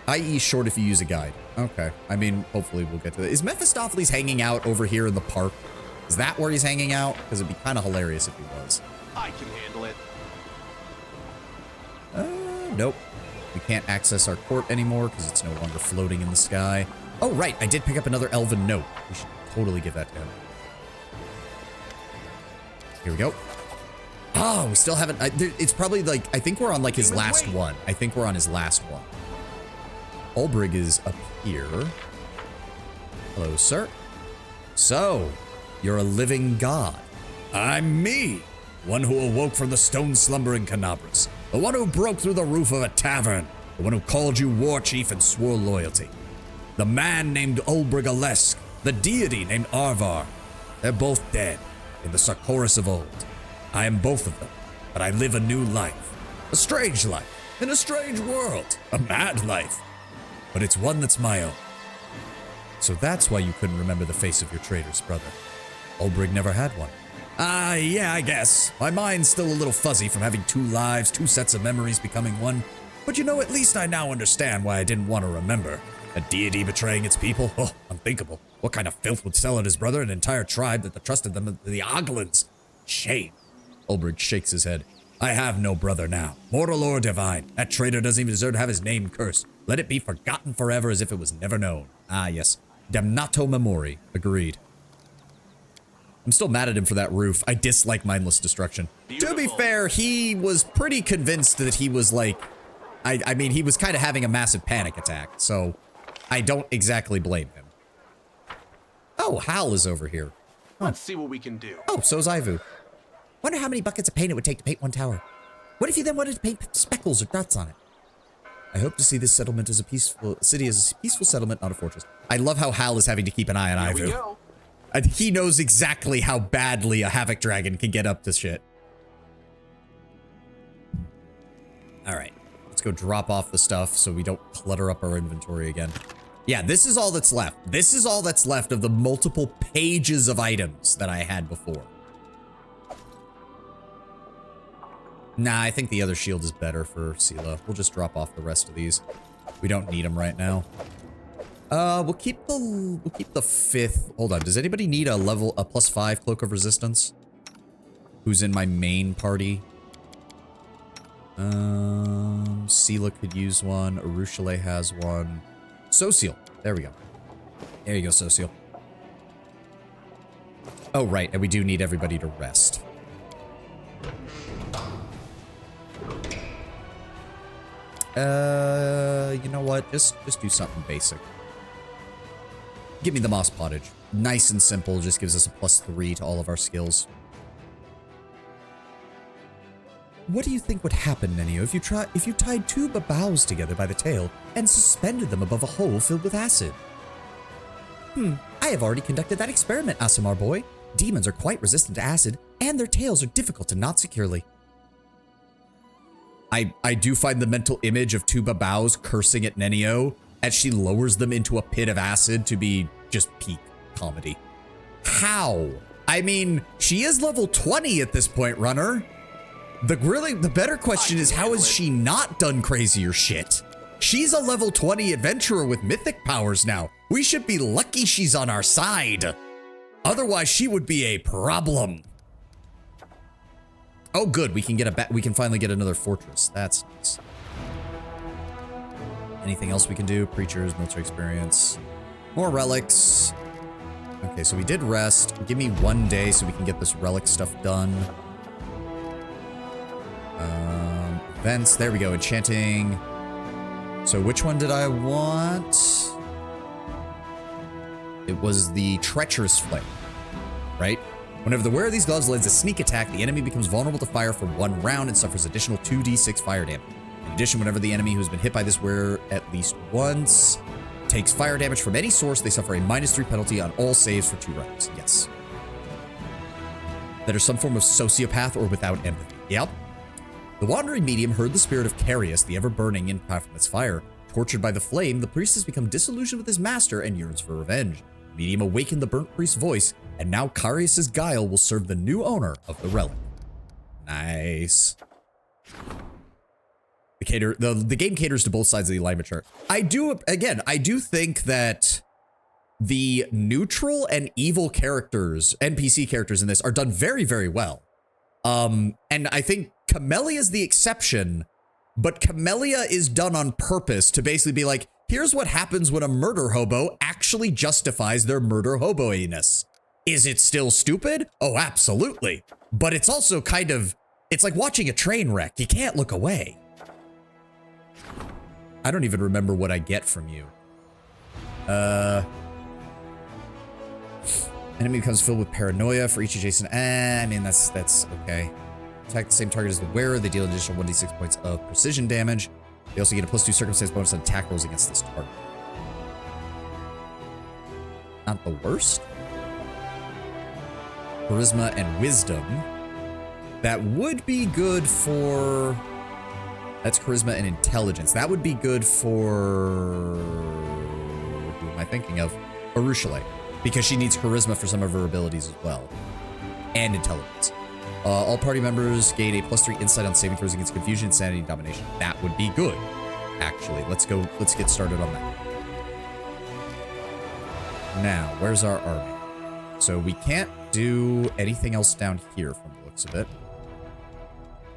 IE short if you use a guide. Okay. I mean, hopefully we'll get to that. Is Mephistopheles hanging out over here in the park? Is that where he's hanging out? Because it'd be kind of hilarious if he was.
I can handle it.
Nope. We can't access our court anymore because it's no longer floating in the sky. Oh, right. I did pick up another elven note. We should totally give that to him. Here we go. Oh, we still haven't... it's probably like... I think we're on like his last one. I think we're on his last one. Ulbrig is up here. Hello, sir. So, you're a living god. I'm me. One who awoke from the stone slumber in Canabras. The one who broke through the roof of a tavern. The one who called you war chief and swore loyalty. The man named Ulbrig Alesk. The deity named Arvar. They're both dead in the Sarkoris of old. I am both of them, but I live a new life. A strange life, in a strange world. A mad life. But it's one that's my own. So that's why you couldn't remember the face of your traitor's brother. Ulbrig never had one. Yeah, I guess. My mind's still a little fuzzy from having two lives, two sets of memories becoming one. But you know, at least I now understand why I didn't want to remember. A deity betraying its people? Oh, unthinkable. What kind of filth would sell at his brother an entire tribe that trusted them, the Oglins? Shame. Ulbrig shakes his head. I have no brother now, mortal or divine. That traitor doesn't even deserve to have his name cursed. Let it be forgotten forever as if it was never known. Ah, yes. Damnato memori. Agreed. I'm still mad at him for that roof. I dislike mindless destruction. Beautiful. To be fair, he was pretty convinced that he was like... I mean, he was kind of having a massive panic attack, so I don't exactly blame him. Oh, Hal is over here. Huh.
Let's see what we can do.
Oh, so's Ivu. Wonder how many buckets of paint it would take to paint one tower. What if you then wanted to paint speckles or dots on it? I hope to see this settlement as a peaceful city, as a peaceful settlement, not a fortress. I love how Hal is having to keep an eye on
Here we
Ivu.
go.
And he knows exactly how badly a Havoc Dragon can get up to shit. All right, let's go drop off the stuff so we don't clutter up our inventory again. Yeah, this is all that's left. This is all that's left of the multiple pages of items that I had before. Nah, I think the other shield is better for Sela. We'll just drop off the rest of these. We don't need them right now. We'll keep the 5th. Hold on. Does anybody need a +5 cloak of resistance? Who's in my main party? Sela could use one. Arushale has one. Social. There we go. There you go, Social. Oh, right. And we do need everybody to rest. You know what? Just do something basic. Give me the Moss Pottage. Nice and simple. Just gives us a +3 to all of our skills. What do you think would happen, Nenio, if you tied 2 babaos together by the tail and suspended them above a hole filled with acid? I have already conducted that experiment, Asimar boy. Demons are quite resistant to acid, and their tails are difficult to knot securely. I do find the mental image of 2 babaos cursing at Nenio as she lowers them into a pit of acid to be just peak comedy. How? I mean, she is level 20 at this point, Runner. The better question is, how has she not done crazier shit? She's a level 20 adventurer with mythic powers now. We should be lucky she's on our side. Otherwise, she would be a problem. Oh, good. We can finally get another fortress. That's nice. Anything else we can do? Preachers, military experience, more relics. Okay, so we did rest. Give me 1 day so we can get this relic stuff done. Events. There we go. Enchanting. So which one did I want? It was the Treacherous Flame, right? Whenever the wearer of these gloves lands a sneak attack, the enemy becomes vulnerable to fire for 1 round and suffers additional 2d6 fire damage. In addition, whenever the enemy who has been hit by this wearer at least once takes fire damage from any source, they suffer a -3 penalty on all saves for 2 rounds. Yes. That are some form of sociopath or without empathy. Yep. The wandering medium heard the spirit of Carius, the ever-burning in from its fire. Tortured by the flame, the priest has become disillusioned with his master and yearns for revenge. The medium awakened the burnt priest's voice, and now Carius's guile will serve the new owner of the relic. Nice. The game caters to both sides of the alignment chart. I do think that the neutral and evil characters, NPC characters in this, are done very, very well. And I think Camellia is the exception, but Camellia is done on purpose to basically be like, here's what happens when a murder hobo actually justifies their murder hobo-iness. Is it still stupid? Oh, absolutely. But it's also kind of, it's like watching a train wreck. You can't look away. I don't even remember what I get from you. Enemy becomes filled with paranoia for each adjacent. I mean, that's okay. Attack the same target as the wearer. They deal an additional 1d6 points of precision damage. They also get a +2 circumstance bonus on attack rolls against this target. Not the worst. Charisma and wisdom. That would be good for... That's charisma and intelligence. That would be good for... Who am I thinking of? Arushale. Because she needs charisma for some of her abilities as well. And intelligence. All party members gain a +3 insight on saving throws against confusion, insanity, and domination. That would be good. Actually, let's get started on that. Now, where's our army? So we can't do anything else down here from the looks of it.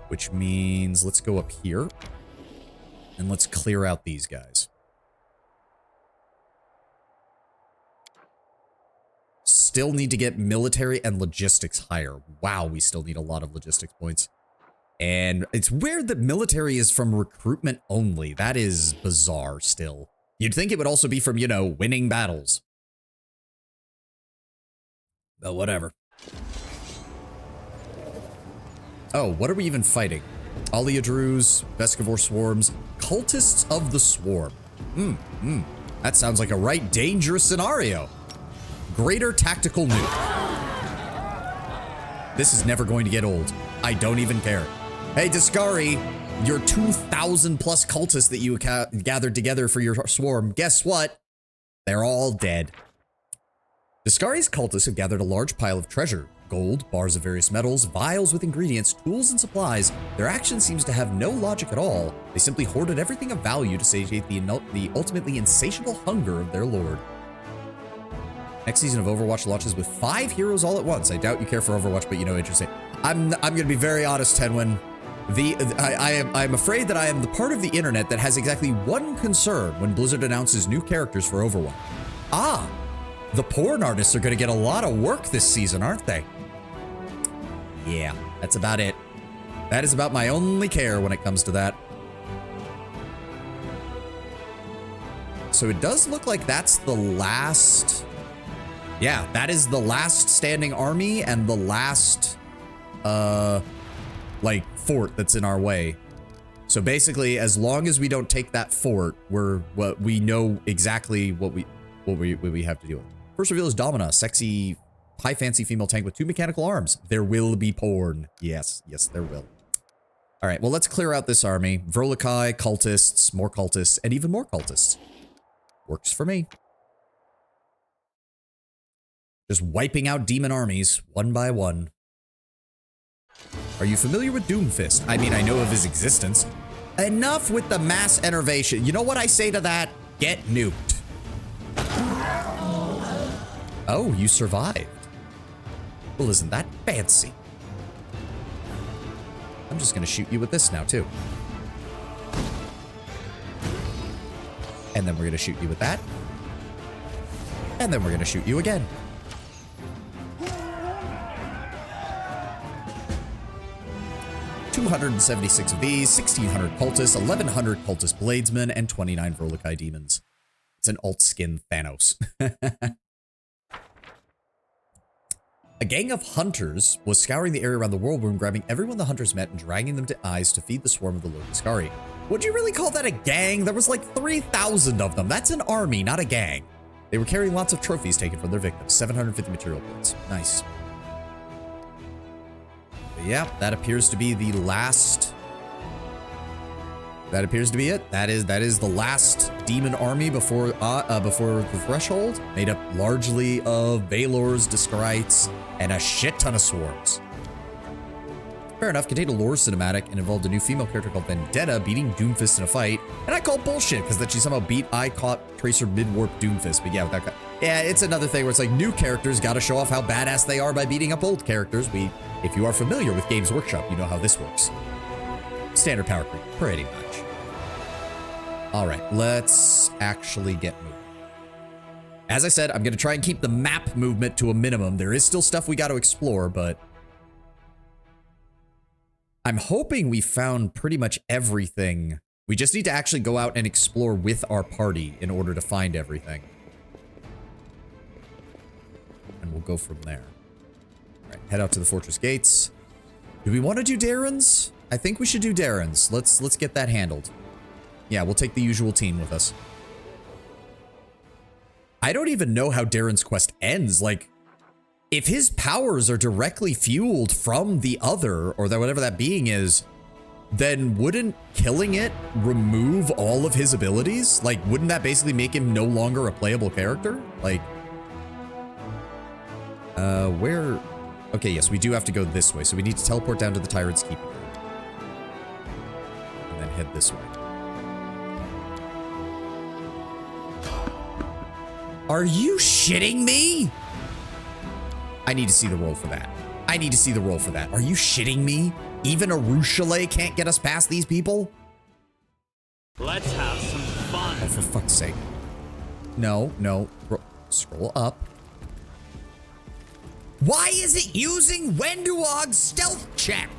Which means let's go up here. And let's clear out these guys. Still need to get military and logistics higher. Wow, we still need a lot of logistics points. And it's weird that military is from recruitment only. That is bizarre still. You'd think it would also be from, you know, winning battles. But whatever. Oh, what are we even fighting? Oleodrus, Vescivore swarms, cultists of the swarm. That sounds like a right dangerous scenario. Greater tactical nuke. This is never going to get old. I don't even care. Hey, Discari, your 2,000 plus cultists that you gathered together for your swarm, guess what? They're all dead. Discari's cultists have gathered a large pile of treasure. Gold, bars of various metals, vials with ingredients, tools, and supplies. Their action seems to have no logic at all. They simply hoarded everything of value to satiate the ultimately insatiable hunger of their lord. Next season of Overwatch launches with 5 heroes all at once. I doubt you care for Overwatch, but you know, interesting. I'm gonna be very honest, Tenwin. I'm afraid that I am the part of the internet that has exactly one concern when Blizzard announces new characters for Overwatch. Ah, the porn artists are gonna get a lot of work this season, aren't they? Yeah, that's about it. That is about my only care when it comes to that. So it does look like that's the last... Yeah, that is the last standing army and the last, like, fort that's in our way. So basically, as long as we don't take that fort, we know exactly what we have to deal with. First reveal is Domina, sexy, high fancy female tank with 2 mechanical arms. There will be porn. Yes, yes, there will. All right, well, let's clear out this army. Vrolikai, cultists, and even more cultists. Works for me. Just wiping out demon armies, one by one. Are you familiar with Doomfist? I mean, I know of his existence. Enough with the mass enervation. You know what I say to that? Get nuked. Oh, you survived. Well, isn't that fancy? I'm just gonna shoot you with this now, too. And then we're gonna shoot you with that. And then we're gonna shoot you again. $276 of these, 1,600 cultists, 1,100 cultist bladesmen, and 29 Vrolikai demons. It's an alt skin Thanos. A gang of hunters was scouring the area around the world room, grabbing everyone the hunters met and dragging them to Eyes to feed the swarm of the Lord Discari. Would you really call that a gang? There was like 3,000 of them. That's an army, not a gang. They were carrying lots of trophies taken from their victims. 750 material points. Nice. But yeah, that appears to be the last. That appears to be it. That is the last demon army before the threshold, made up largely of Valors, Discarites, and a shit ton of swarms. Fair enough, contained a lore cinematic and involved a new female character called Vendetta beating Doomfist in a fight. And I call bullshit because that she somehow beat I-Caught Tracer mid-warp Doomfist. But yeah, with that guy. Yeah, it's another thing where it's like new characters got to show off how badass they are by beating up old characters. If you are familiar with Games Workshop, you know how this works. Standard power creep, pretty much. All right, let's actually get moving. As I said, I'm going to try and keep the map movement to a minimum. There is still stuff we got to explore, but I'm hoping we found pretty much everything. We just need to actually go out and explore with our party in order to find everything. And we'll go from there. All right, head out to the fortress gates. Do we want to do Darren's? I think we should do Darren's. Let's get that handled. Yeah, we'll take the usual team with us. I don't even know how Darren's quest ends. Like, if his powers are directly fueled from the other, or that whatever that being is, then wouldn't killing it remove all of his abilities? Like, wouldn't that basically make him no longer a playable character? Like, where? Okay, yes, we do have to go this way, so we need to teleport down to the Tyrant's Keep. And then head this way. Are you shitting me? I need to see the roll for that. I need to see the roll for that. Are you shitting me? Even a Rouchelet can't get us past these people?
Let's have some fun.
Oh, for fuck's sake. No, no. Scroll up. Why is it using Wenduog's stealth check?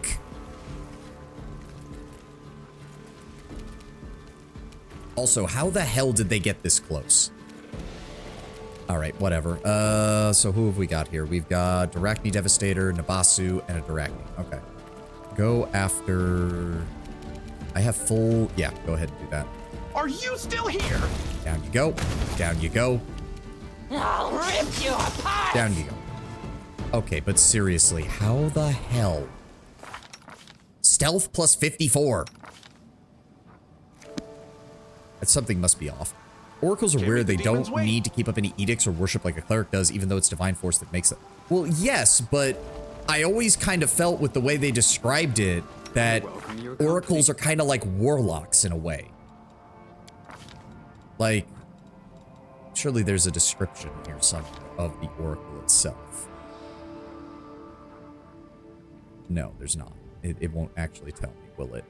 Also, how the hell did they get this close? All right, whatever. So who have we got here? We've got Dyrachni Devastator, Nabasu, and a Dyrachni. Okay. Go after... I have full... Yeah, go ahead and do that.
Are you still here?
Down you go. Down you go.
I'll rip you apart!
Down you go. Okay, but seriously, how the hell? Stealth plus 54. That something must be off. Oracles are
Can't
weird.
make
They
the demons
don't
wait.
need to keep up any edicts or worship like a cleric does, even though it's divine force that makes it. Well, yes, but I always kind of felt with the way they described it that
Welcome to your
oracles are kind of like warlocks in a way. Like, surely there's a description here somewhere of the oracle itself. No, there's not. It won't actually tell me, will it?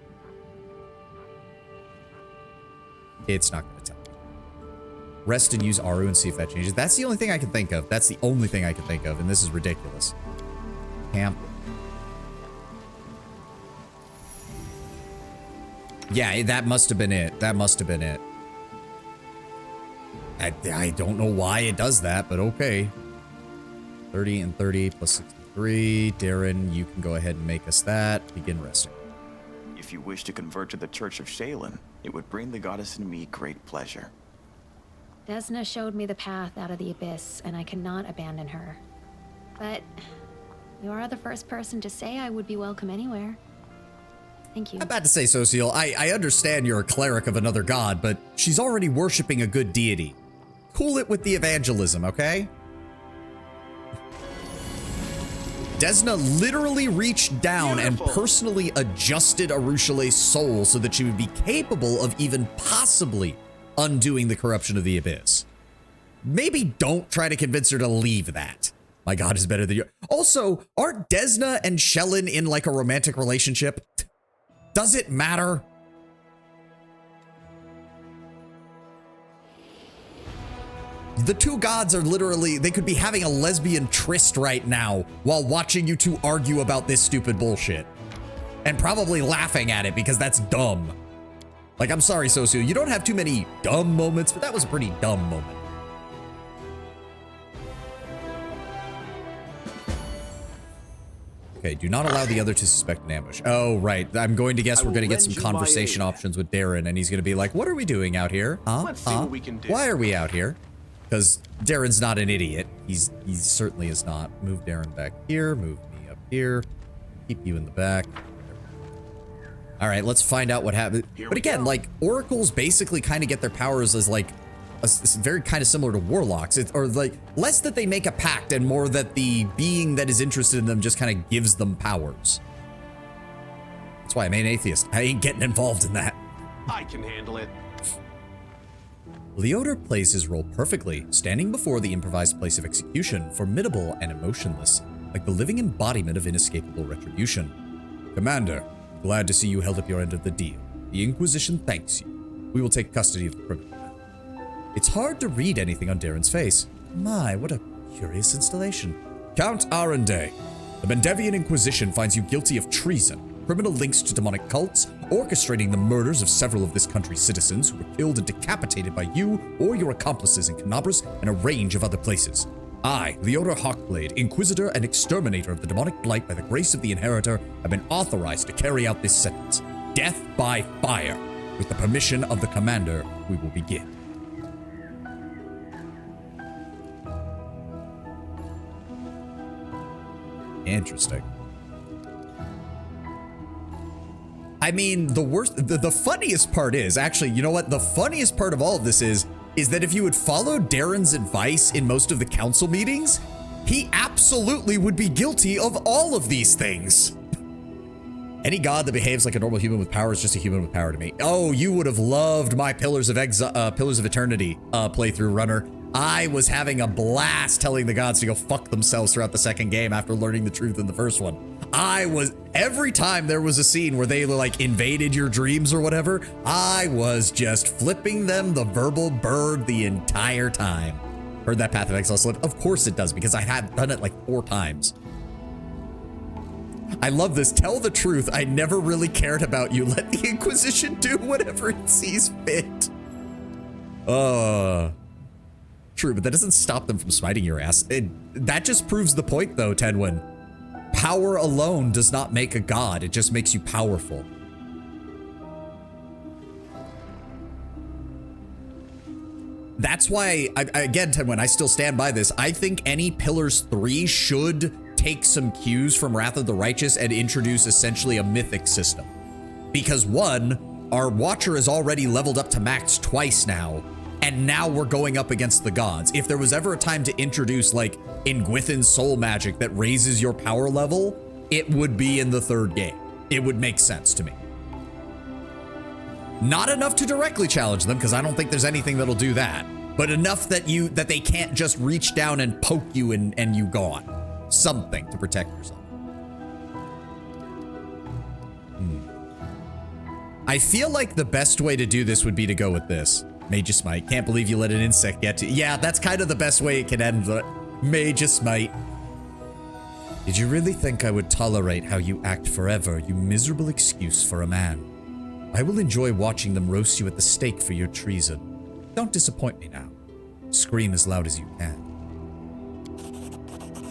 It's not going to tell me. Rest and use Aru and see if that changes. That's the only thing I can think of. That's the only thing I can think of, and this is ridiculous. Camp. Yeah, that must have been it. That must have been it. I don't know why it does that, but okay. 30 and 30 plus 63. Darren, you can go ahead and make us that. Begin resting.
If you wish to convert to the Church of Shaylin, it would bring the goddess and me great pleasure.
Desna showed me the path out of the abyss, and I cannot abandon her. But you are the first person to say I would be welcome anywhere. Thank you.
I'm about to say, Sociel, I understand you're a cleric of another god, but she's already worshiping a good deity. Cool it with the evangelism, okay? Desna literally reached down and personally adjusted Arushale's soul so that she would be capable of even possibly undoing the corruption of the abyss. Maybe don't try to convince her to leave that. My god is better than you. Also, aren't Desna and Shellin in like a romantic relationship? Does it matter? The two gods are literally, they could be having a lesbian tryst right now while watching you two argue about this stupid bullshit. And probably laughing at it because that's dumb. Like, I'm sorry, Socio, you don't have too many dumb moments, but that was a pretty dumb moment. Okay, do not allow the other to suspect an ambush. Oh, right. I'm going to guess we're going to get some conversation options with Darren, and he's going to be like, what are we doing out here?
Let's see what we can do.
Why are we out here? Because Darren's not an idiot. He certainly is not. Move Darren back here. Move me up here. Keep you in the back. All right, let's find out what happened. But again, like, oracles basically kind of get their powers as like, it's very kind of similar to warlocks. Or like, less that they make a pact and more that the being that is interested in them just kind of gives them powers. That's why I'm an atheist. I ain't getting involved in that.
I can handle it.
WoTR plays his role perfectly, standing before the improvised place of execution, formidable and emotionless, like the living embodiment of inescapable retribution. Commander, glad to see you held up your end of the deal. The Inquisition thanks you. We will take custody of the criminal. It's hard to read anything on Darren's face. My, what a curious installation. Count Arendelle, the Mendevian Inquisition finds you guilty of treason, criminal links to demonic cults, orchestrating the murders of several of this country's citizens who were killed and decapitated by you or your accomplices in Canabras and a range of other places. I, WoTR Hawkblade, Inquisitor and Exterminator of the demonic blight by the grace of the Inheritor, have been authorized to carry out this sentence. Death by fire. With the permission of the Commander, we will begin. Interesting. I mean, the funniest part is, actually, you know what? The funniest part of all of this is that if you had followed Darren's advice in most of the council meetings, he absolutely would be guilty of all of these things. Any god that behaves like a normal human with power is just a human with power to me. Oh, you would have loved my Pillars of Eternity playthrough, runner. I was having a blast telling the gods to go fuck themselves throughout the second game after learning the truth in the first one. Every time there was a scene where they like invaded your dreams or whatever, I was just flipping them the verbal bird the entire time. Heard that Path of Exile slip? Of course it does, because I had done it like 4 times. I love this. Tell the truth. I never really cared about you. Let the Inquisition do whatever it sees fit. True, but that doesn't stop them from smiting your ass. That just proves the point, though, Tedwin. Power alone does not make a god. It just makes you powerful. That's why, again, Tedwin, I still stand by this. I think any Pillars 3 should take some cues from Wrath of the Righteous and introduce essentially a mythic system. Because 1, our Watcher is already leveled up to max twice now. and now we're going up against the gods. If there was ever a time to introduce like Ingwithin's soul magic that raises your power level, it would be in the third game. It would make sense to me. Not enough to directly challenge them, because I don't think there's anything that'll do that, but enough that they can't just reach down and poke you and you gone. Something to protect yourself. I feel like the best way to do this would be to go with this. Mage's Smite. Can't believe you let an insect get to you. Yeah, that's kind of the best way it can end. Mage's Smite. Did you really think I would tolerate how you act forever, you miserable excuse for a man? I will enjoy watching them roast you at the stake for your treason. Don't disappoint me now. Scream as loud as you can.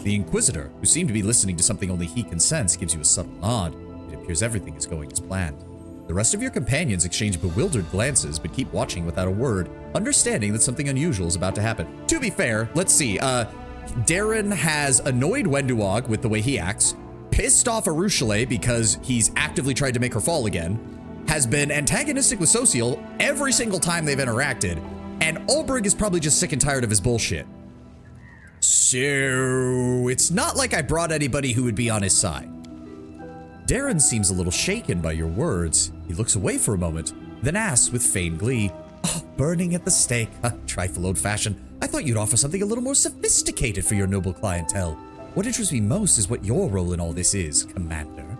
The Inquisitor, who seemed to be listening to something only he can sense, gives you a subtle nod. It appears everything is going as planned. The rest of your companions exchange bewildered glances, but keep watching without a word, understanding that something unusual is about to happen. To be fair, let's see. Darren has annoyed Wenduog with the way he acts, pissed off Arushale because he's actively tried to make her fall again, has been antagonistic with Sociel every single time they've interacted, and Ulbrich is probably just sick and tired of his bullshit. So it's not like I brought anybody who would be on his side. Darren seems a little shaken by your words. He looks away for a moment, then asks with feigned glee, "Oh, burning at the stake. A trifle old-fashioned. I thought you'd offer something a little more sophisticated for your noble clientele. What interests me most is what your role in all this is, Commander."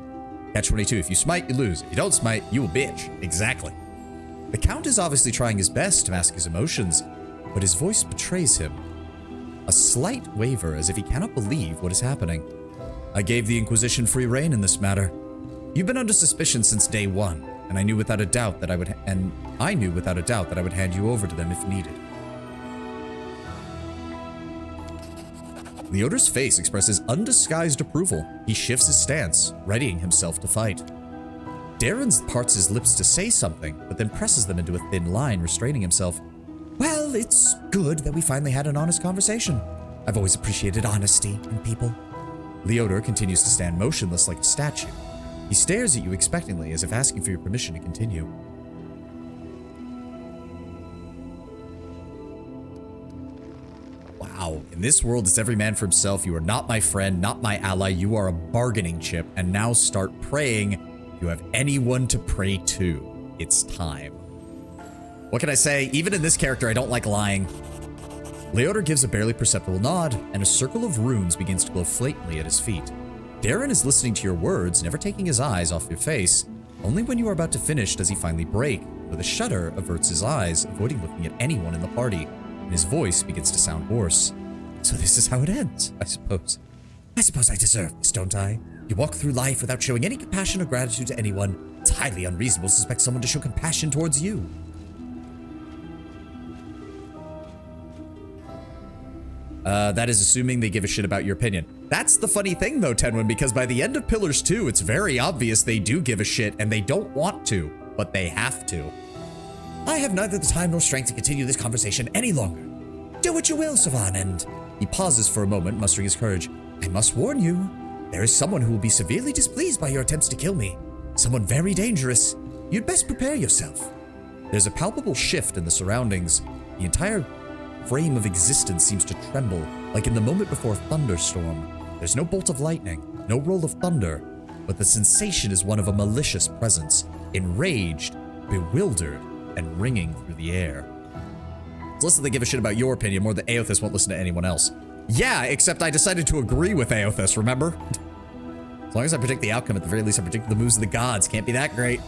Catch-22, if you smite, you lose. If you don't smite, you a bitch. Exactly. The Count is obviously trying his best to mask his emotions, but his voice betrays him. A slight waver as if he cannot believe what is happening. I gave the Inquisition free rein in this matter. You've been under suspicion since day one, and I knew without a doubt that I would hand you over to them if needed. Leoder's face expresses undisguised approval. He shifts his stance, readying himself to fight. Darren parts his lips to say something, but then presses them into a thin line, restraining himself. Well, it's good that we finally had an honest conversation. I've always appreciated honesty in people. Leoder continues to stand motionless like a statue. He stares at you expectantly, as if asking for your permission to continue. Wow, in this world, it's every man for himself. You are not my friend, not my ally. You are a bargaining chip, and now start praying. You have anyone to pray to. It's time. What can I say? Even in this character, I don't like lying. Leoder gives a barely perceptible nod, and a circle of runes begins to glow flatantly at his feet. Darren is listening to your words, never taking his eyes off your face. Only when you are about to finish does he finally break. With a shudder, averts his eyes, avoiding looking at anyone in the party, and his voice begins to sound hoarse. So this is how it ends, I suppose. I suppose I deserve this, don't I? You walk through life without showing any compassion or gratitude to anyone. It's highly unreasonable to expect someone to show compassion towards you. That is assuming they give a shit about your opinion. That's the funny thing though, Tenwin, because by the end of Pillars 2, it's very obvious they do give a shit and they don't want to, but they have to. I have neither the time nor strength to continue this conversation any longer. Do what you will, Savan, and... He pauses for a moment, mustering his courage. I must warn you, there is someone who will be severely displeased by your attempts to kill me. Someone very dangerous. You'd best prepare yourself. There's a palpable shift in the surroundings. The entire frame of existence seems to tremble, like in the moment before a thunderstorm. There's no bolt of lightning, no roll of thunder, but the sensation is one of a malicious presence, enraged, bewildered, and ringing through the air. It's less that they give a shit about your opinion, more that Aothas won't listen to anyone else. Yeah, except I decided to agree with Aothas, remember? As long as I predict the outcome, at the very least I predict the moves of the gods. Can't be that great.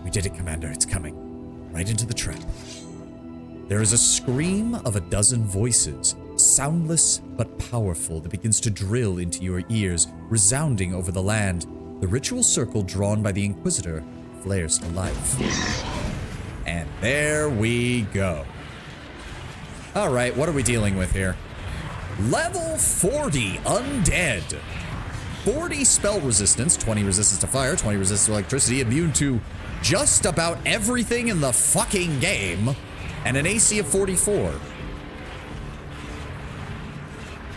We did it, Commander. It's coming. Right into the trap. There is a scream of a dozen voices, soundless but powerful, that begins to drill into your ears, resounding over the land. The ritual circle drawn by the Inquisitor flares to life. And there we go. All right, what are we dealing with here? Level 40 Undead. 40 spell resistance, 20 resistance to fire, 20 resistance to electricity, immune to just about everything in the fucking game, and an AC of 44.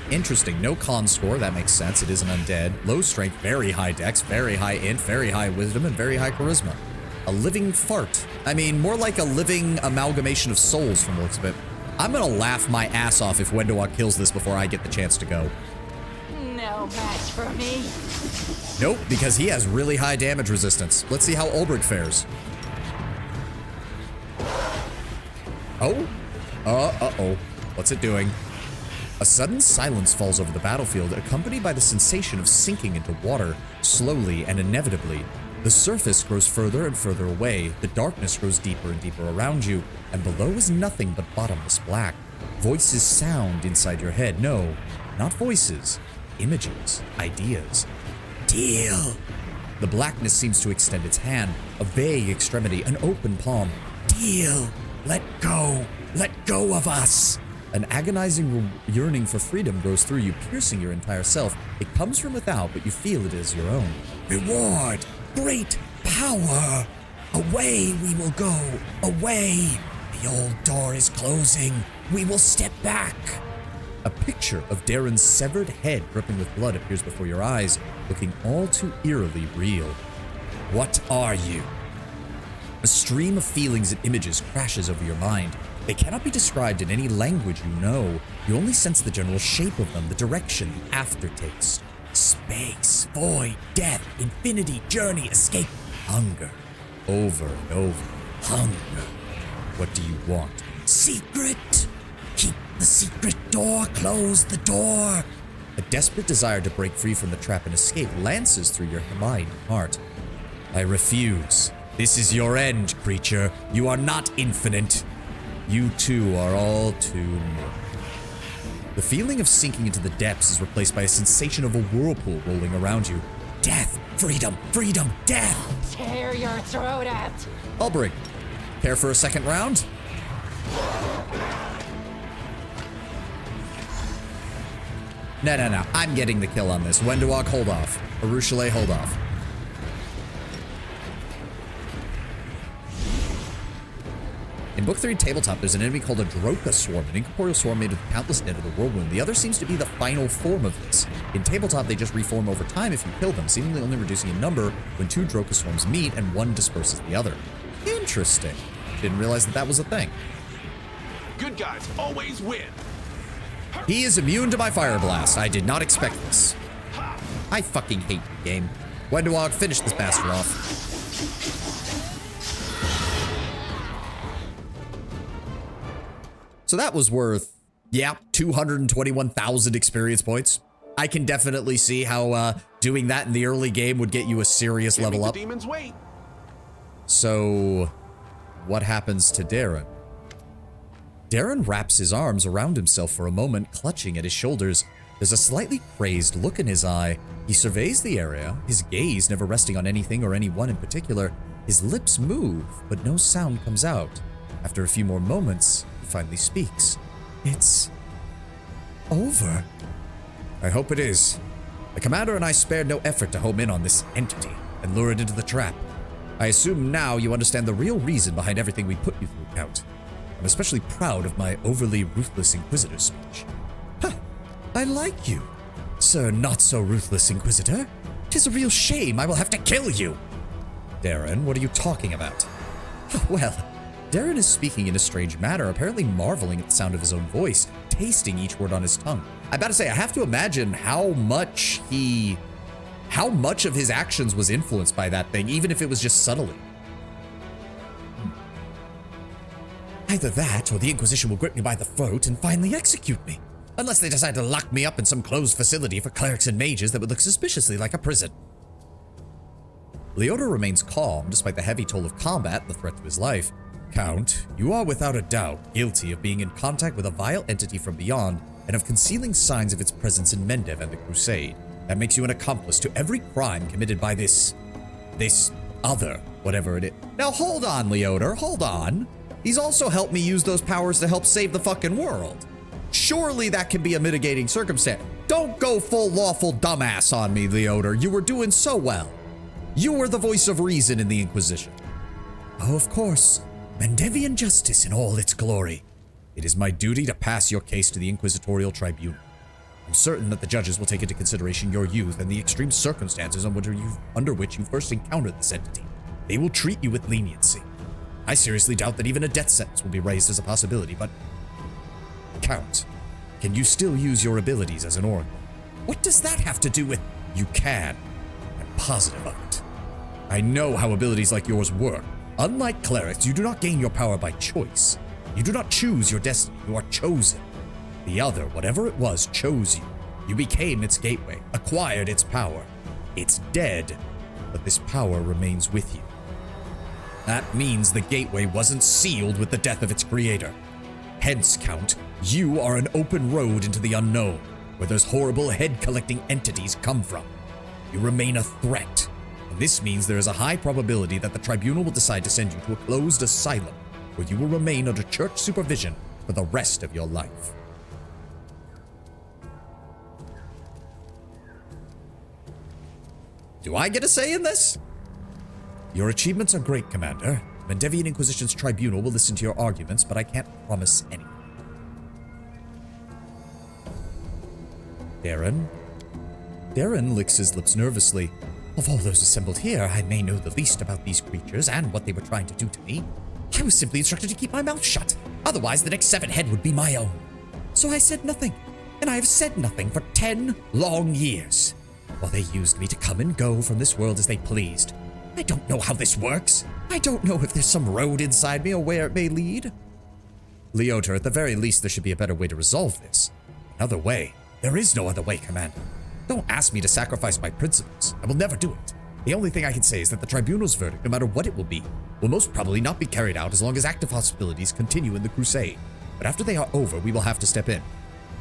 Interesting, no con score, that makes sense, it is an undead. Low strength, very high dex, very high int, very high wisdom, and very high charisma. A living fart. I mean, more like a living amalgamation of souls from the looks of it. I'm gonna laugh my ass off if Wendowak kills this before I get the chance to go.
No match for me.
Nope, because he has really high damage resistance. Let's see how Ulbrich fares. Oh. Uh-oh. What's it doing? A sudden silence falls over the battlefield, accompanied by the sensation of sinking into water, slowly and inevitably. The surface grows further and further away, the darkness grows deeper and deeper around you, and below is nothing but bottomless black. Voices sound inside your head. No, not voices. Images. Ideas. Deal. The blackness seems to extend its hand, a vague extremity, an open palm. Deal. Let go. Let go of us. An agonizing yearning for freedom grows through you, piercing your entire self. It comes from without, but you feel it is your own. Reward. Great power. Away we will go. Away. The old door is closing. We will step back. A picture of Darren's severed head dripping with blood appears before your eyes, looking all too eerily real. What are you? A stream of feelings and images crashes over your mind. They cannot be described in any language you know. You only sense the general shape of them, the direction, the aftertaste. Space, void, death, infinity, journey, escape, hunger. Over and over. Hunger. What do you want? Secret! Keep the secret door, close the door. A desperate desire to break free from the trap and escape lances through your mind and heart. I refuse. This is your end, creature. You are not infinite. You too are all too much. The feeling of sinking into the depths is replaced by a sensation of a whirlpool rolling around you. Death, freedom, freedom, death.
Tear your throat out.
Ulbrich, care for a second round? No. I'm getting the kill on this. Wendowak, hold off. Arushale, hold off. In Book 3 Tabletop, there's an enemy called a Droka Swarm, an incorporeal swarm made of countless dead of the whirlwind. The other seems to be the final form of this. In Tabletop, they just reform over time if you kill them, seemingly only reducing in number when two Droka Swarms meet and one disperses the other. Interesting. Didn't realize that was a thing.
Good guys always win.
He is immune to my Fire Blast. I did not expect this. I fucking hate the game. Wendowak, finish this bastard off. So that was worth, 221,000 experience points. I can definitely see how doing that in the early game would get you a serious level up.
Demons wait.
So, what happens to Darren? Darren wraps his arms around himself for a moment, clutching at his shoulders. There's a slightly crazed look in his eye. He surveys the area, his gaze never resting on anything or anyone in particular. His lips move, but no sound comes out. After a few more moments, he finally speaks. It's over. I hope it is. The commander and I spared no effort to home in on this entity and lure it into the trap. I assume now you understand the real reason behind everything we put you through, Count. I'm especially proud of my overly ruthless Inquisitor speech. Huh, I like you, Sir Not-So-Ruthless Inquisitor. 'Tis a real shame I will have to kill you. Darren, what are you talking about? Well, Darren is speaking in a strange manner, apparently marveling at the sound of his own voice, tasting each word on his tongue. I gotta say, I have to imagine how much of his actions was influenced by that thing, even if it was just subtly. Either that, or the Inquisition will grip me by the throat and finally execute me. Unless they decide to lock me up in some closed facility for clerics and mages that would look suspiciously like a prison. Leota remains calm, despite the heavy toll of combat and the threat to his life. Count, you are without a doubt guilty of being in contact with a vile entity from beyond and of concealing signs of its presence in Mendev and the Crusade. That makes you an accomplice to every crime committed by this other, whatever it is. Now hold on, Leota, hold on. He's also helped me use those powers to help save the fucking world. Surely that can be a mitigating circumstance. Don't go full lawful dumbass on me, Leota. You were doing so well. You were the voice of reason in the Inquisition. Oh, of course. Mendevian justice in all its glory. It is my duty to pass your case to the Inquisitorial Tribunal. I'm certain that the judges will take into consideration your youth and the extreme circumstances under which you first encountered this entity.
they will treat you with leniency. I seriously doubt that even a death sentence will be raised as a possibility, but... Count, can you still use your abilities as an oracle? What does that have to do with... You can. I'm positive of it. I know how abilities like yours work. Unlike clerics, you do not gain your power by choice. You do not choose your destiny, you are chosen. The other, whatever it was, chose you. You became its gateway, acquired its power. It's dead, but this power remains with you. That means the gateway wasn't sealed with the death of its creator. Hence, Count, you are an open road into the unknown, where those horrible head-collecting entities come from. You remain a threat, and this means there is a high probability that the tribunal will decide to send you to a closed asylum, where you will remain under church supervision for the rest of your life. Do I get a say in this? Your achievements are great, Commander. Mendevian Inquisition's tribunal will listen to your arguments, but I can't promise anything. Darren? Darren licks his lips nervously. Of all those assembled here, I may know the least about these creatures and what they were trying to do to me. I was simply instructed to keep my mouth shut. Otherwise, the next severed head would be my own. So I said nothing, and I have said nothing for 10 long years. While they used me to come and go from this world as they pleased. I don't know how this works. I don't know if there's some road inside me or where it may lead. WoTR, at the very least, there should be a better way to resolve this. Another way? There is no other way, Commander. Don't ask me to sacrifice my principles. I will never do it. The only thing I can say is that the tribunal's verdict, no matter what it will be, will most probably not be carried out as long as active hostilities continue in the crusade. But after they are over, we will have to step in.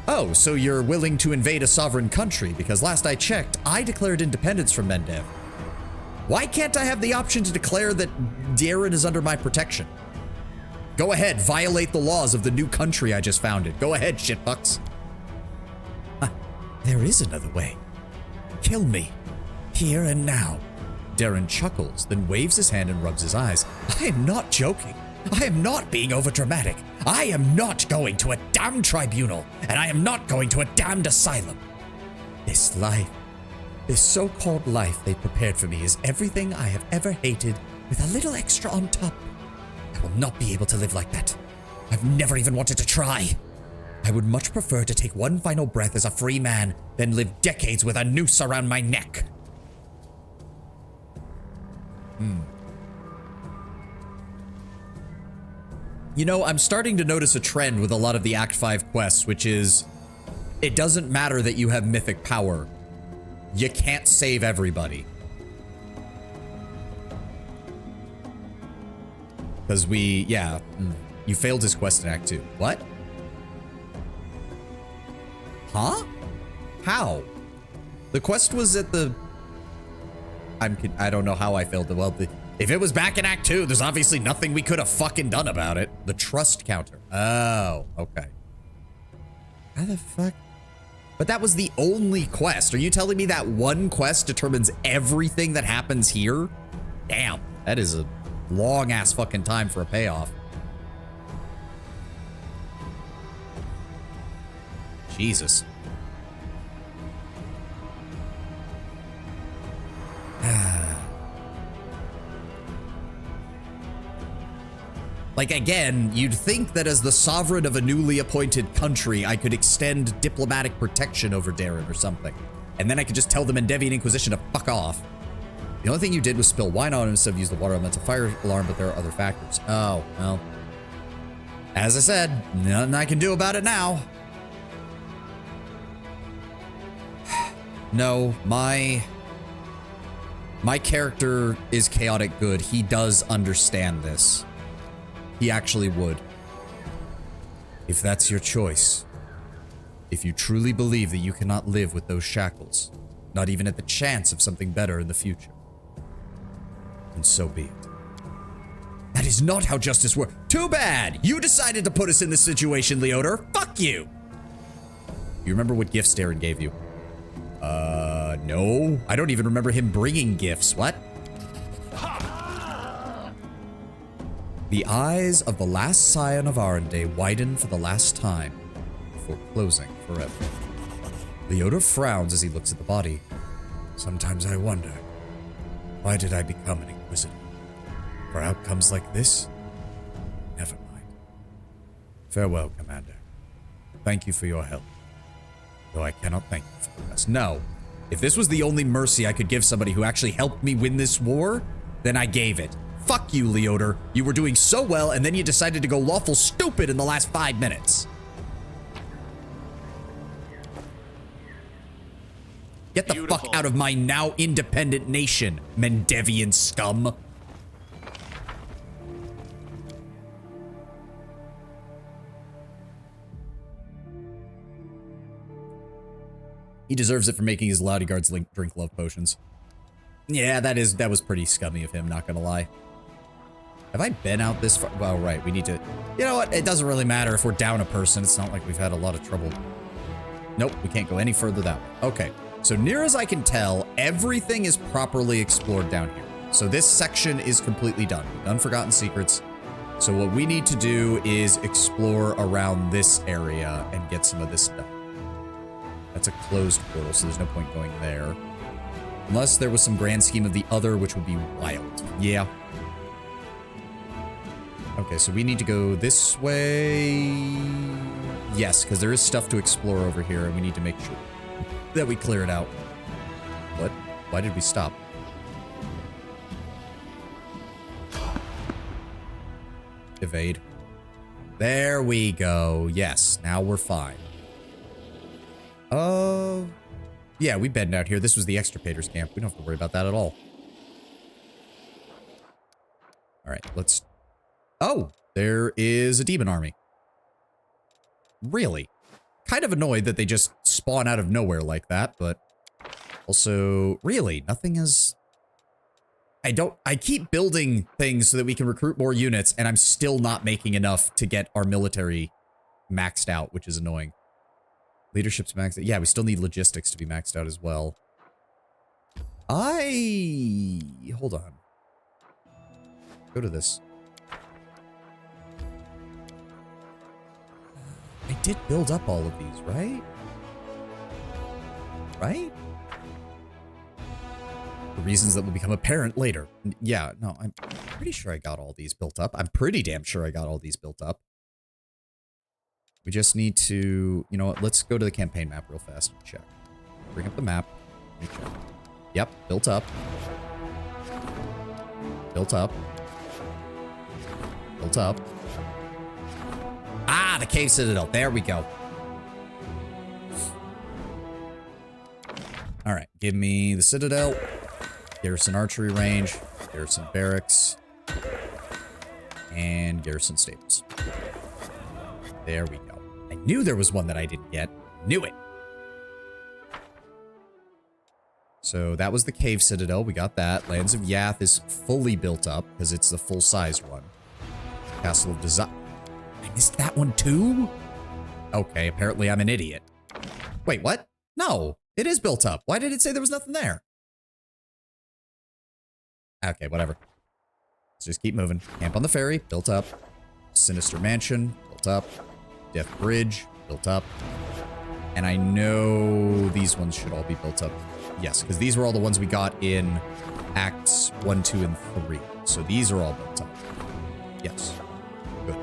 Oh, so you're willing to invade a sovereign country, because last I checked, I declared independence from Mendev. Why can't I have the option to declare that Darren is under my protection? Go ahead, violate the laws of the new country I just founded. Go ahead, shitfucks. There is another way. Kill me. Here and now. Darren chuckles, then waves his hand and rubs his eyes. I am not joking. I am not being overdramatic. I am not going to a damned tribunal, and I am not going to a damned asylum. This life, this so-called life they prepared for me is everything I have ever hated with a little extra on top. I will not be able to live like that. I've never even wanted to try. I would much prefer to take one final breath as a free man than live decades with a noose around my neck. You know, I'm starting to notice a trend with a lot of the Act 5 quests, which is, it doesn't matter that you have mythic power. You can't save everybody. Because you failed his quest in Act 2. What? Huh? How? The quest was at the... I don't know how I failed it. Well, if it was back in Act 2, there's obviously nothing we could have fucking done about it. The trust counter. Oh, okay. How the fuck? But that was the only quest. Are you telling me that one quest determines everything that happens here? Damn, that is a long-ass fucking time for a payoff. Jesus. Like, again, you'd think that as the sovereign of a newly appointed country, I could extend diplomatic protection over Darren or something. And then I could just tell the Mendevian Inquisition to fuck off. The only thing you did was spill wine on him instead of use the water element. It's a fire alarm, but there are other factors. Oh, well. As I said, nothing I can do about it now. No, my character is chaotic good. He does understand this. He actually would. If that's your choice, if you truly believe that you cannot live with those shackles, not even at the chance of something better in the future, then so be it. That is not how justice works. Too bad! You decided to put us in this situation, WoTR. Fuck you! You remember what gifts Darren gave you? No. I don't even remember him bringing gifts. What? The eyes of the last scion of Arendelle widen for the last time before closing forever. WoTR frowns as he looks at the body. Sometimes I wonder, why did I become an Inquisitor? For outcomes like this? Never mind. Farewell, Commander. Thank you for your help. Though I cannot thank you for the rest.
No. If this was the only mercy I could give somebody who actually helped me win this war, then I gave it. Fuck you, Leoder. You were doing so well, and then you decided to go lawful stupid in the last 5 minutes. Get the fuck out of my now independent nation, Mendevian scum. He deserves it for making his Laudy guards drink love potions. Yeah, that was pretty scummy of him, not gonna lie. Have I been out this far? Well, right, we need to... You know what? It doesn't really matter if we're down a person. It's not like we've had a lot of trouble. Nope, we can't go any further that way. Okay, so near as I can tell, everything is properly explored down here. So this section is completely done. Unforgotten secrets. So what we need to do is explore around this area and get some of this done. That's a closed portal, so there's no point going there. Unless there was some grand scheme of the other, which would be wild. Yeah. Okay, so we need to go this way. Yes, because there is stuff to explore over here, and we need to make sure that we clear it out. What? Why did we stop? Evade. There we go. Yes, now we're fine. Yeah, we bedded out here. This was the extirpators camp. We don't have to worry about that at all. All right, let's... Oh, there is a demon army. Really? Kind of annoyed that they just spawn out of nowhere like that, but... Also, really, nothing is... I keep building things so that we can recruit more units, and I'm still not making enough to get our military maxed out, which is annoying. Leadership's maxed out. Yeah, we still need logistics to be maxed out as well. Hold on. Go to this. I did build up all of these, right? Right? For reasons that will become apparent later. Yeah, no, I'm pretty sure I got all these built up. I'm pretty damn sure I got all these built up. We just need to, you know what, let's go to the campaign map real fast and check. Bring up the map. Let me check. Yep, built up. Built up. Built up. Ah, the cave citadel. There we go. All right, give me the citadel. Garrison archery range. Garrison barracks. And garrison stables. There we go. I knew there was one that I didn't get. Knew it. So that was the cave citadel. We got that. Lands of Yath is fully built up because it's the full-sized one. Castle of Desire. I missed that one too? Okay, apparently I'm an idiot. Wait, what? No, it is built up. Why did it say there was nothing there? Okay, whatever. Let's just keep moving. Camp on the Ferry, built up. Sinister Mansion, built up. Death Bridge, built up. And I know these ones should all be built up. Yes, because these were all the ones we got in Acts 1, 2, and 3. So these are all built up. Yes. Good.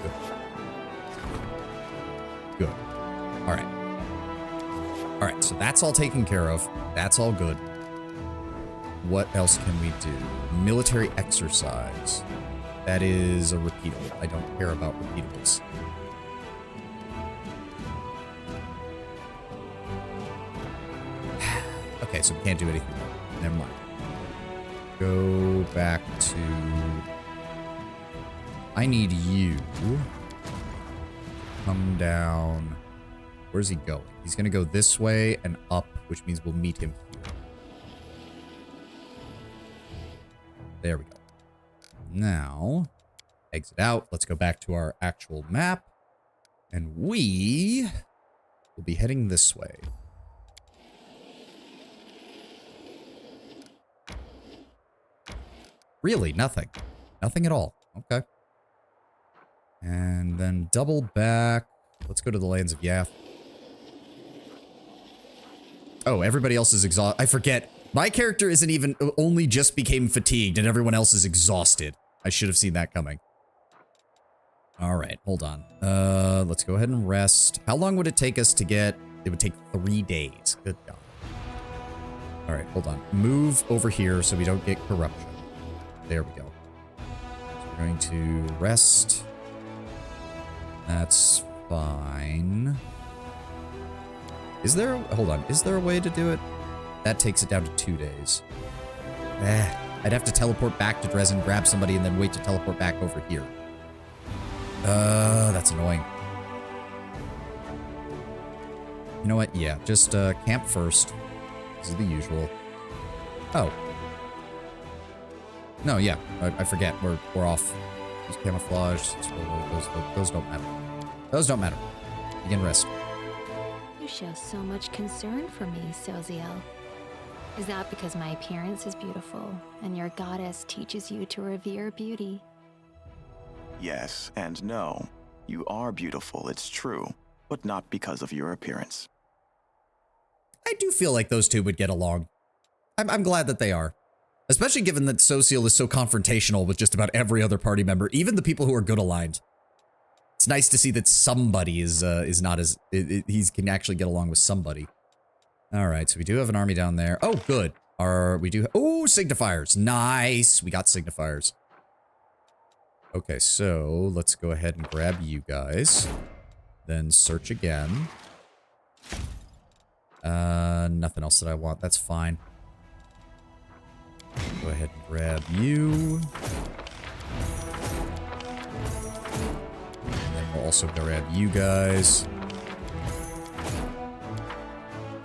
Good. Good. All right. All right, so that's all taken care of. That's all good. What else can we do? Military exercise. That is a repeatable. I don't care about repeatables. Okay, so we can't do anything more. Never mind. Go back to... I need you to come down... Where's he going? He's going to go this way and up, which means we'll meet him here. There we go. Now, exit out. Let's go back to our actual map. And we will be heading this way. Really, nothing. Nothing at all. Okay. And then double back. Let's go to the lands of Yath. Oh, everybody else is exhausted. I forget. My character isn't even, only just became fatigued and everyone else is exhausted. I should have seen that coming. All right, hold on. Let's go ahead and rest. How long would it take us to get, it would take 3 days. Good God. All right, hold on. Move over here so we don't get corruption. There we go. So we're going to rest. That's fine. Is there, hold on, is there a way to do it? That takes it down to 2 days. I'd have to teleport back to Dresden, grab somebody, and then wait to teleport back over here. That's annoying. You know what? Yeah, just camp first. This is the usual. Oh. No, yeah, I forget. We're off. Use camouflage. Those don't matter. Those don't matter. Begin rest.
You show so much concern for me, Soziel. Is that because my appearance is beautiful, and your goddess teaches you to revere beauty?
Yes and no. You are beautiful, it's true, but not because of your appearance.
I do feel like those two would get along. I'm glad that they are. Especially given that Soziel is so confrontational with just about every other party member, even the people who are good aligned. It's nice to see that somebody is not as, he can actually get along with somebody. All right, so we do have an army down there. Oh, good. We do, oh, signifiers. Nice. We got signifiers. Okay, so let's go ahead and grab you guys. Then search again. Nothing else that I want. That's fine. Go ahead and grab you. And then we'll also grab you guys.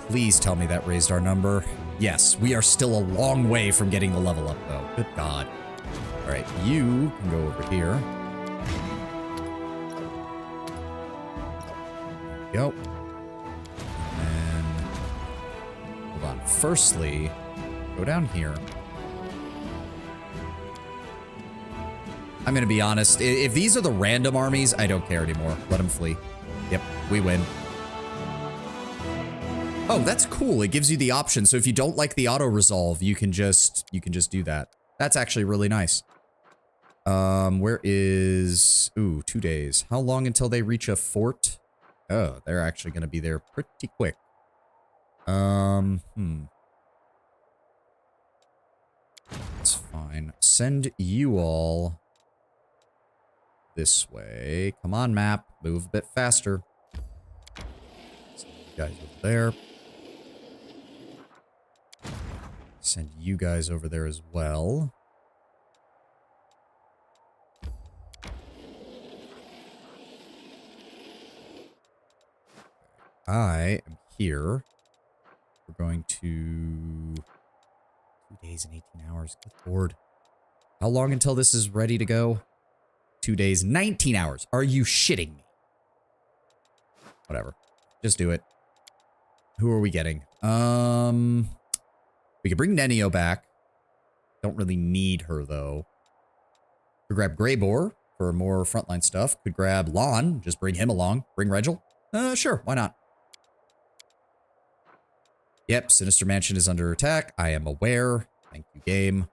Please tell me that raised our number. Yes, we are still a long way from getting the level up, though. Good God. All right, you can go over here. There we go. And then, hold on. Firstly, go down here. I'm going to be honest. If these are the random armies, I don't care anymore. Let them flee. Yep, we win. Oh, that's cool. It gives you the option. So if you don't like the auto resolve, you can just do that. That's actually really nice. Where is, ooh, 2 days. How long until they reach a fort? Oh, they're actually going to be there pretty quick. That's fine. Send you all this way. Come on, map. Move a bit faster. Send you guys over there. Send you guys over there as well. I am here. We're going to 2 days and 18 hours. Good Lord. How long until this is ready to go? 2 days, 19 hours. Are you shitting me? Whatever. Just do it. Who are we getting? We could bring Nenio back. Don't really need her, though. Could grab Greybor for more frontline stuff. Could grab Lon. Just bring him along. Bring Regil. Sure. Why not? Yep. Sinister Mansion is under attack. I am aware. Thank you, game.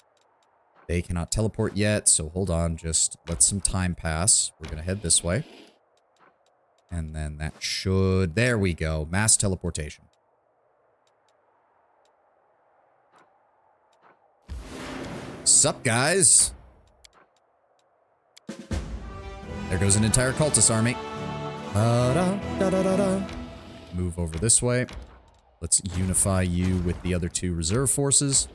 They cannot teleport yet, so hold on. Just let some time pass. We're going to head this way. And then that should... There we go. Mass teleportation. Sup, guys? There goes an entire cultist army. Move over this way. Let's unify you with the other 2 reserve forces.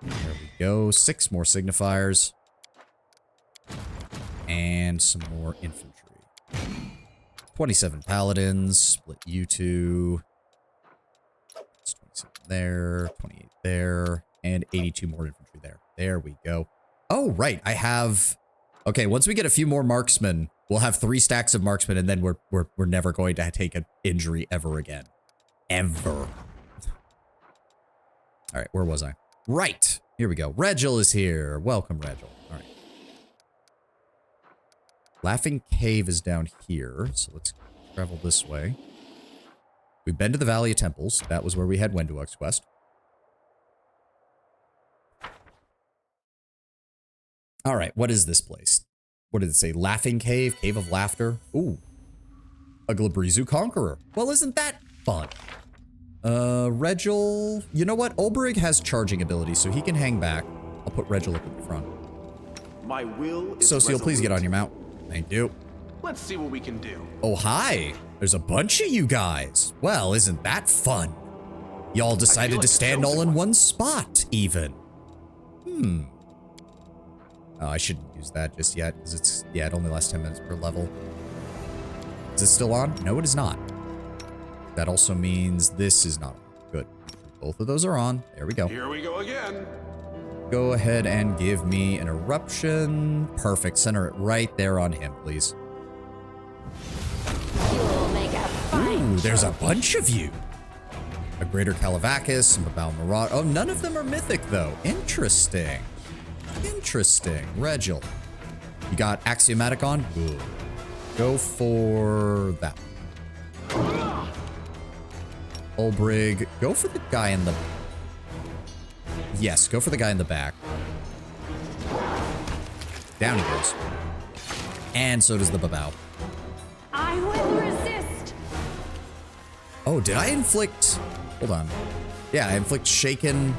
There we go. 6 more signifiers. And some more infantry. 27 paladins. Split you 2. That's 27 there. 28 there. And 82 more infantry there. There we go. Oh, right. I have... Okay, once we get a few more marksmen, we'll have 3 stacks of marksmen, and then we're never going to take an injury ever again. Ever. All right, where was I? Right. Here we go. Regil is here. Welcome, Regil. All right. Laughing Cave is down here, so let's travel this way. We've been to the Valley of Temples. That was where we had Wenduok's quest. All right, what is this place? What did it say? Laughing Cave? Cave of Laughter? Ooh. A Glabrizu Conqueror. Well, isn't that fun? Regil. You know what? Olbrig has charging ability, so he can hang back. I'll put Regil up in the front.
My will is
Sociel, please get
resolute.
on your mount. Thank you.
Let's see what we can do.
Oh, hi. There's a bunch of you guys. Well, isn't that fun? Y'all decided
like
to
the
stand
chosen
all in
one.
one spot, even. Oh, I shouldn't use that just yet, because it's, yeah, it only lasts 10 minutes per level. Is it still on? No, it is not. That also means this is not on. Good. Both of those are on. There we go.
Here we go again.
Go ahead and give me an eruption. Perfect. Center it right there on him, please.
You'll make a fine
Ooh, there's a bunch of you. A Greater Calavacus, some Babal Marauder. Oh, none of them are mythic, though. Interesting. Interesting. Regil. You got Axiomatic on? Good. Go for that one. Olbrig. Go for the guy in the... Yes, go for the guy in the back. Down he goes. And so does the Babao.
I will resist.
Oh, did I inflict... Hold on. Yeah, I inflict Shaken.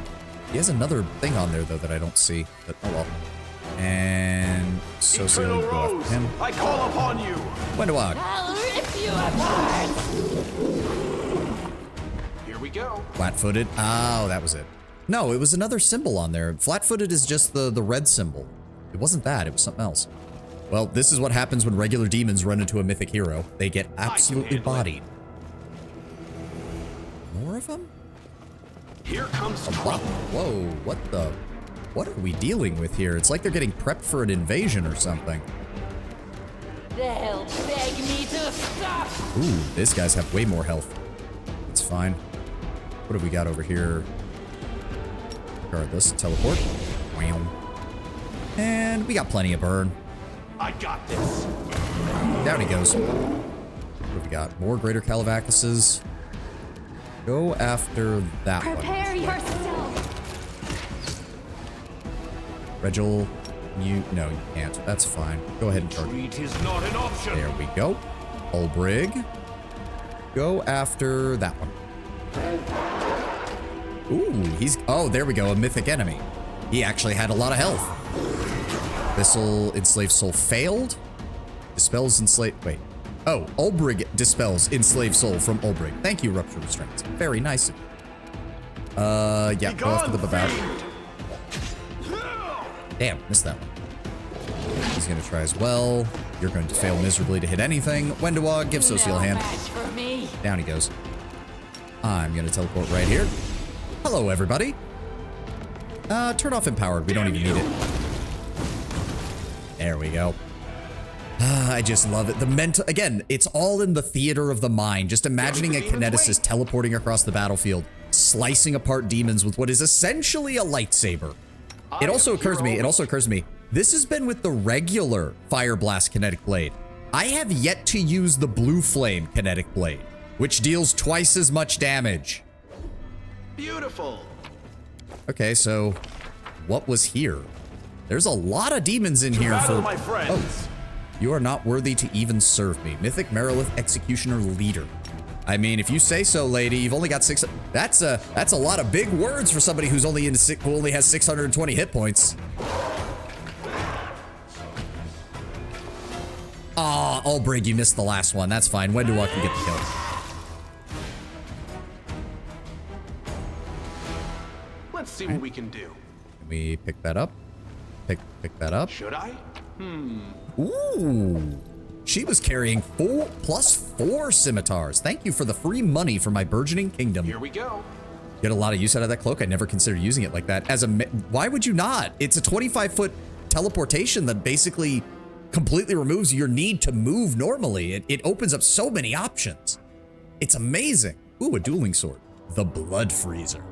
He has another thing on there, though, that I don't see. But, oh well. And...
Eternal
Socially go
Rose,
after him.
I call upon you.
Wendawag.
I'll rip you apart.
Here we go.
Flat-footed. Oh, that was it. No, it was another symbol on there. Flat-footed is just the red symbol. It wasn't that. It was something else. Well, this is what happens when regular demons run into a mythic hero. They get absolutely
handle it.
bodied. More of them?
Here comes
What?
trouble.
Whoa, what the... What are we dealing with here? It's like they're getting prepped for an invasion or something.
They'll beg me to stop.
Ooh, these guys have way more health. It's fine. What have we got over here? Regardless, teleport. Wow. And we got plenty of burn.
I got this.
Down he goes. What have we got? More Greater Calavacuses. Go after that
Prepare
one.
yourself.
Regil, no, you can't. That's fine. Go ahead and charge.
Retreat is not an option.
There we go. Olbrig. Go after that one. Ooh, he's... Oh, there we go. A mythic enemy. He actually had a lot of health. This'll enslave soul failed. Dispels enslave... Wait. Oh, Olbrig dispels enslaved soul from Olbrig. Thank you, Rupture Restraints. Very nice of you. Yeah, go after the Babao. Damn, missed that one. He's gonna try as well. You're going to fail miserably to hit anything. Wendawag, give Sociel a hand.
Match for me.
Down he goes. I'm gonna teleport right here. Hello, everybody. Turn off Empowered. We don't even need it. There we go. I just love it. The mental... Again, it's all in the theater of the mind. Just imagining a kineticist teleporting across the battlefield, slicing apart demons with what is essentially a lightsaber. It also occurs to me, this has been with the regular Fire Blast Kinetic Blade. I have yet to use the Blue Flame Kinetic Blade, which deals twice as much damage.
Beautiful.
Okay, so what was here? There's a lot of demons in here
Battle,
for...
my friends.
Oh, you are not worthy to even serve me. Mythic Merilith Executioner Leader. I mean, if you say so, lady, you've only got 6... That's a lot of big words for somebody who only has 620 hit points. Ah, Olbrig, you missed the last one. That's fine. Wendawag can get the kill.
Let's see what we can do.
Can we pick that up? Pick that up.
Should I?
Ooh. She was carrying +4 scimitars. Thank you for the free money for my burgeoning kingdom.
Here we go.
Get a lot of use out of that cloak. I never considered using it like that. Why would you not? It's a 25-foot teleportation that basically completely removes your need to move normally. It opens up so many options. It's amazing. Ooh, a dueling sword. The Blood Freezer.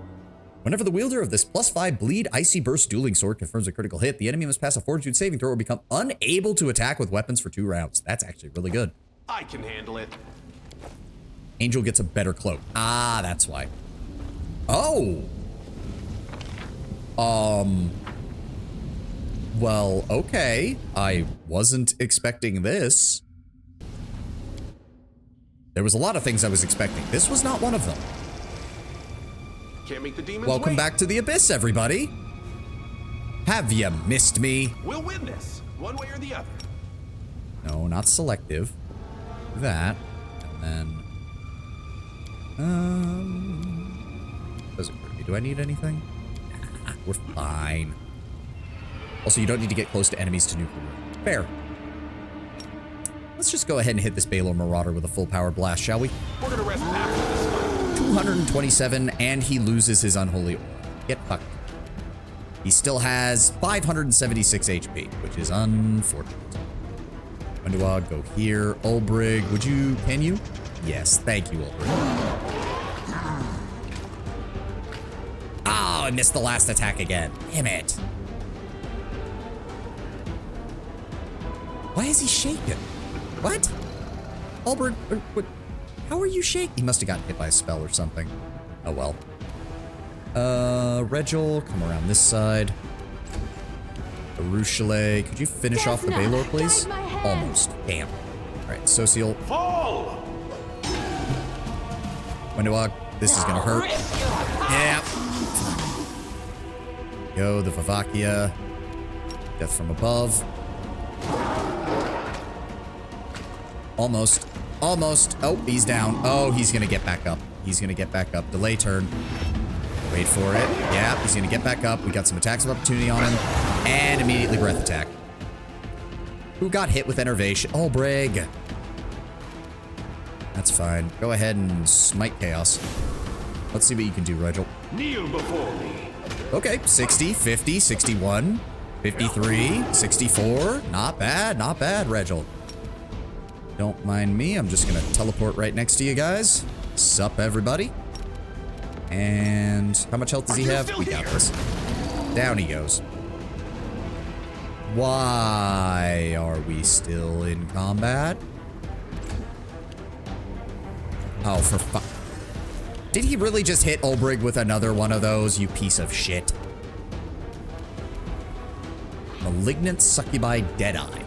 Whenever the wielder of this +5 bleed icy burst dueling sword confirms a critical hit, the enemy must pass a fortitude saving throw or become unable to attack with weapons for 2 rounds. That's actually really good.
I can handle it.
Angel gets a better cloak. Ah, that's why. Oh. Well, okay. I wasn't expecting this. There was a lot of things I was expecting. This was not one of them.
Can't make the demons
Welcome
wait.
back to the Abyss, everybody. Have you missed me?
We'll win this, one way or the other.
No, not selective. That. And then... does it hurt me? Do I need anything? Nah, we're fine. Also, you don't need to get close to enemies to nuke them. Fair. Let's just go ahead and hit this Baylor Marauder with a full power blast, shall we?
We're gonna rest after this fight.
227, and he loses his Unholy Aura. Get fucked. He still has 576 HP, which is unfortunate. Wendewog, go here. Ulbrig, can you? Yes, thank you, Ulbrig. Oh, I missed the last attack again. Damn it. Why is he shaking? What? Ulbrig, what? How are you shaking? He must have gotten hit by a spell or something. Oh well. Regil, come around this side. Arushale, could you finish off the Baylor, please? Almost. Damn. Alright, Social.
Fall!
Wendewog, this is gonna hurt. Yeah. Go, the Vavakia. Death from above. Almost. Almost. Oh, he's down. Oh, he's gonna get back up. He's gonna get back up. Delay turn. Wait for it. Yeah, he's gonna get back up. We got some attacks of opportunity on him. And immediately breath attack. Who got hit with enervation? Oh, Brig. That's fine. Go ahead and smite chaos. Let's see what you can do, Regil.
Kneel before me.
Okay, 60, 50, 61, 53, 64. Not bad, Regil. Don't mind me. I'm just gonna teleport right next to you guys. Sup, everybody. And how much health does he have? We got this. Down he goes. Why are we still in combat? Oh, for fuck. Did he really just hit Ulbrig with another one of those, you piece of shit? Malignant Succubi Deadeye.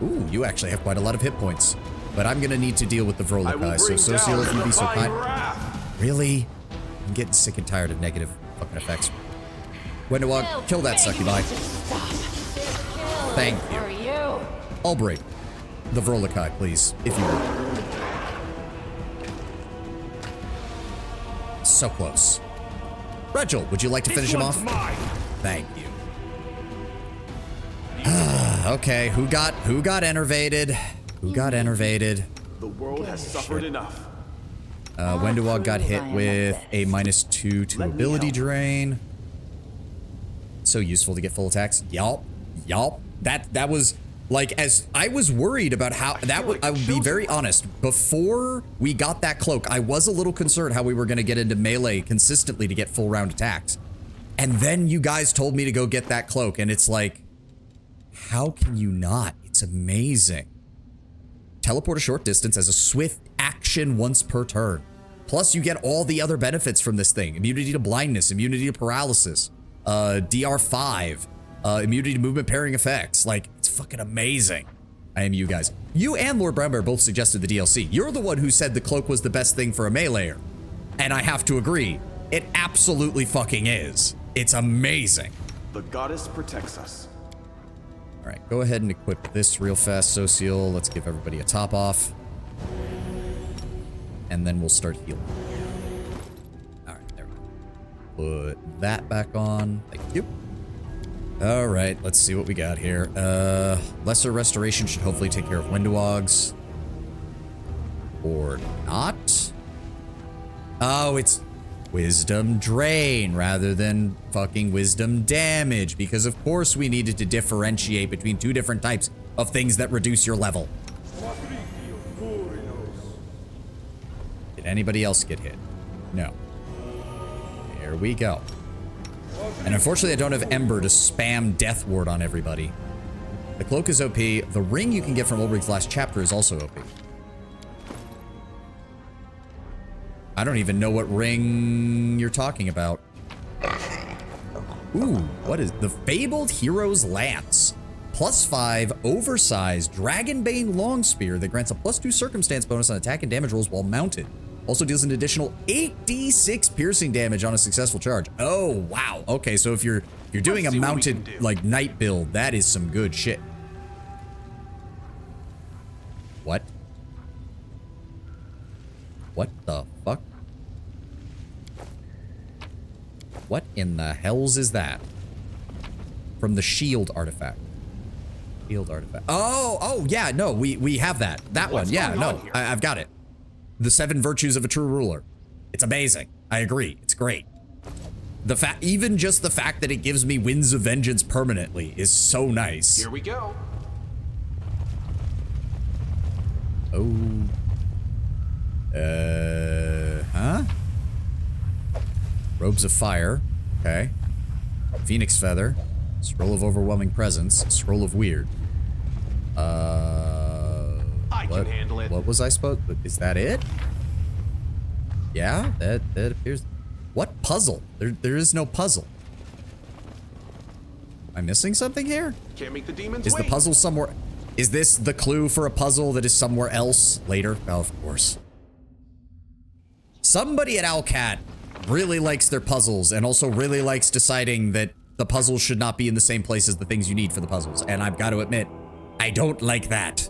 Ooh, you actually have quite a lot of hit points. But I'm gonna need to deal with the Vrolikai, so Social, if you'd be so kind. Really? I'm getting sick and tired of negative fucking effects. Wendewog, kill that Succubi. Thank you. Ulbrig, the Vrolikai, please, if you would. So close. Regil, would you like to finish him off? Thank you. Okay, who got enervated? Who got enervated?
The world has suffered enough.
Wendewog got hit with a -2 to ability drain. So useful to get full attacks. Yup. That was like, as I was worried about how that would. I would be very honest. Before we got that cloak, I was a little concerned how we were going to get into melee consistently to get full round attacks. And then you guys told me to go get that cloak, and it's like, how can you not? It's amazing. Teleport a short distance as a swift action once per turn. Plus, you get all the other benefits from this thing. Immunity to blindness, immunity to paralysis, DR5, immunity to movement pairing effects. Like, it's fucking amazing. I am you guys. You and Lord Brownbear both suggested the DLC. You're the one who said the cloak was the best thing for a meleeer. And I have to agree. It absolutely fucking is. It's amazing.
The goddess protects us.
All right, go ahead and equip this real fast, Social. Let's give everybody a top off. And then we'll start healing. All right, there we go. Put that back on. Thank you. All right, let's see what we got here. Lesser Restoration should hopefully take care of Wendewogs. Or not. Oh, it's Wisdom Drain rather than fucking Wisdom Damage, because of course we needed to differentiate between two different types of things that reduce your level. Did anybody else get hit? No. There we go. And unfortunately I don't have Ember to spam Death Ward on everybody. The cloak is OP. The ring you can get from Ulbrig's last chapter is also OP. I don't even know what ring you're talking about. Ooh, what is the Fabled Hero's Lance? +5 oversized Dragonbane long spear that grants a +2 circumstance bonus on attack and damage rolls while mounted. Also deals an additional 8d6 piercing damage on a successful charge. Oh wow. Okay, so if you're doing a mounted like knight build, that is some good shit. What? What the fuck? What in the hells is that? From the shield artifact. Shield artifact. Oh, yeah, no, we have that. That one, yeah, no, I've got it. The 7 virtues of a true ruler. It's amazing. I agree. It's great. Even just the fact that it gives me Winds of Vengeance permanently is so nice.
Here we go.
Oh. Huh? Robes of Fire. Okay. Phoenix Feather. Scroll of Overwhelming Presence. Scroll of Weird.
I can handle it.
What was I supposed? Is that it? Yeah, that appears. What puzzle? There is no puzzle. Am I missing something here?
Can't make the demons
Is
wait.
the puzzle somewhere? Is this the clue for a puzzle that is somewhere else later? Oh, of course. Somebody at Owlcat really likes their puzzles and also really likes deciding that the puzzles should not be in the same place as the things you need for the puzzles. And I've got to admit, I don't like that.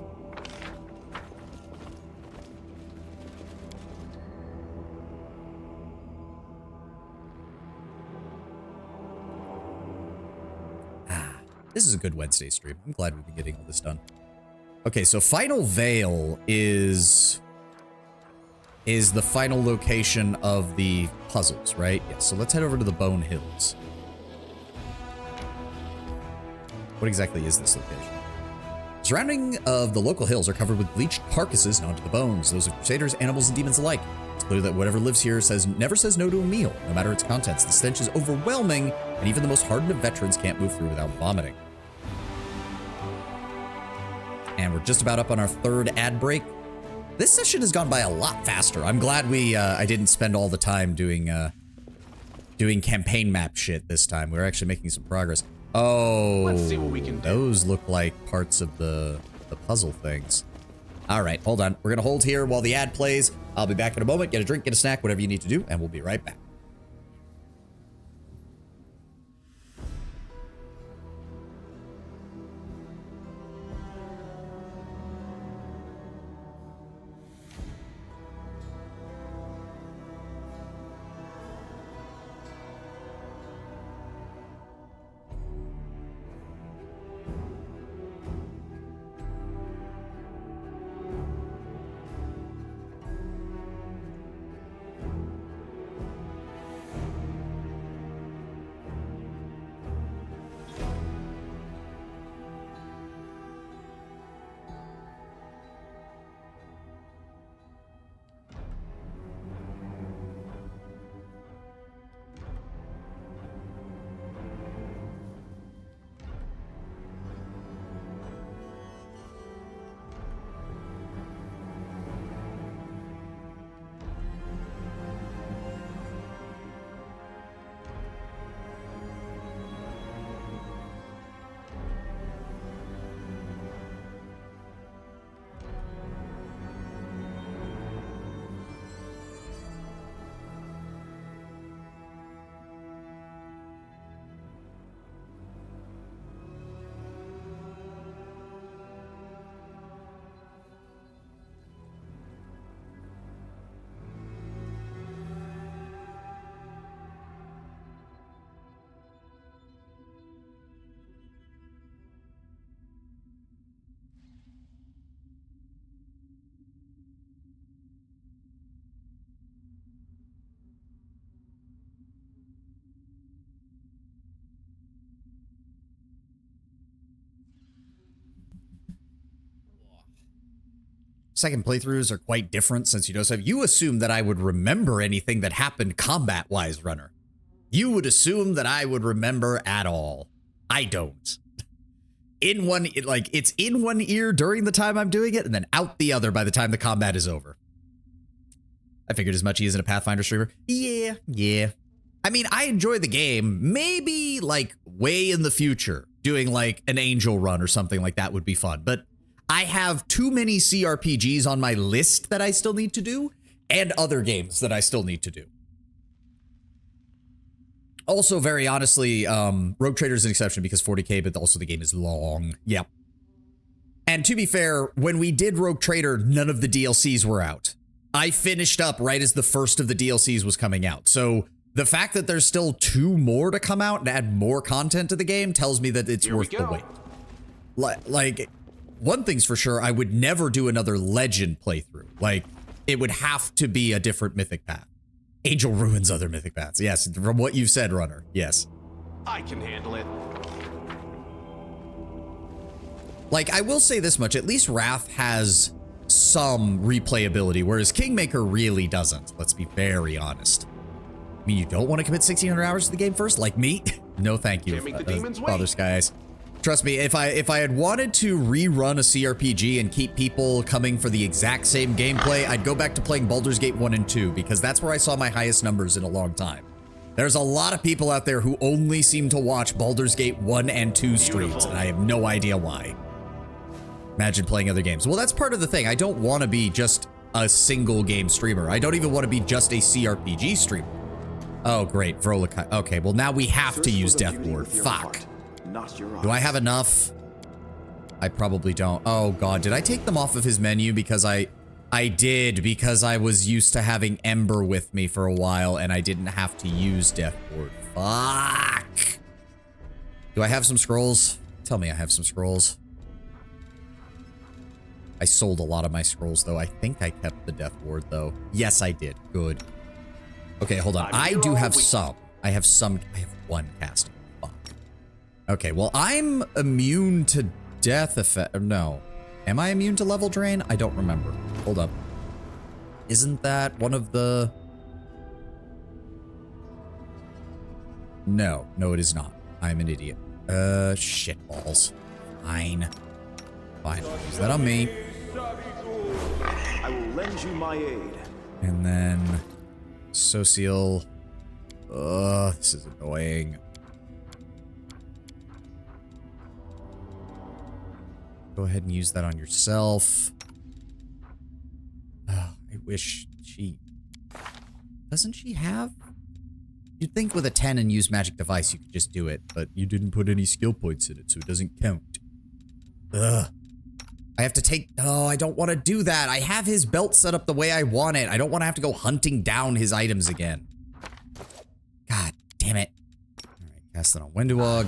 This is a good Wednesday stream. I'm glad we've been getting all this done. Okay, so Final Veil is the final location of the puzzles, right? Yeah, so let's head over to the Bone Hills. What exactly is this location? Surrounding of the local hills are covered with bleached carcasses known to the bones, those of crusaders, animals, and demons alike. It's clear that whatever lives here never says no to a meal, no matter its contents. The stench is overwhelming, and even the most hardened of veterans can't move through without vomiting. And we're just about up on our 3rd ad break. This session has gone by a lot faster. I'm glad I didn't spend all the time doing campaign map shit this time. We're actually making some progress. Oh,
Let's see what we can do.
Those look like parts of the puzzle things. All right, hold on. We're gonna hold here while the ad plays. I'll be back in a moment. Get a drink, get a snack, whatever you need to do, and we'll be right back. Second playthroughs are quite different since you don't have. You assume that I would remember anything that happened combat-wise, Runner. You would assume that I would remember at all. I don't. It's in one ear during the time I'm doing it, and then out the other by the time the combat is over. I figured as much. He isn't a Pathfinder streamer. Yeah. I mean, I enjoy the game. Maybe like way in the future, doing like an angel run or something like that would be fun. But I have too many CRPGs on my list that I still need to do, and other games that I still need to do. Also, very honestly, Rogue Trader is an exception because 40k, but also the game is long. Yep. And to be fair, when we did Rogue Trader, none of the DLCs were out. I finished up right as the first of the DLCs was coming out. So the fact that there's still 2 more to come out and add more content to the game tells me that it's worth the wait. Like, one thing's for sure, I would never do another Legend playthrough. Like, it would have to be a different Mythic path. Angel ruins other Mythic paths. Yes, from what you've said, Runner. Yes.
I can handle it.
Like, I will say this much. At least Wrath has some replayability, whereas Kingmaker really doesn't. Let's be very honest. I mean, you don't want to commit 1,600 hours to the game first, like me? No, thank you,
Can't make the demons wait.
Father Skies. Trust me, if I had wanted to rerun a CRPG and keep people coming for the exact same gameplay, I'd go back to playing Baldur's Gate 1 and 2, because that's where I saw my highest numbers in a long time. There's a lot of people out there who only seem to watch Baldur's Gate 1 and 2 streams, and I have no idea why. Imagine playing other games. Well, that's part of the thing. I don't want to be just a single game streamer. I don't even want to be just a CRPG streamer. Oh, great. Vrolok. Okay, well, now we have to use Death Ward. Fuck. Do I have enough? I probably don't. Oh, God. Did I take them off of his menu? Because I did, because I was used to having Ember with me for a while, and I didn't have to use Death Ward. Fuck. Do I have some scrolls? Tell me I have some scrolls. I sold a lot of my scrolls, though. I think I kept the Death Ward, though. Yes, I did. Good. Okay, hold on. I do have some. I have some. I have 1 casting. Fuck. Okay, well, I'm immune to death effect. No. Am I immune to level drain? I don't remember. Hold up. Isn't that one of the... No. No, it is not. I'm an idiot. Shitballs. Fine. Fine. Use that on me.
I will lend you my aid.
And then Social. Ugh, this is annoying. Go ahead and use that on yourself. I wish she... Doesn't she have... You'd think with a 10 and use Magic Device you could just do it, but you didn't put any skill points in it, so it doesn't count. Ugh. I have to take... Oh, I don't want to do that. I have his belt set up the way I want it. I don't want to have to go hunting down his items again. God damn it. Alright, cast that on Wenduog.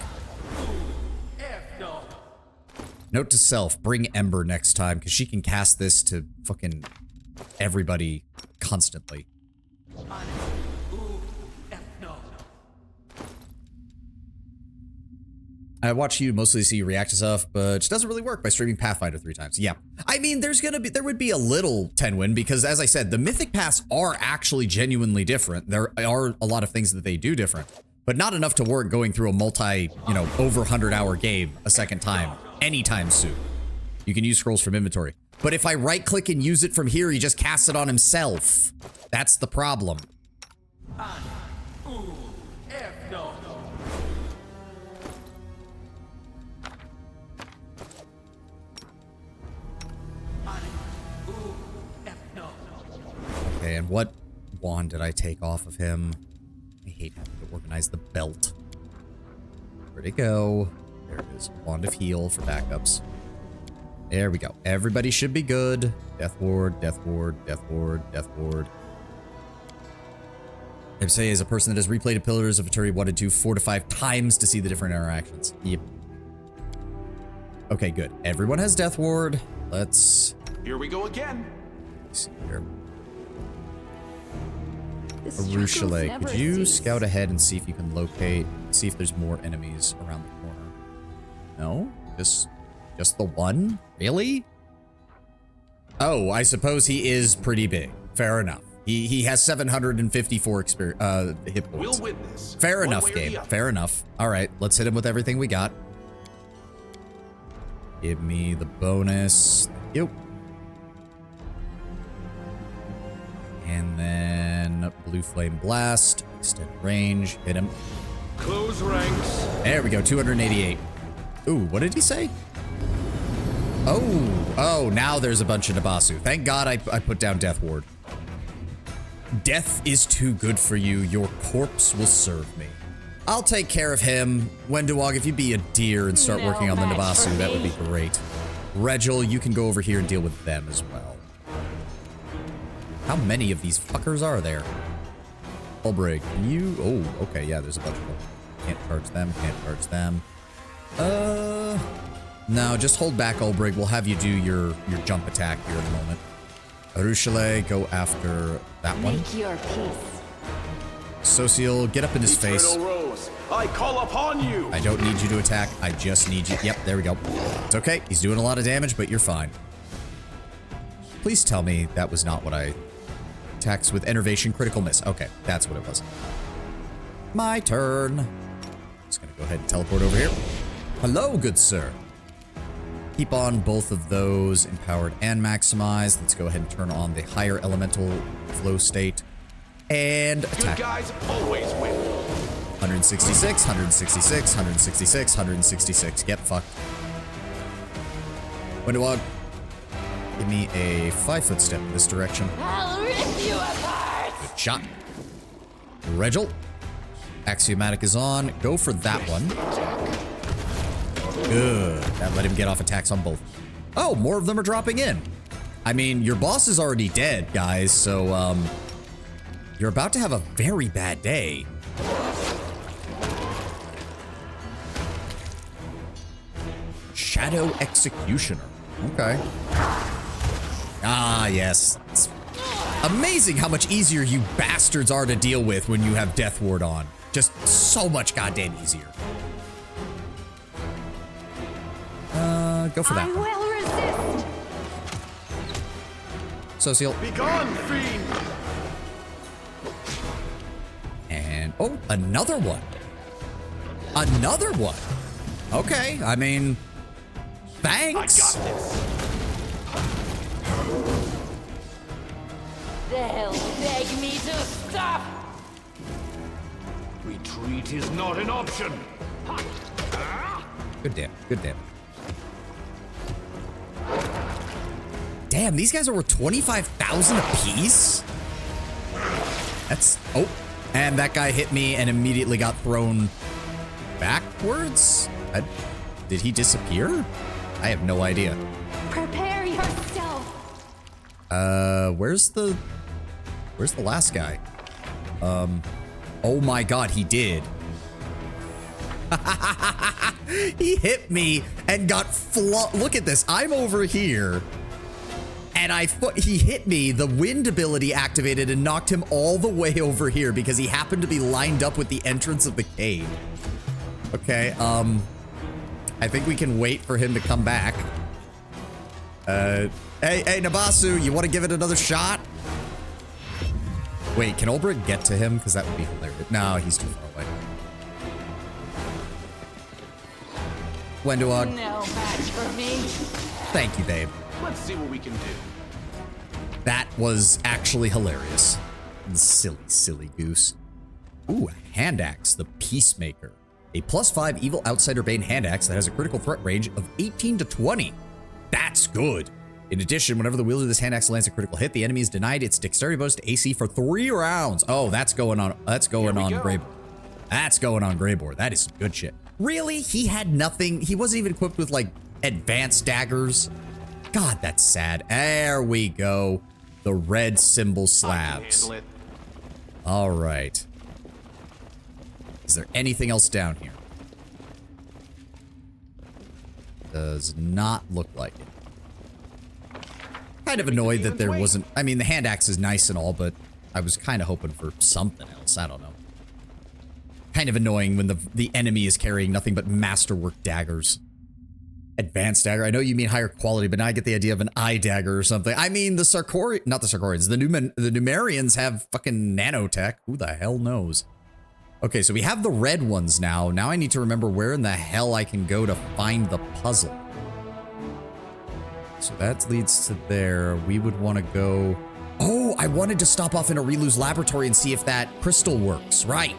Note to self, bring Ember next time, because she can cast this to fucking everybody constantly. I watch you mostly see you react to stuff, but it doesn't really work by streaming Pathfinder 3 times. Yeah. I mean, there would be a little 10 win because, as I said, the Mythic Paths are actually genuinely different. There are a lot of things that they do different, but not enough to warrant going through a over 100-hour game a second time anytime soon. You can use scrolls from inventory. But if I right-click and use it from here, he just casts it on himself. That's the problem. Okay, and what wand did I take off of him? I hate having to organize the belt. Where'd it go? There it is. Wand of Heal for backups. There we go. Everybody should be good. Death Ward, Death Ward, Death Ward, Death Ward. I say as a person that has replayed Pillars of Eternity 1 and 2 4 to 5 times to see the different interactions. Yep. Okay, good. Everyone has Death Ward. Let's...
Here we go again.
Let's see here. Arushale, could you scout ahead and see if you can locate, see if there's more enemies around the corner? No? Just the one? Really? Oh, I suppose he is pretty big. Fair enough. He has 754 hit points.
We'll win this.
Fair enough, game. Fair enough. All right, let's hit him with everything we got. Give me the bonus. Thank you. And then on Blue Flame Blast. Extend range. Hit him.
Close ranks.
There we go. 288. Ooh, what did he say? Oh, now there's a bunch of Nabasu. Thank God I put down Death Ward. Death is too good for you. Your corpse will serve me. I'll take care of him. Wenduog, if you be a deer and start working on the Nabasu, that would be great. Regil, you can go over here and deal with them as well. How many of these fuckers are there? Ulbrig, can you... Oh, okay, yeah, there's a bunch of them. Can't charge them, can't charge them. No, just hold back, Ulbrig. We'll have you do your jump attack here in a moment. Arushale, go after that one.
Make your peace.
Social, get up in his face.
Eternal Rose, I call upon you.
I don't need you to attack. I just need you. Yep, there we go. It's okay. He's doing a lot of damage, but you're fine. Please tell me that was not what I... Attacks with enervation, critical miss. Okay, that's what it was. My turn. Just gonna go ahead and teleport over here. Hello, good sir. Keep on both of those empowered and maximized. Let's go ahead and turn on the higher elemental flow state. And attack.
Good guys always win.
166, 166, 166, 166. Get fucked. Wenduog, give me a 5-foot step in this direction.
I'll rip you apart.
Good shot. Regil. Axiomatic is on. Go for that one. Good. That let him get off attacks on both. Oh, more of them are dropping in. I mean, your boss is already dead, guys, so, you're about to have a very bad day. Shadow Executioner. Okay. Ah, yes. It's amazing how much easier you bastards are to deal with when you have Death Ward on. Just so much goddamn easier. Go for that
I
one.
will resist.
Social.
Begone, fiend.
And, oh, another one. Another one. Okay, I mean, thanks.
I got this.
They'll beg me to stop.
Retreat is not an option.
Good damn, good damn. Damn, these guys are worth 25,000 apiece? That's, oh, and that guy hit me and immediately got thrown backwards? Did he disappear? I have no idea.
Prepare yourself.
Where's the last guy? Oh my God, he did. He hit me and got look at this. I'm over here. And he hit me, the wind ability activated and knocked him all the way over here because he happened to be lined up with the entrance of the cave. Okay, I think we can wait for him to come back. Hey, Nabasu, you want to give it another shot? Wait, can Ulbrig get to him? Because that would be hilarious. No, he's too far away. Wenduog.
No match for me.
Thank you, babe.
Let's see what we can do.
That was actually hilarious. Silly, silly goose. Ooh, a hand axe, the Peacemaker. A +5 evil outsider bane hand axe that has a critical threat range of 18 to 20. That's good. In addition, whenever the wielder of this hand axe lands a critical hit, the enemy is denied its dexterity bonus to AC for 3 rounds. Oh, that's going on. That's going on Grey. That's going on Greybor. That is some good shit. Really? He had nothing. He wasn't even equipped with like advanced daggers. God, that's sad. There we go. The red symbol slabs. All right. Is there anything else down here? Does not look like it. Kind of annoyed that there wasn't... I mean, the hand axe is nice and all, but I was kind of hoping for something else. I don't know. Kind of annoying when the enemy is carrying nothing but masterwork daggers. Advanced dagger. I know you mean higher quality, but now I get the idea of an eye dagger or something. I mean, the Sarkorians... Not the Sarkorians. The Numerians have fucking nanotech. Who the hell knows? Okay, so we have the red ones now. Now I need to remember where in the hell I can go to find the puzzle. So that leads to there. We would want to go Oh, I wanted to stop off in Arilu's laboratory and see if that crystal works. Right.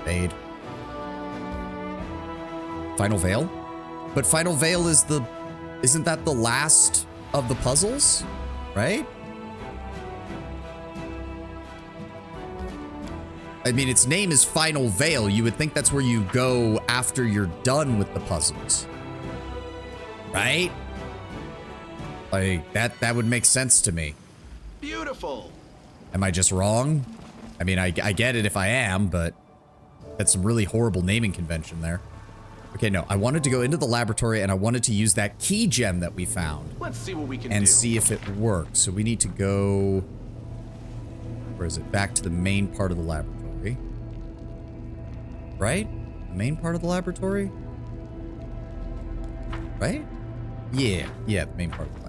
Fade. Final Veil? But Final Veil is the... Isn't that the last of the puzzles? Right? I mean, its name is Final Veil. You would think that's where you go after you're done with the puzzles. Right? Like, that would make sense to me.
Beautiful.
Am I just wrong? I mean, I get it if I am, but that's some really horrible naming convention there. Okay, no, I wanted to go into the laboratory and I wanted to use that key gem that we found.
Let's see what we can
and
do.
see if it works. So we need to go... Where is it? Back to the main part of the laboratory. Right? The main part of the laboratory? Right? Yeah, the main part of the laboratory.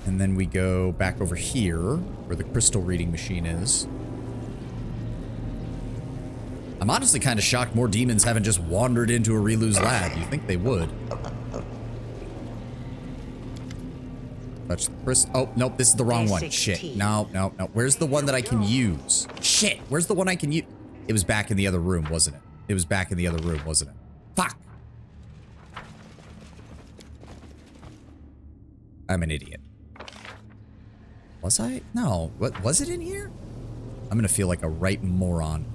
And then we go back over here, where the crystal reading machine is. I'm honestly kind of shocked more demons haven't just wandered into Arilu's lab. You'd think they would. Touch the crystal. Oh, nope, this is the wrong one. Shit. No. Where's the one that I can use? Shit, where's the one I can use? It was back in the other room, wasn't it? It was back in the other room, wasn't it? Fuck. I'm an idiot. Was I? No. What was it in here? I'm gonna feel like a right moron.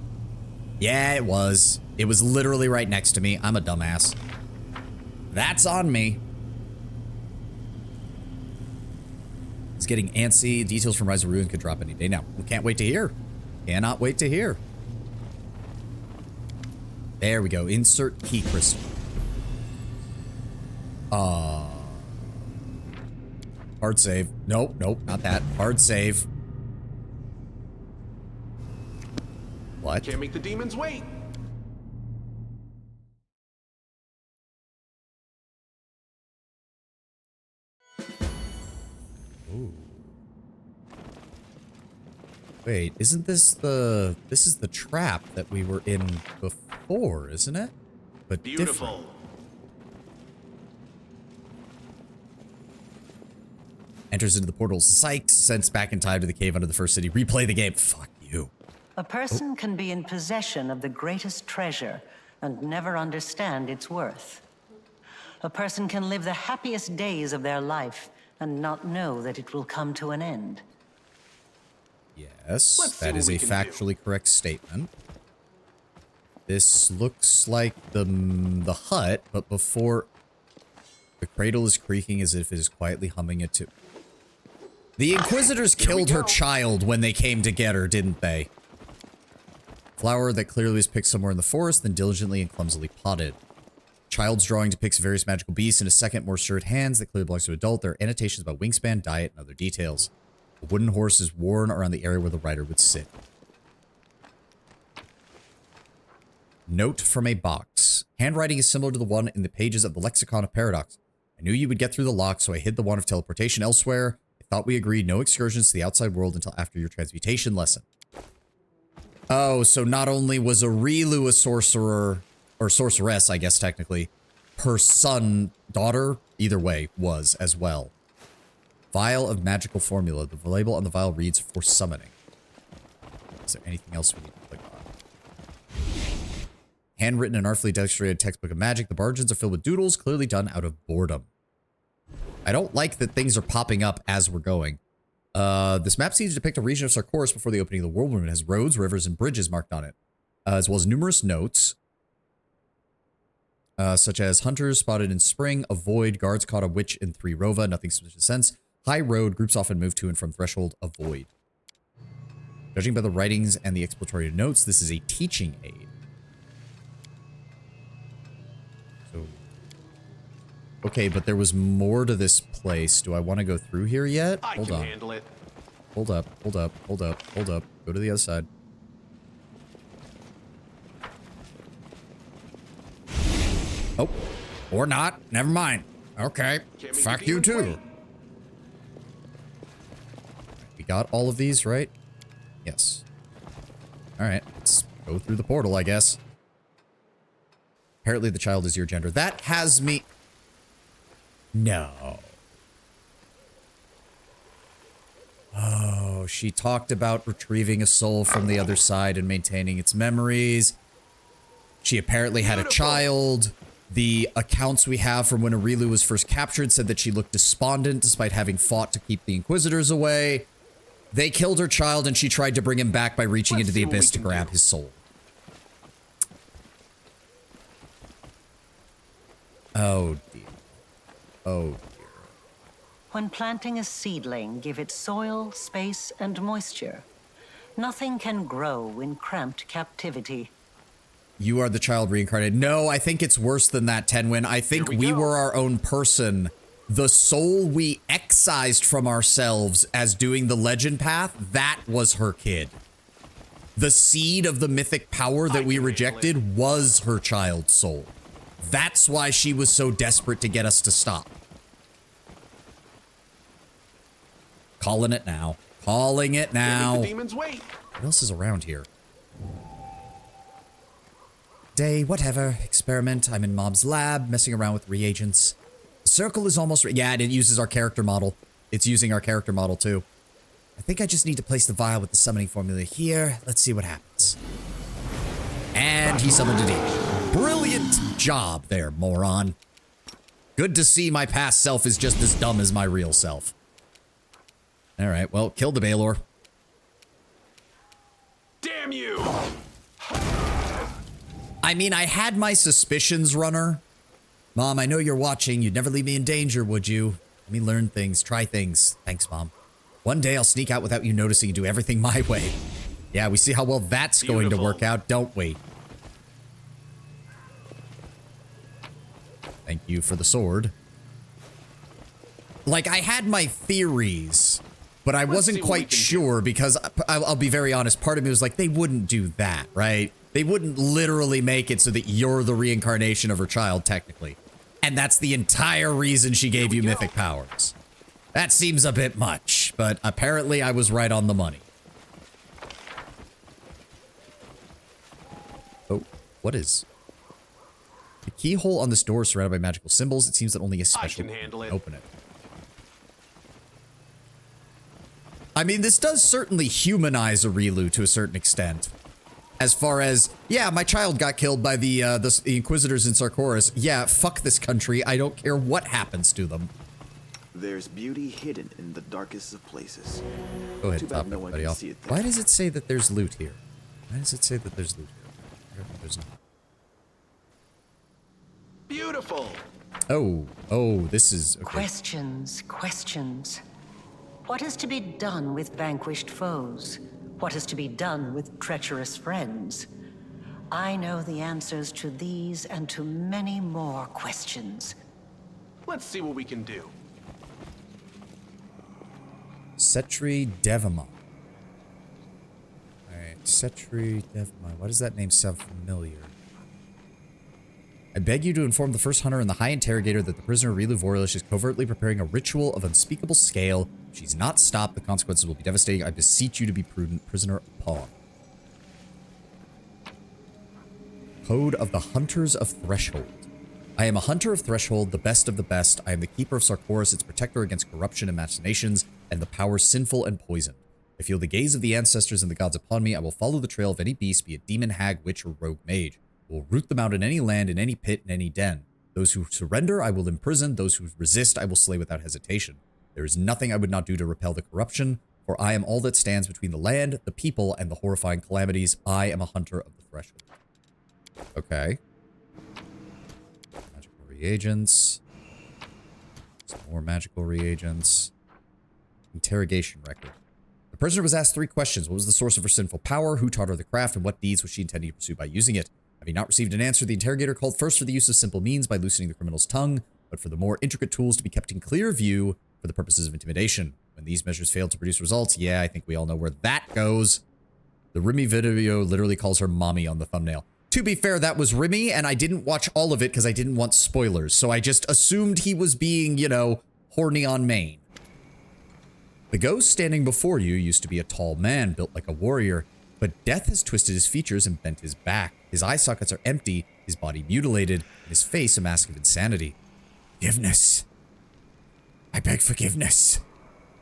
Yeah, it was. It was literally right next to me. I'm a dumbass. That's on me. It's getting antsy. Details from Rise of Ruin could drop any day now. We can't wait to hear. Cannot wait to hear. There we go. Insert key crystal. Hard save. Nope, not that. Hard save. What?
Can't make the demons wait.
Ooh. Wait, isn't this the... This is the trap that we were in before, isn't it? But
Beautiful.
different. Enters into the portal. Psych. Sent back in time to the cave under the first city. Replay the game. Fuck you.
A person can be in possession of the greatest treasure and never understand its worth. A person can live the happiest days of their life and not know that it will come to an end.
Yes, that is a factually correct statement. This looks like the hut, but before... The cradle is creaking as if it is quietly humming it too. The Inquisitors killed her child when they came to get her, didn't they? Flower that clearly was picked somewhere in the forest, then diligently and clumsily potted. Child's drawing depicts various magical beasts in a second, more stirred hands that clearly belongs to an adult. There are annotations about wingspan, diet, and other details. A wooden horse is worn around the area where the rider would sit. Note from a box. Handwriting is similar to the one in the pages of the Lexicon of Paradox. I knew you would get through the lock, so I hid the wand of teleportation elsewhere. I thought we agreed no excursions to the outside world until after your transmutation lesson. Oh, so not only was Arilu a sorcerer, or sorceress, I guess technically, her son, daughter, either way, was as well. Vial of magical formula. The label on the vial reads for summoning. Is there anything else we need to click on? Handwritten and artfully illustrated textbook of magic. The margins are filled with doodles, clearly done out of boredom. I don't like that things are popping up as we're going. This map seems to depict a region of Sarkoris before the opening of the world when it has roads, rivers, and bridges marked on it, as well as numerous notes, such as hunters spotted in spring, avoid, guards caught a witch in 3 Rova, nothing sufficient sense. High road, groups often move to and from threshold, avoid. Judging by the writings and the exploratory notes, this is a teaching aid. So, okay, but there was more to this place. Do I want to go through here yet? Hold on.
Handle it.
Hold up. Go to the other side. Oh, or not. Never mind. Okay. Fuck you too. We got all of these, right? Yes. All right. Let's go through the portal, I guess. Apparently the child is your gender. That has me... No. Oh, she talked about retrieving a soul from the other side and maintaining its memories. She apparently had a child. The accounts we have from when Aurilu was first captured said that she looked despondent despite having fought to keep the Inquisitors away. They killed her child and she tried to bring him back by reaching into the abyss to grab his soul. Oh dear. Oh dear.
When planting a seedling, give it soil, space, and moisture. Nothing can grow in cramped captivity.
You are the child reincarnated. No, I think it's worse than that, Tenwin. I think we were our own person. The soul we excised from ourselves as doing the legend path, that was her kid. The seed of the mythic power that we rejected was her child's soul. That's why she was so desperate to get us to stop. Calling it now. Calling it now.
The demons wait.
What else is around here? Day, whatever. Experiment. I'm in Mob's lab, messing around with reagents. The circle is almost... Yeah, and it uses our character model. It's using our character model, too. I think I just need to place the vial with the summoning formula here. Let's see what happens. And he summoned a demon. Brilliant job there, moron. Good to see my past self is just as dumb as my real self. All right, well, kill the Baylor.
Damn you!
I mean, I had my suspicions, Runner. Mom, I know you're watching. You'd never leave me in danger, would you? Let me learn things, try things. Thanks, Mom. One day I'll sneak out without you noticing and do everything my way. Yeah, we see how well that's going to work out, don't we? Thank you for the sword. Like, I had my theories, but I wasn't quite sure because I'll be very honest. Part of me was like, they wouldn't do that, right? They wouldn't literally make it so that you're the reincarnation of her child, technically. And that's the entire reason she gave you mythic powers. That seems a bit much, but apparently I was right on the money. Oh, what is... The keyhole on this door is surrounded by magical symbols. It seems that only a special
I can handle it.
Open it. I mean, this does certainly humanize Aurilu to a certain extent. As far as, yeah, my child got killed by the Inquisitors in Sarkoris. Yeah, fuck this country. I don't care what happens to them.
There's beauty hidden in the darkest of places.
Go ahead,
Too
top
bad no one
everybody
can
off.
see it there.
Why does it say that there's loot here? Why does it say that there's loot here? There's not.
Beautiful.
Oh, this is... Okay.
Questions, questions. What is to be done with vanquished foes? What is to be done with treacherous friends? I know the answers to these and to many more questions.
Let's see what we can do.
Setri Devamon. Alright, Setri Devamon. Why does that name sound familiar? I beg you to inform the first hunter and the High Interrogator that the prisoner Aurilu Vorlish is covertly preparing a ritual of unspeakable scale. If she's not stopped, the consequences will be devastating. I beseech you to be prudent. Prisoner Pawn. Code of the Hunters of Threshold. I am a hunter of Threshold, the best of the best. I am the keeper of Sarkoris, its protector against corruption and machinations, and the powers sinful and poisoned. I feel the gaze of the ancestors and the gods upon me. I will follow the trail of any beast, be it demon, hag, witch, or rogue mage. I will root them out in any land, in any pit, in any den. Those who surrender, I will imprison. Those who resist, I will slay without hesitation. There is nothing I would not do to repel the corruption, for I am all that stands between the land, the people, and the horrifying calamities. I am a hunter of the Threshold. Okay. Magical reagents. Some more magical reagents. Interrogation record. The prisoner was asked 3 questions. What was the source of her sinful power? Who taught her the craft? And what deeds was she intending to pursue by using it? Having not received an answer, the interrogator called first for the use of simple means by loosening the criminal's tongue, but for the more intricate tools to be kept in clear view for the purposes of intimidation. When these measures failed to produce results, yeah, I think we all know where that goes. The Remy video literally calls her mommy on the thumbnail. To be fair, that was Remy, and I didn't watch all of it because I didn't want spoilers, so I just assumed he was being, you know, horny on main. The ghost standing before you used to be a tall man built like a warrior, but death has twisted his features and bent his back. His eye sockets are empty, his body mutilated, and his face a mask of insanity. Forgiveness.
I beg forgiveness.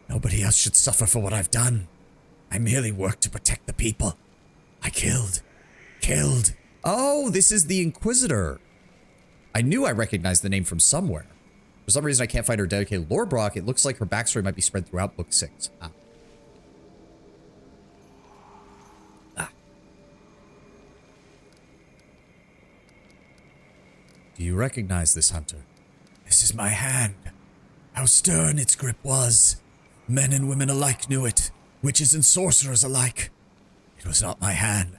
Nobody else should suffer for what I've done. I merely work to protect the people. I killed.
Oh, this is the Inquisitor. I knew I recognized the name from somewhere. For some reason, I can't find her dedicated lore block. It looks like her backstory might be spread throughout Book 6.
Do you recognize this, Hunter? This is my hand. How stern its grip was. Men and women alike knew it. Witches and sorcerers alike. It was not my hand.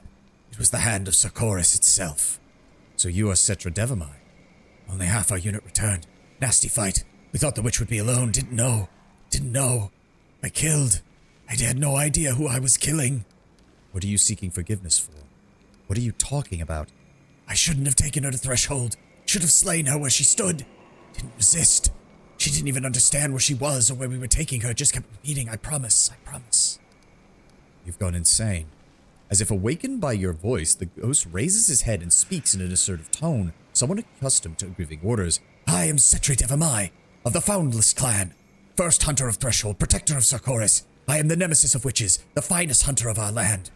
It was the hand of Sarkoris itself.
So you are Cetra Devamai.
Only half our unit returned. Nasty fight. We thought the witch would be alone. Didn't know. I killed. I had no idea who I was killing.
What are you seeking forgiveness for? What are you talking about?
I shouldn't have taken her to Threshold. Should have slain her where she stood. Didn't resist. She didn't even understand where she was or where we were taking her. Just kept repeating, I promise.
You've gone insane. As if awakened by your voice, the ghost raises his head and speaks in an assertive tone, someone accustomed to giving orders.
I am Cetra Devamai, of the Foundless clan. First hunter of Threshold, protector of Sarkoris. I am the nemesis of witches, the finest hunter of our land.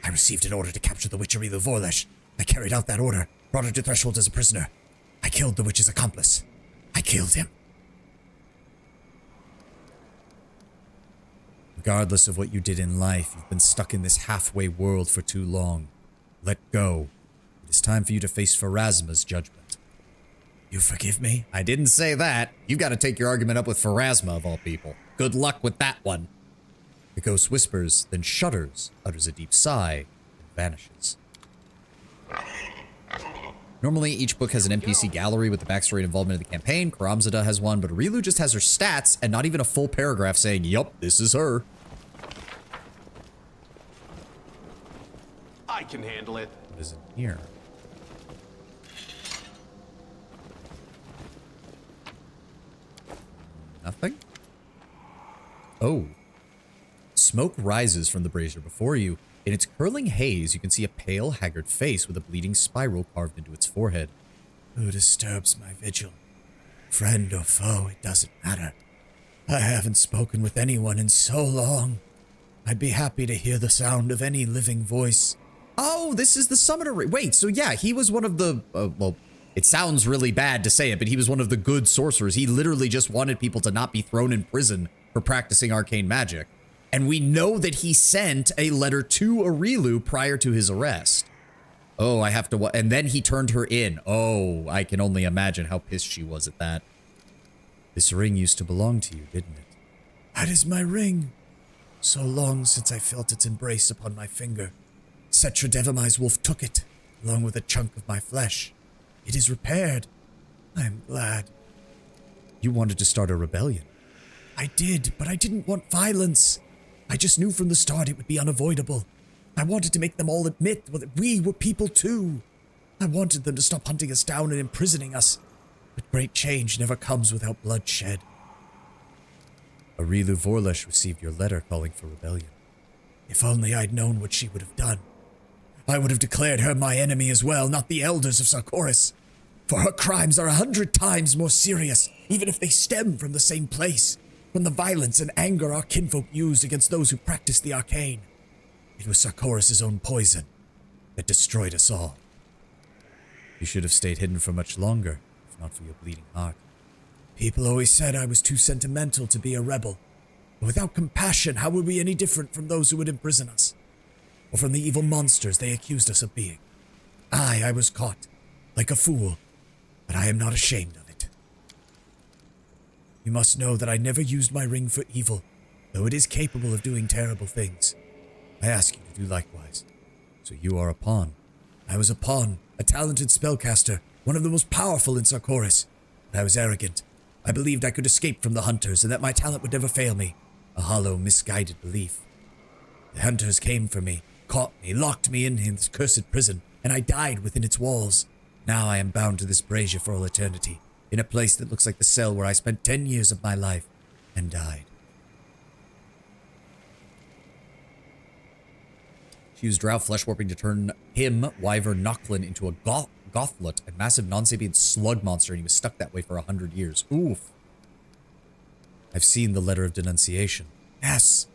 I received an order to capture the witch Arilu Vorlesh. I carried out that order, brought her to Threshold as a prisoner. I killed the witch's accomplice. I killed him.
Regardless of what you did in life, you've been stuck in this halfway world for too long. Let go. It is time for you to face Pharasma's judgment.
You forgive me?
I didn't say that. You've got to take your argument up with Pharasma, of all people. Good luck with that one. The ghost whispers, then shudders, utters a deep sigh, and vanishes. Normally, each book has an NPC gallery with the backstory and involvement in the campaign. Karamzada has one, but Arilu just has her stats and not even a full paragraph saying, yup, this is her.
I can handle it.
What is in here? Nothing? Oh. Smoke rises from the brazier before you. In its curling haze, you can see a pale, haggard face with a bleeding spiral carved into its forehead.
Who disturbs my vigil? Friend or foe, it doesn't matter. I haven't spoken with anyone in so long. I'd be happy to hear the sound of any living voice.
Oh, this is the summoner. Wait, so yeah, he was one of the, well, it sounds really bad to say it, but he was one of the good sorcerers. He literally just wanted people to not be thrown in prison for practicing arcane magic. And we know that he sent a letter to Arilu prior to his arrest. Oh, I have to, and then he turned her in. Oh, I can only imagine how pissed she was at that. This ring used to belong to you, didn't it?
That is my ring. So long since I felt its embrace upon my finger. Cetra Devamai's wolf took it, along with a chunk of my flesh. It is repaired. I am glad.
You wanted to start a rebellion.
I did, but I didn't want violence. I just knew from the start it would be unavoidable. I wanted to make them all admit that we were people too. I wanted them to stop hunting us down and imprisoning us. But great change never comes without bloodshed.
Arilu Vorlesh received your letter calling for rebellion.
If only I'd known what she would have done. I would have declared her my enemy as well, not the elders of Sarkoris. For her crimes are 100 times more serious, even if they stem from the same place. From the violence and anger our kinfolk used against those who practiced the arcane. It was Sarkoris' own poison that destroyed us all.
You should have stayed hidden for much longer, if not for your bleeding heart.
People always said I was too sentimental to be a rebel. But without compassion, how were we any different from those who would imprison us? Or from the evil monsters they accused us of being? I was caught, like a fool, but I am not ashamed of it. You must know that I never used my ring for evil, though it is capable of doing terrible things. I ask you to do likewise.
So you are a pawn.
I was a pawn, a talented spellcaster, one of the most powerful in Sarkoris. But I was arrogant. I believed I could escape from the hunters and that my talent would never fail me. A hollow, misguided belief. The hunters came for me, caught me, locked me in this cursed prison, and I died within its walls. Now I am bound to this brazier for all eternity, in a place that looks like the cell where I spent 10 years of my life and died.
She used drow flesh warping to turn him, Wyvern Nochlin, into a gothlet, a massive non-sapient slug monster, and he was stuck that way for 100 years. Oof.
I've seen the letter of denunciation. Yes,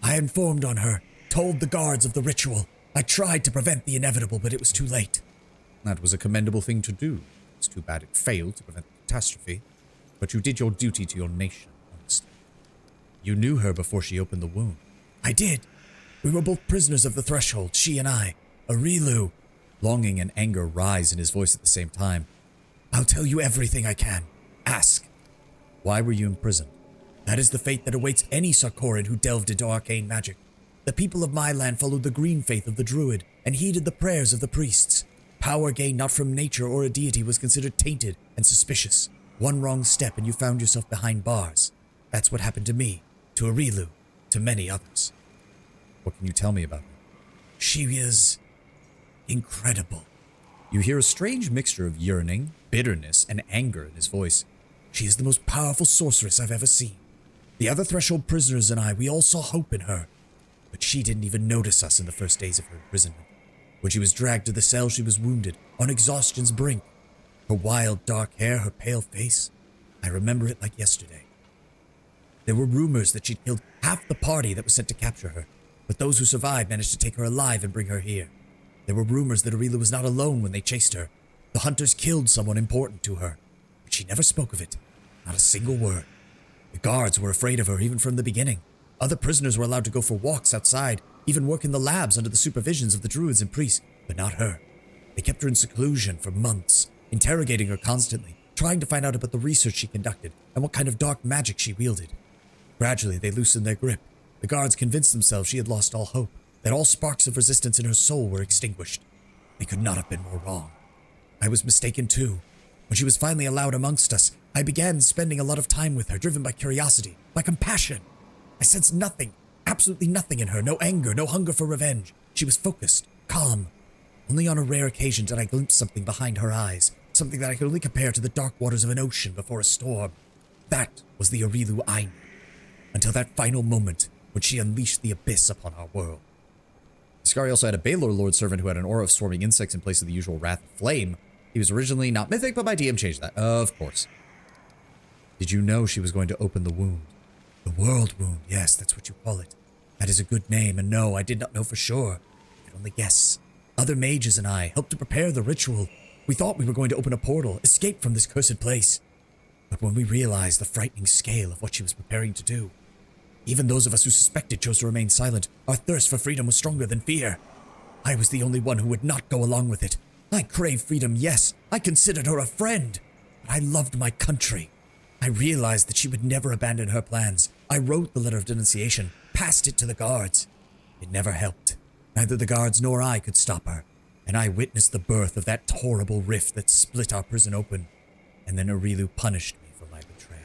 I informed on her, told the guards of the ritual. I tried to prevent the inevitable, but it was too late.
That was a commendable thing to do. It's too bad it failed to prevent the catastrophe. But you did your duty to your nation, honestly. You knew her before she opened the wound.
I did. We were both prisoners of the threshold, she and I. Arilu.
Longing and anger rise in his voice at the same time.
I'll tell you everything I can. Ask.
Why were you imprisoned?
That is the fate that awaits any Sarkoran who delved into arcane magic. The people of my land followed the green faith of the druid and heeded the prayers of the priests. Power gained not from nature or a deity was considered tainted and suspicious. One wrong step and you found yourself behind bars. That's what happened to me, to Arilu, to many others.
What can you tell me about her?
She is incredible.
You hear a strange mixture of yearning, bitterness, and anger in his voice.
She is the most powerful sorceress I've ever seen. The other threshold prisoners and I, we all saw hope in her. But she didn't even notice us in the first days of her imprisonment. When she was dragged to the cell, she was wounded, on exhaustion's brink. Her wild, dark hair, her pale face. I remember it like yesterday. There were rumors that she'd killed half the party that was sent to capture her, but those who survived managed to take her alive and bring her here. There were rumors that Arilu was not alone when they chased her. The hunters killed someone important to her, but she never spoke of it. Not a single word. The guards were afraid of her even from the beginning. Other prisoners were allowed to go for walks outside, even work in the labs under the supervisions of the druids and priests, but not her. They kept her in seclusion for months, interrogating her constantly, trying to find out about the research she conducted and what kind of dark magic she wielded. Gradually, they loosened their grip. The guards convinced themselves she had lost all hope, that all sparks of resistance in her soul were extinguished. They could not have been more wrong. I was mistaken too. When she was finally allowed amongst us, I began spending a lot of time with her, driven by curiosity, by compassion. I sensed nothing, absolutely nothing in her, no anger, no hunger for revenge. She was focused, calm. Only on a rare occasion did I glimpse something behind her eyes, something that I could only compare to the dark waters of an ocean before a storm. That was the Arilu I knew, until that final moment when she unleashed the abyss upon our world.
Iskari also had a Baelor Lord servant who had an aura of swarming insects in place of the usual Wrath of Flame. He was originally not mythic, but my DM changed that, of course. Did you know she was going to open the wound?
The world wound, yes, that's what you call it. That is a good name, and no, I did not know for sure. I could only guess. Other mages and I helped to prepare the ritual. We thought we were going to open a portal, escape from this cursed place. But when we realized the frightening scale of what she was preparing to do, even those of us who suspected chose to remain silent. Our thirst for freedom was stronger than fear. I was the only one who would not go along with it. I craved freedom, yes. I considered her a friend. But I loved my country. I realized that she would never abandon her plans. I wrote the letter of denunciation, passed it to the guards. It never helped. Neither the guards nor I could stop her. And I witnessed the birth of that horrible rift that split our prison open. And then Arilu punished me for my betrayal.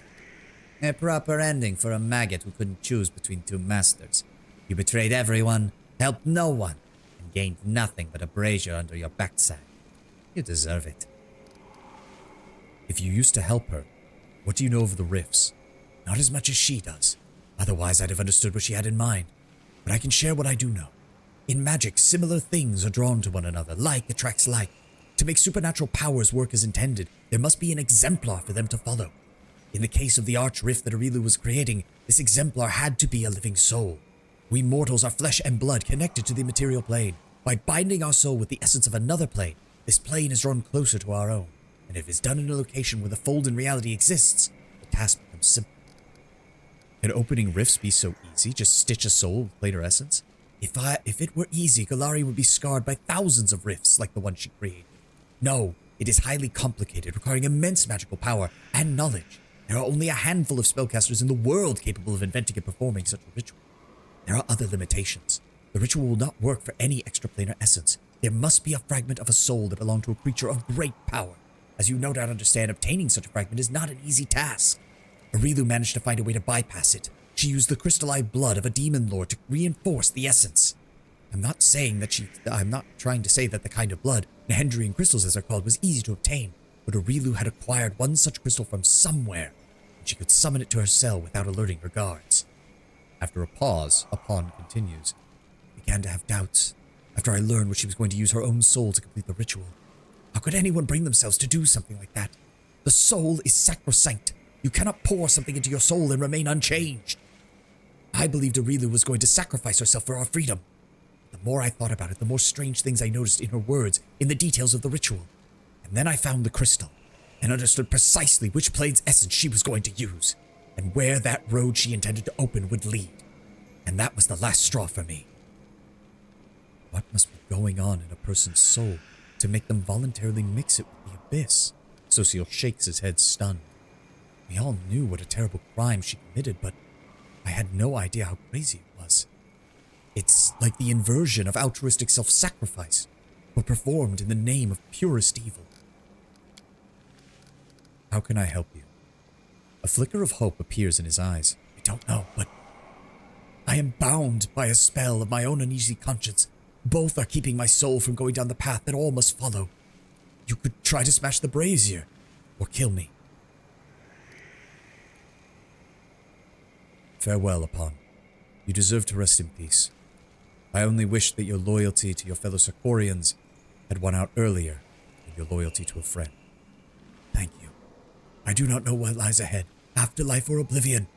A proper ending for a maggot who couldn't choose between two masters. You betrayed everyone, helped no one, and gained nothing but a brazier under your backside. You deserve it.
If you used to help her, what do you know of the rifts?
Not as much as she does. Otherwise, I'd have understood what she had in mind. But I can share what I do know. In magic, similar things are drawn to one another. Like attracts like. To make supernatural powers work as intended, there must be an exemplar for them to follow. In the case of the arch rift that Arilu was creating, this exemplar had to be a living soul. We mortals are flesh and blood connected to the material plane. By binding our soul with the essence of another plane, this plane is drawn closer to our own. And if it's done in a location where the fold in reality exists, the task becomes simple.
Can opening rifts be so easy? Just stitch a soul with planar essence?
If it were easy, Galari would be scarred by thousands of rifts like the one she created. No, it is highly complicated, requiring immense magical power and knowledge. There are only a handful of spellcasters in the world capable of inventing and performing such a ritual. There are other limitations. The ritual will not work for any extraplanar essence. There must be a fragment of a soul that belonged to a creature of great power. As you no doubt understand, obtaining such a fragment is not an easy task. Arilu managed to find a way to bypass it. She used the crystallized blood of a demon lord to reinforce the essence. I'm not trying to say that the kind of blood, Nahendrian crystals as they're called, was easy to obtain, but Arilu had acquired one such crystal from somewhere, and she could summon it to her cell without alerting her guards.
After a pause, a pawn continues.
I began to have doubts. After I learned what she was going to use her own soul to complete the ritual. How could anyone bring themselves to do something like that? The soul is sacrosanct. You cannot pour something into your soul and remain unchanged. I believed Arilu was going to sacrifice herself for our freedom. The more I thought about it, the more strange things I noticed in her words, in the details of the ritual. And then I found the crystal, and understood precisely which plane's essence she was going to use, and where that road she intended to open would lead. And that was the last straw for me. What must be going on in a person's soul to make them voluntarily mix it with the abyss? Socio shakes his head stunned. We all knew what a terrible crime she committed, but I had no idea how crazy it was. It's like the inversion of altruistic self-sacrifice, but performed in the name of purest evil. How can I help you? A flicker of hope appears in his eyes. I don't know, but I am bound by a spell of my own uneasy conscience. Both are keeping my soul from going down the path that all must follow. You could try to smash the brazier, or kill me. Farewell, Upon. You deserve to rest in peace. I only wish that your loyalty to your fellow Sakorians had won out earlier than your loyalty to a friend. Thank you. I do not know what lies ahead, afterlife or oblivion.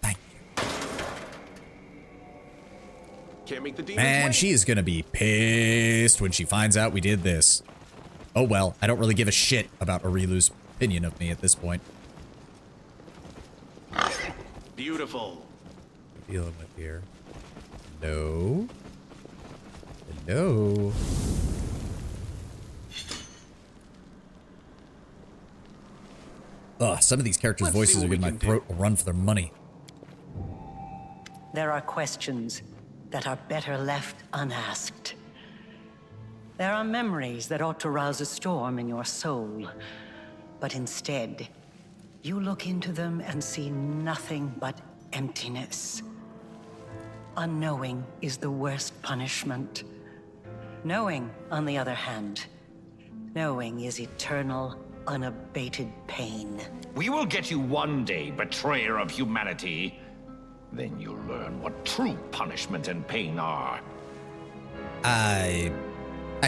Thank you.
Can't make the demons
Man,
wait.
she is gonna be pissed when she finds out we did this. Oh well, I don't really give a shit about Arilu's opinion of me at this point.
Beautiful.
Dealing with here. No. Hello. Ugh, some of these characters'
Let's see
voices
what
are
we
giving my
can do.
throat a run for their money.
There are questions that are better left unasked. There are memories that ought to rouse a storm in your soul. But instead, you look into them and see nothing but emptiness. Unknowing is the worst punishment. Knowing, on the other hand, knowing is eternal, unabated pain.
We will get you one day, betrayer of humanity. Then you'll learn what true punishment and pain are.
I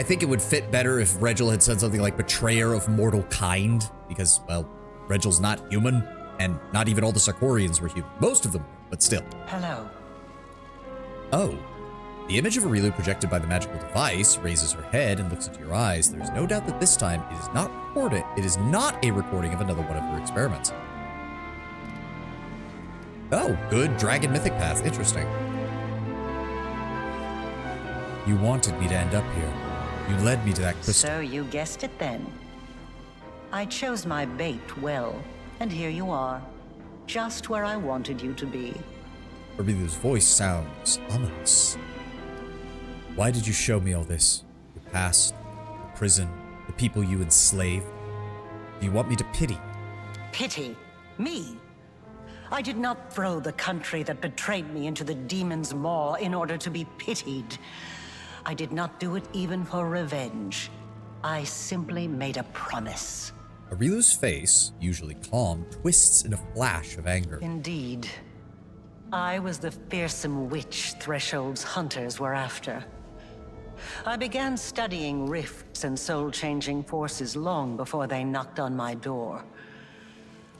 think it would fit better if Regil had said something like betrayer of mortal kind, because, well, Regil's not human, and not even all the Sakorians were human. Most of them, but still.
Hello.
Oh. The image of Arilu projected by the magical device raises her head and looks into your eyes. There's no doubt that this time it is not recorded. It is not a recording of another one of her experiments. Oh, good dragon mythic path. Interesting. You wanted me to end up here. You led me to that crystal.
So you guessed it then. I chose my bait well, and here you are. Just where I wanted you to be.
Arilu's voice sounds ominous. Why did you show me all this? Your past, the prison, the people you enslaved? Do you want me to pity?
Pity? Me? I did not throw the country that betrayed me into the demon's maw in order to be pitied. I did not do it even for revenge. I simply made a promise.
Arilu's face, usually calm, twists in a flash of anger.
Indeed. I was the fearsome witch Threshold's hunters were after. I began studying rifts and soul-changing forces long before they knocked on my door.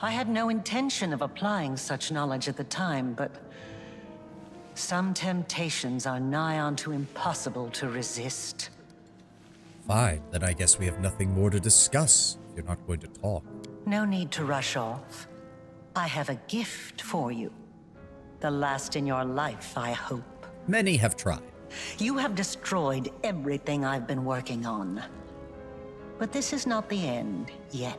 I had no intention of applying such knowledge at the time, but some temptations are nigh onto impossible to resist.
Fine, then I guess we have nothing more to discuss if you're not going to talk.
No need to rush off. I have a gift for you. The last in your life, I hope.
Many have tried.
You have destroyed everything I've been working on. But this is not the end yet.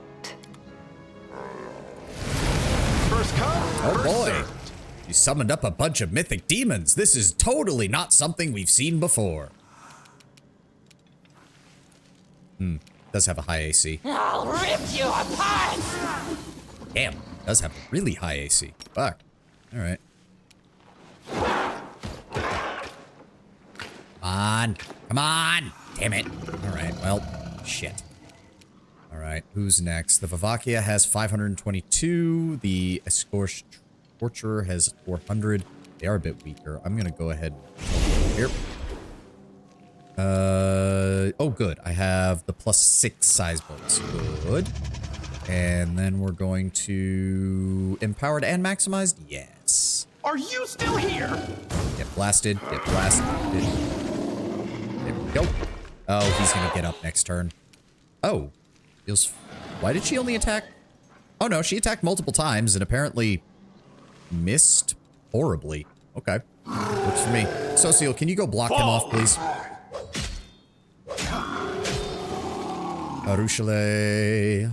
First come,
Oh
first
boy.
served.
You summoned up a bunch of mythic demons. This is totally not something we've seen before. Does have a high AC.
I'll rip you apart!
Damn, does have a really high AC. Fuck. Alright. Come on. Come on. Damn it. Alright, well, shit. Alright, who's next? The Vivacia has 522. The Escorch Torturer has 400. They are a bit weaker. I'm gonna go ahead and here. Oh good. I have the +6 size bolts. Good. And then we're going to empowered and maximized. Yes.
Are you still here?
Get blasted. Get blasted. There we go. Oh, he's gonna get up next turn. Oh. Feels... Why did she only attack? Oh no, she attacked multiple times and apparently missed horribly. Okay. Works for me. Social, can you go block him off, please? Arushale.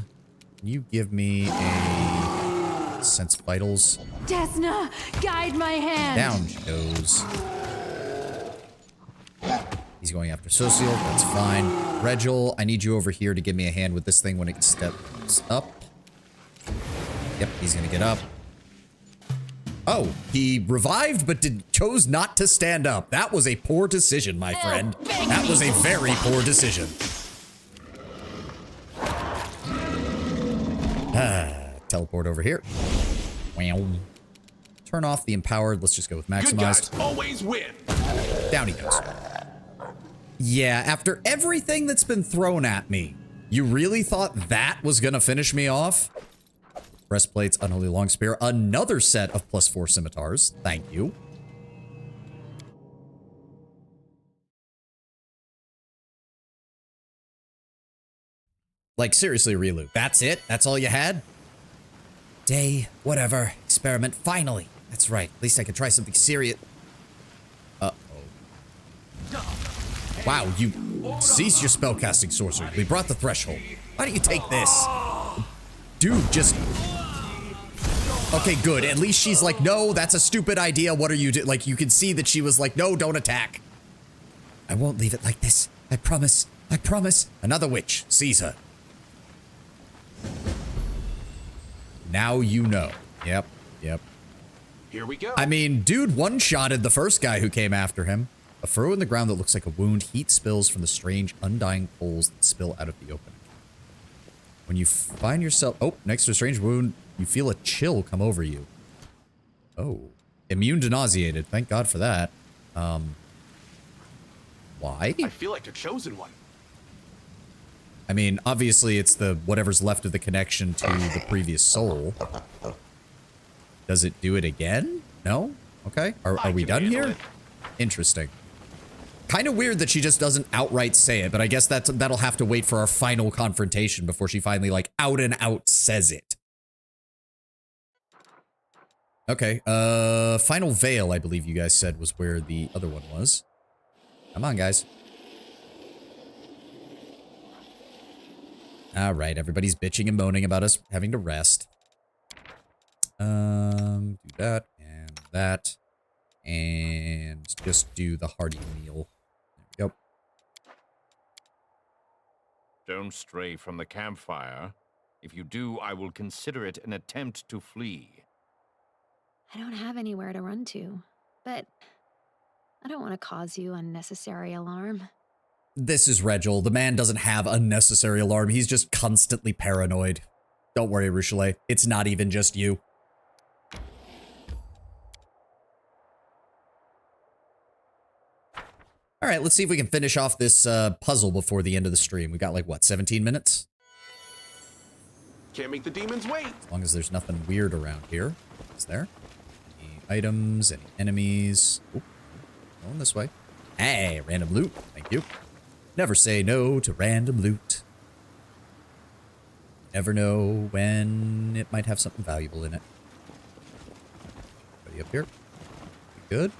Can you give me a sense vitals?
Desna, guide my hand.
Down she goes. He's going after Social. That's fine. Regil, I need you over here to give me a hand with this thing when it steps up. Yep, he's gonna get up. Oh, he revived but chose not to stand up. That was a poor decision, my friend. That was a very poor decision. Teleport over here. Wow. Turn off the empowered. Let's just go with maximized.
Good guys always win.
Down he goes. Yeah, after everything that's been thrown at me, you really thought that was gonna finish me off? Breastplates, unholy long spear, another set of +4 scimitars. Thank you. Like, seriously, Rilu, that's it? That's all you had? Day, whatever, experiment, finally. That's right, at least I can try something serious. Uh-oh. Wow, you cease your spellcasting sorcery. We brought the threshold. Why don't you take this? Dude, just... Okay, good. At least she's like, no, that's a stupid idea. What are you doing? Like, you can see that she was like, no, don't attack. I won't leave it like this. I promise. I promise. Another witch. Seize her. Now you know. Yep. Yep.
Here we go.
I mean, dude one-shotted the first guy who came after him. A furrow in the ground that looks like a wound. Heat spills from the strange, undying coals that spill out of the opening. When you find yourself... Oh, next to a strange wound, you feel a chill come over you. Oh. Immune to nauseated. Thank God for that. Why?
I feel like the chosen one.
I mean, obviously it's the whatever's left of the connection to the previous soul. Does it do it again? No? Okay. Are we done here? Interesting. Kind of weird that she just doesn't outright say it, but I guess that'll have to wait for our final confrontation before she finally, like, out and out says it. Okay, Final Veil, I believe you guys said was where the other one was. Come on, guys. Alright, everybody's bitching and moaning about us having to rest. Do that, and that. And just do the hearty meal. There we go.
Don't stray from the campfire. If you do, I will consider it an attempt to flee.
I don't have anywhere to run to, but I don't want to cause you unnecessary alarm.
This is Regil. The man doesn't have unnecessary alarm. He's just constantly paranoid. Don't worry, Ruchelet. It's not even just you. All right, let's see if we can finish off this puzzle before the end of the stream. We got like, what, 17 minutes?
Can't make the demons wait.
As long as there's nothing weird around here. Is there? Any items, any enemies? Oop, going this way. Hey, random loot. Thank you. Never say no to random loot. Never know when it might have something valuable in it. Anybody up here? Good.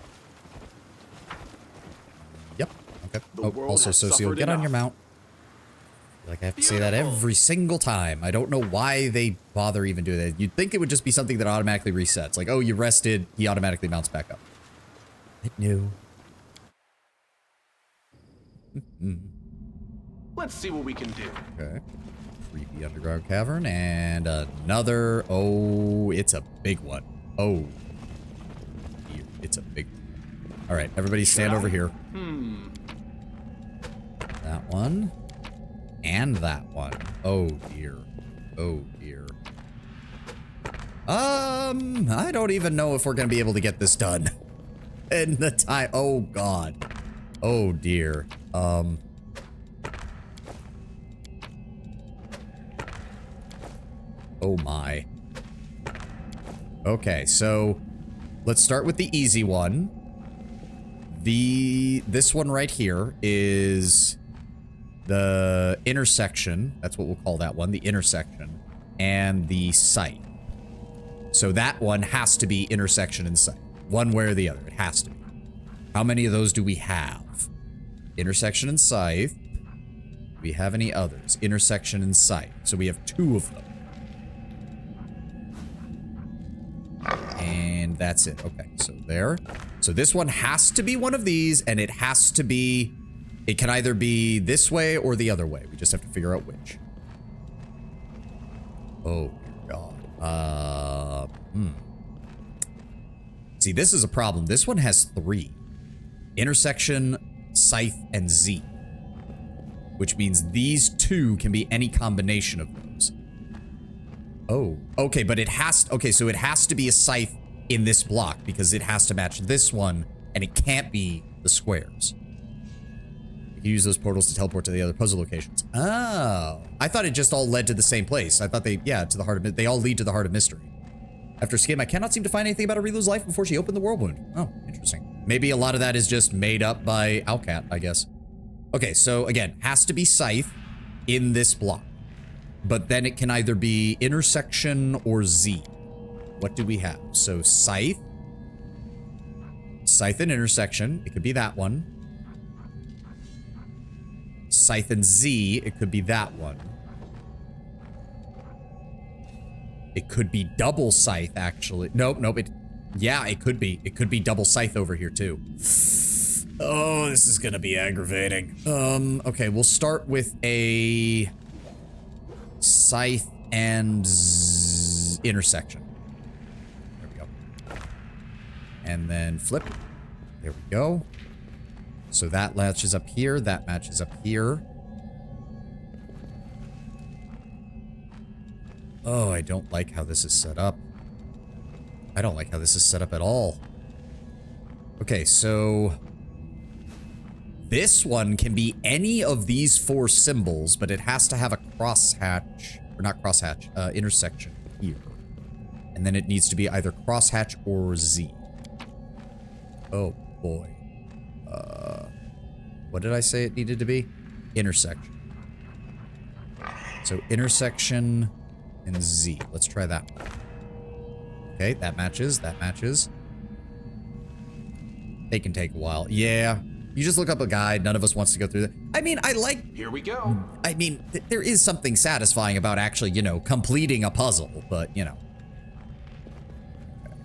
Yep. Okay. Oh, also, Socio, get on your mount. Like, I have to say that every single time. I don't know why they bother even doing that. You'd think it would just be something that automatically resets. Like, oh, you rested, he automatically mounts back up. But no.
Let's see what we can do.
Okay. Creepy underground cavern and another. Oh, it's a big one. Oh. It's a big one. All right, everybody stand over here. That one. And that one. Oh, dear. Oh, dear. I don't even know if we're going to be able to get this done. In the time. Oh, God. Oh, dear. Oh my. Okay, so let's start with the easy one. This one right here is the intersection. That's what we'll call that one, the intersection, and the site. So that one has to be intersection and site. One way or the other, it has to be. How many of those do we have? Intersection and scythe. Do we have any others? Intersection and scythe. So we have 2 of them. And that's it. Okay, so there. So this one has to be one of these, and it has to be... It can either be this way or the other way. We just have to figure out which. Oh, God. See, this is a problem. This one has 3. Intersection, scythe, and Z. Which means these 2 can be any combination of those. Oh, okay, but it has... Okay, so it has to be a scythe in this block because it has to match this one, and it can't be the squares. You can use those portals to teleport to the other puzzle locations. Oh, I thought it just all led to the same place. I thought they, yeah, to the heart of... They all lead to the heart of mystery. After Skim, I cannot seem to find anything about Arilu's life before she opened the world wound. Oh, interesting. Maybe a lot of that is just made up by Alcat, I guess. Okay, so again, has to be scythe in this block. But then it can either be intersection or Z. What do we have? So scythe. Scythe and intersection. It could be that one. Scythe and Z. It could be that one. It could be double scythe, actually. Nope, nope. Yeah, it could be. It could be double scythe over here, too. Oh, this is gonna be aggravating. Okay, we'll start with a... scythe and intersection. There we go. And then flip. There we go. So that matches up here. That matches up here. Oh, I don't like how this is set up. I don't like how this is set up at all. Okay, so... This one can be any of these 4 symbols, but it has to have a crosshatch, or not crosshatch, intersection here. And then it needs to be either crosshatch or Z. Oh boy. What did I say it needed to be? Intersection. So intersection and Z. Let's try that one. Okay, that matches, that matches. They can take a while. Yeah. You just look up a guide. None of us wants to go through that. I mean, I like...
Here we go.
I mean, there is something satisfying about actually, you know, completing a puzzle, but, you know. Okay.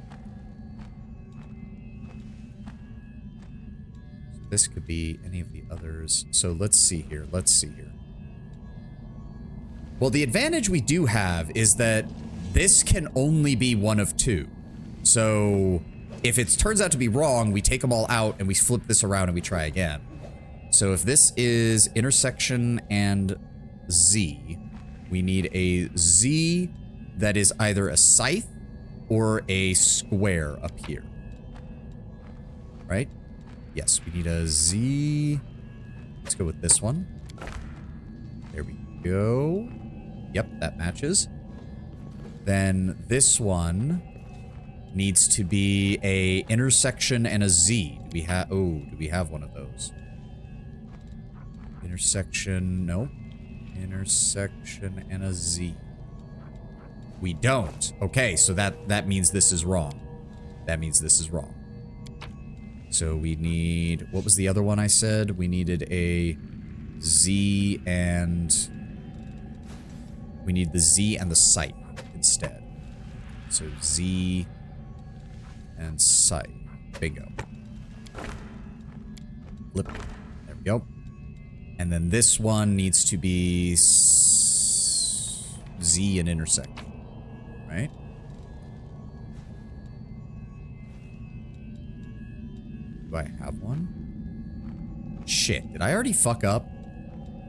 So this could be any of the others. So let's see here. Let's see here. Well, the advantage we do have is that this can only be one of 2. So... if it turns out to be wrong, we take them all out and we flip this around and we try again. So if this is intersection and Z, we need a Z that is either a scythe or a square up here. Right? Yes, we need a Z. Let's go with this one. There we go. Yep, that matches. Then this one... needs to be a intersection and a Z. Do we have... Oh, do we have one of those? Intersection... Nope. Intersection and a Z. We don't. Okay, so that means this is wrong. That means this is wrong. So we need... What was the other one I said? We needed a Z and... We need the Z and the scythe instead. So Z... and scythe. Bingo. Flip. There we go. And then this one needs to be Z and intersection. Right? Do I have one? Shit. Did I already fuck up?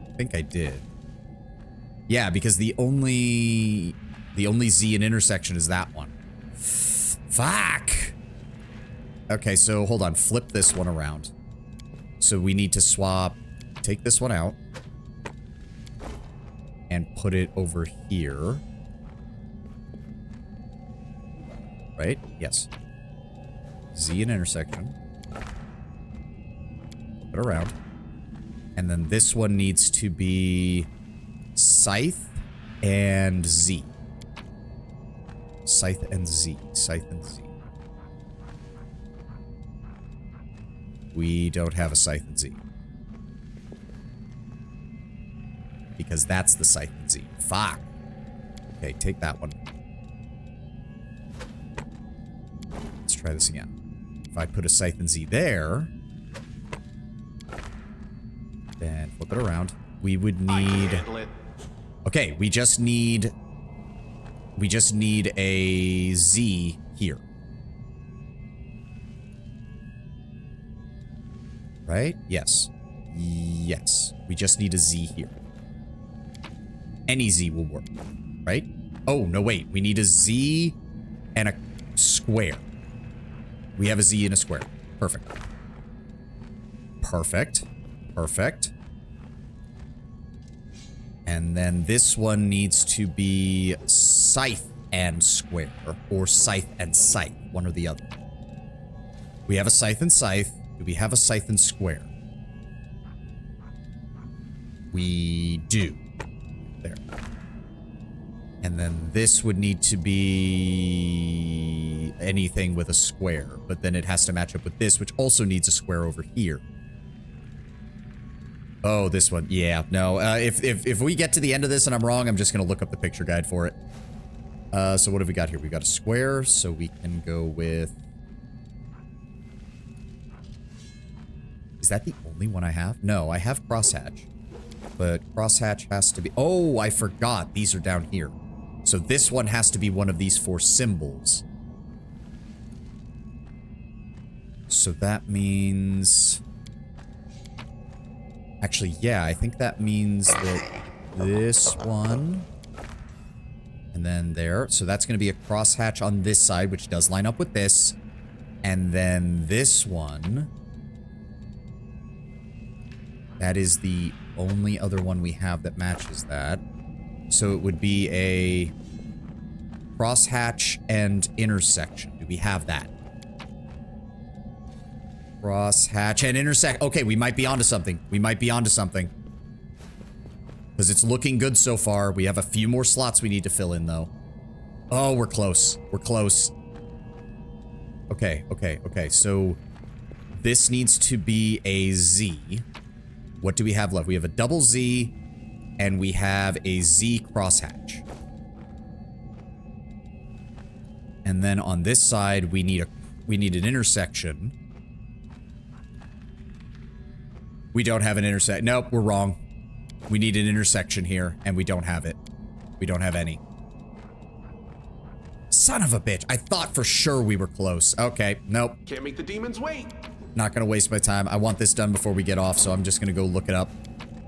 I think I did. Yeah, because the only Z and intersection is that one. Fuck! Okay, so hold on. Flip this one around. So we need to swap... Take this one out. And put it over here. right? Yes. Z and intersection. Put it around. And then this one needs to be scythe and Z. Scythe and Z. Scythe and Z. We don't have a scythe and Z. Because that's the scythe and Z. Fuck. Okay, take that one. Let's try this again. If I put a scythe and Z there, then flip it around. We would need... Okay, we just need a Z here. Right? Yes. Yes. We just need a Z here. Any Z will work. Right? Oh, no, wait. We need a Z and a square. We have a Z and a square. Perfect. Perfect. Perfect. And then this one needs to be scythe and square, or scythe and scythe, one or the other. We have a scythe and scythe. Do we have a scythe and square? We do. There. And then this would need to be anything with a square, but then it has to match up with this, which also needs a square over here. Oh, this one. Yeah, no. If we get to the end of this and I'm wrong, I'm just going to look up the picture guide for it. So what have we got here? We got a square, so we can go with... Is that the only one I have? No, I have crosshatch. But crosshatch has to be... Oh, I forgot. These are down here. So this one has to be one of these 4 symbols. So that means... Actually, yeah, I think that means that this one... And then there. So that's going to be a crosshatch on this side, which does line up with this. And then this one... That is the only other one we have that matches that. So it would be a crosshatch and intersection. Do we have that? Crosshatch and intersect. Okay, we might be onto something. We might be onto something. Because it's looking good so far. We have a few more slots we need to fill in, though. Oh, we're close. We're close. Okay, okay, okay. So this needs to be a Z. What do we have left? We have a double Z, and we have a Z crosshatch. And then on this side, we need an intersection. We don't have an intersection. Nope, we're wrong. We need an intersection here, and we don't have it. We don't have any. Son of a bitch. I thought for sure we were close. Okay, nope.
Can't make the demons wait.
Not gonna waste my time. I want this done before we get off, so I'm just gonna go look it up.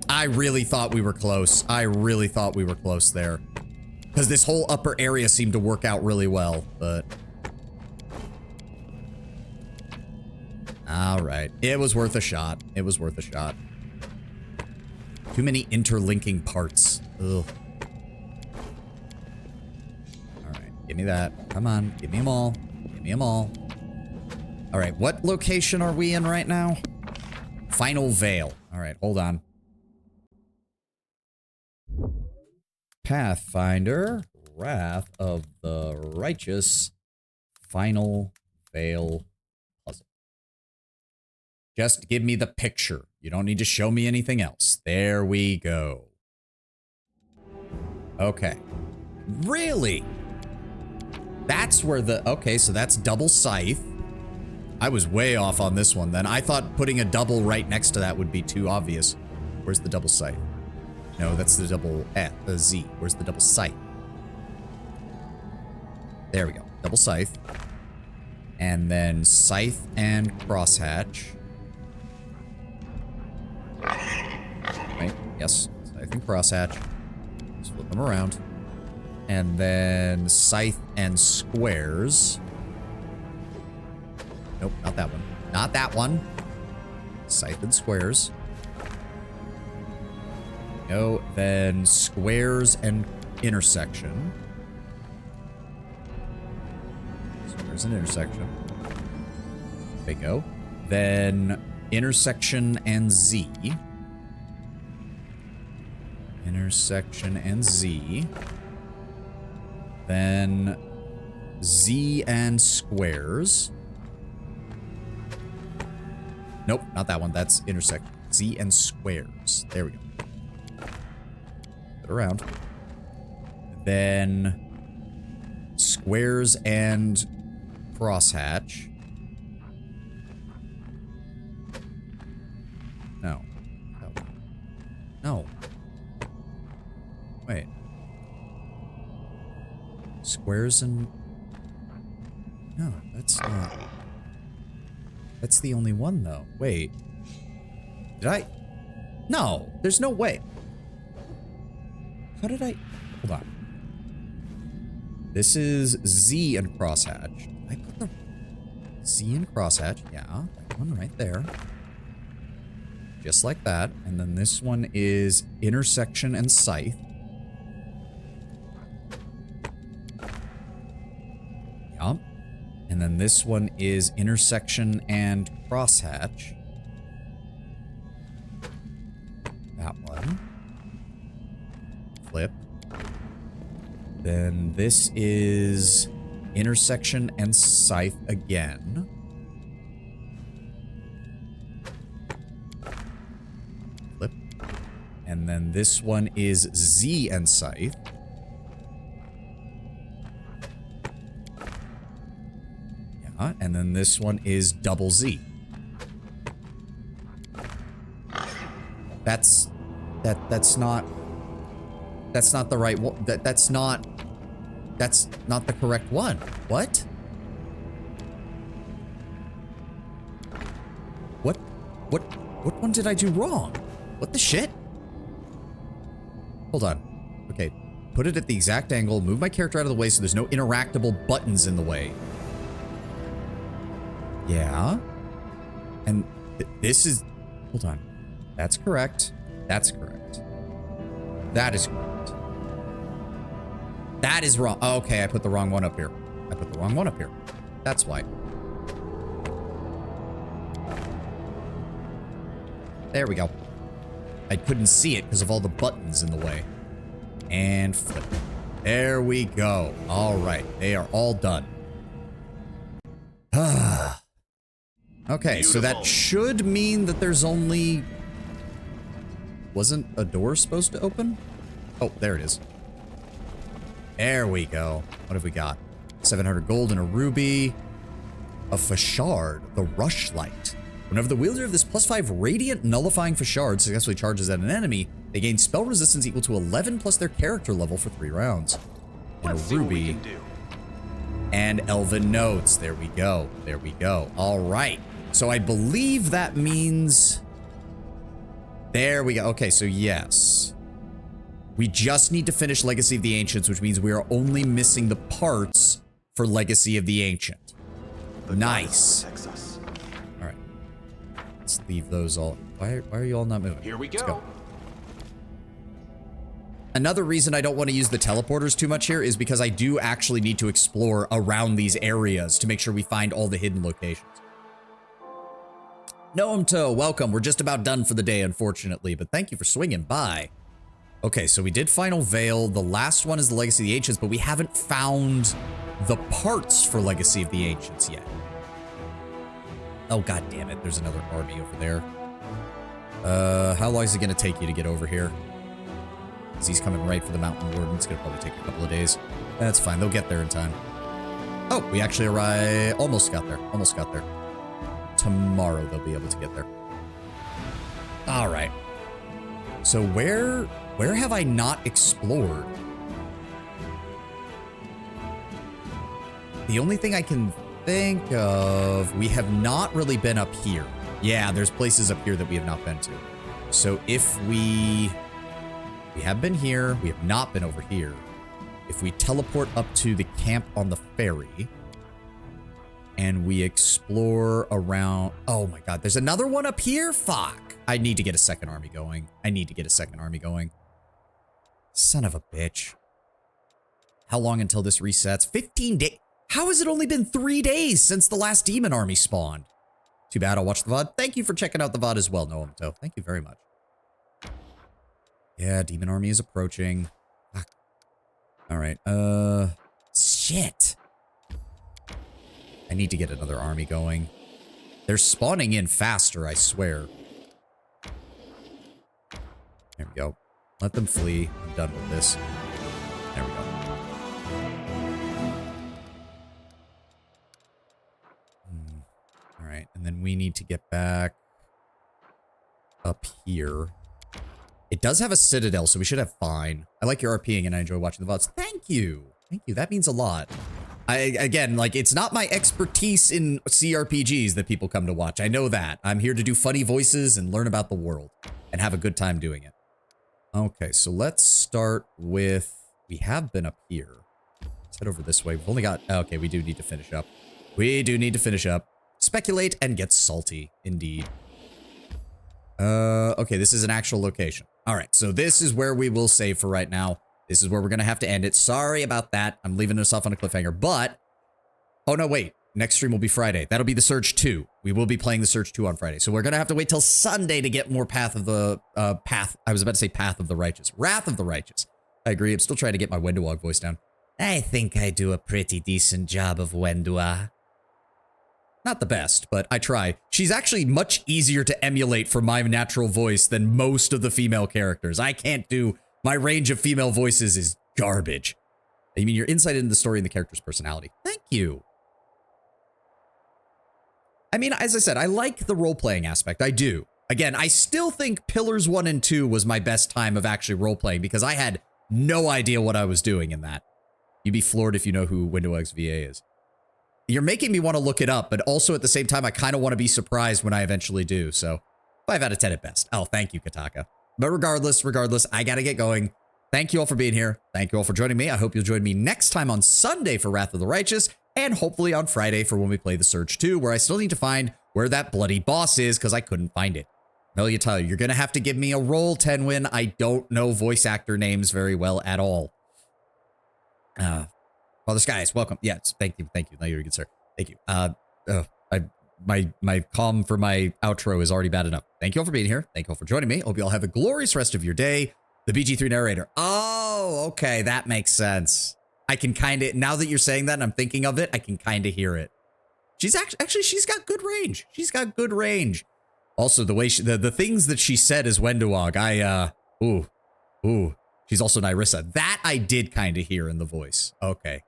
I really thought we were close. I really thought we were close there. Because this whole upper area seemed to work out really well, but... Alright. It was worth a shot. It was worth a shot. Too many interlinking parts. Ugh. Alright, give me that. Come on, give me them all. Give me them all. Alright, what location are we in right now? Final Veil. Alright, hold on. Pathfinder, Wrath of the Righteous, Final Veil puzzle. Just give me the picture. You don't need to show me anything else. There we go. Okay. Really? That's where the... Okay, so that's double scythe. I was way off on this one then. I thought putting a double right next to that would be too obvious. Where's the double scythe? No, that's the double Z. Where's the double scythe? There we go. Double scythe. And then scythe and crosshatch. Right? Yes. Scythe and crosshatch. Just flip them around. And then scythe and squares. Nope, not that one. Not that one. Scythe and squares. No, then squares and intersection. There's an intersection. Bingo. Then intersection and Z. Intersection and Z. Then Z and squares. Nope, not that one. That's intersection. Z and squares. There we go. Put it around. Then squares and crosshatch. No. No. Wait. Squares and... No, that's not... That's the only one, though. Wait. Did I... No, there's no way. How did I... Hold on. This is Z and crosshatch. I put the... Z and crosshatch. Yeah, that one right there. Just like that. And then this one is intersection and scythe. Yup. And then this one is intersection and crosshatch. That one. Flip. Then this is intersection and scythe again. Flip. And then this one is Z and scythe. Yeah, and then this one is double Z. That's not the right one. That's not the correct one. What? What one did I do wrong? What the shit? Hold on. Okay. Put it at the exact angle, move my character out of the way so there's no interactable buttons in the way. Yeah. And this is... Hold on. That's correct. That's correct. That is correct. That is wrong. Oh, okay, I put the wrong one up here. I put the wrong one up here. That's why. There we go. I couldn't see it because of all the buttons in the way. And flip. There we go. All right. They are all done. Okay, so that should mean that there's only... Wasn't a door supposed to open? Oh, there it is. There we go. What have we got? 700 gold and a ruby. A Fashard, the Rushlight. Whenever the wielder of this +5 radiant nullifying Fashard successfully charges at an enemy, they gain spell resistance equal to 11 plus their character level for 3 rounds. And
Let's
a ruby. And Elven Notes. There we go. There we go. All right. So I believe that means... There we go. Okay, so yes. We just need to finish Legacy of the Ancients, which means we are only missing the parts for Legacy of the Ancient. Nice. All right. Let's leave those all. Why are you all not moving?
Here we
Let's
go.
Another reason I don't want to use the teleporters too much here is because I do actually need to explore around these areas to make sure we find all the hidden locations. Noamto, welcome. We're just about done for the day, unfortunately, but thank you for swinging by. Okay, so we did Final Veil. The last one is the Legacy of the Ancients, but we haven't found the parts for Legacy of the Ancients yet. Oh, god damn it. There's another army over there. How long is it going to take you to get over here? Because he's coming right for the Mountain Warden. It's going to probably take a couple of days. That's fine. They'll get there in time. Oh, we actually arrived. Almost got there. Almost got there. Tomorrow they'll be able to get there. All right. So where have I not explored? The only thing I can think of, we have not really been up here. Yeah, there's places up here that we have not been to. So if we have been here, we have not been over here. If we teleport up to the camp on the ferry and we explore around, oh my god, there's another one up here? Fuck. I need to get a second army going. I need to get a second army going. Son of a bitch. How long until this resets? 15 days. How has it only been 3 days since the last demon army spawned? Too bad, I'll watch the VOD. Thank you for checking out the VOD as well, Noamto. Thank you very much. Yeah, demon army is approaching. Fuck. All right, shit. I need to get another army going. They're spawning in faster, I swear. There we go. Let them flee. I'm done with this. There we go. All right, and then we need to get back up here. It does have a citadel, so we should have fine. I like your RPing and I enjoy watching the VODs. Thank you. Thank you. That means a lot. Again, like, it's not my expertise in CRPGs that people come to watch. I know that. I'm here to do funny voices and learn about the world and have a good time doing it. Okay, so let's start with... We have been up here. Let's head over this way. We've only got... Okay, we do need to finish up. We do need to finish up. Speculate and get salty, indeed. Okay, this is an actual location. All right, so this is where we will save for right now. This is where we're going to have to end it. Sorry about that. I'm leaving us off on a cliffhanger, but... Oh, no, wait. Next stream will be Friday. That'll be the Surge 2. We will be playing the Surge 2 on Friday. So we're going to have to wait till Sunday to get more Path of the... I was about to say Path of the Righteous. Wrath of the Righteous. I agree. I'm still trying to get my Wendowog voice down. I think I do a pretty decent job of Wendua. Not the best, but I try. She's actually much easier to emulate for my natural voice than most of the female characters. I can't do... My range of female voices is garbage. I mean, your insight into the story and the character's personality. Thank you. I mean, as I said, I like the role-playing aspect. I do. Again, I still think Pillars 1 and 2 was my best time of actually role-playing because I had no idea what I was doing in that. You'd be floored if you know who Windoweg's VA is. You're making me want to look it up, but also at the same time, I kind of want to be surprised when I eventually do. So 5 out of 10 at best. Oh, thank you, Kataka. But regardless, I gotta get going. Thank you all for being here. Thank you all for joining me. I hope you'll join me next time on Sunday for Wrath of the Righteous, and hopefully on Friday for when we play the Surge 2, where I still need to find where that bloody boss is, because I couldn't find it. Melia Tyler, you're gonna have to give me a roll, Tenwin. I don't know voice actor names very well at all. Father Skies, welcome. Yes, thank you. No, you're good, sir. Thank you. My calm for my outro is already bad enough. Thank you all for being here. Thank you all for joining me. Hope you all have a glorious rest of your day. The BG3 narrator. Oh, okay. That makes sense. I can kind of, now that you're saying that and I'm thinking of it, I can kind of hear it. She's actually, she's got good range. She's got good range. Also, the way the things that she said as Wendowog, ooh. She's also Nyrissa. That I did kind of hear in the voice. Okay.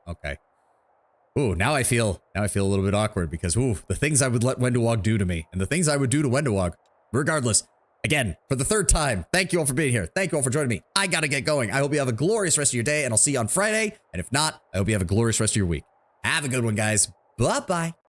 Ooh, now I feel a little bit awkward because, ooh, the things I would let Wendowog do to me and the things I would do to Wendowog. Regardless, again, for the 3rd time, thank you all for being here. Thank you all for joining me. I gotta get going. I hope you have a glorious rest of your day, and I'll see you on Friday. And if not, I hope you have a glorious rest of your week. Have a good one, guys. Bye-bye.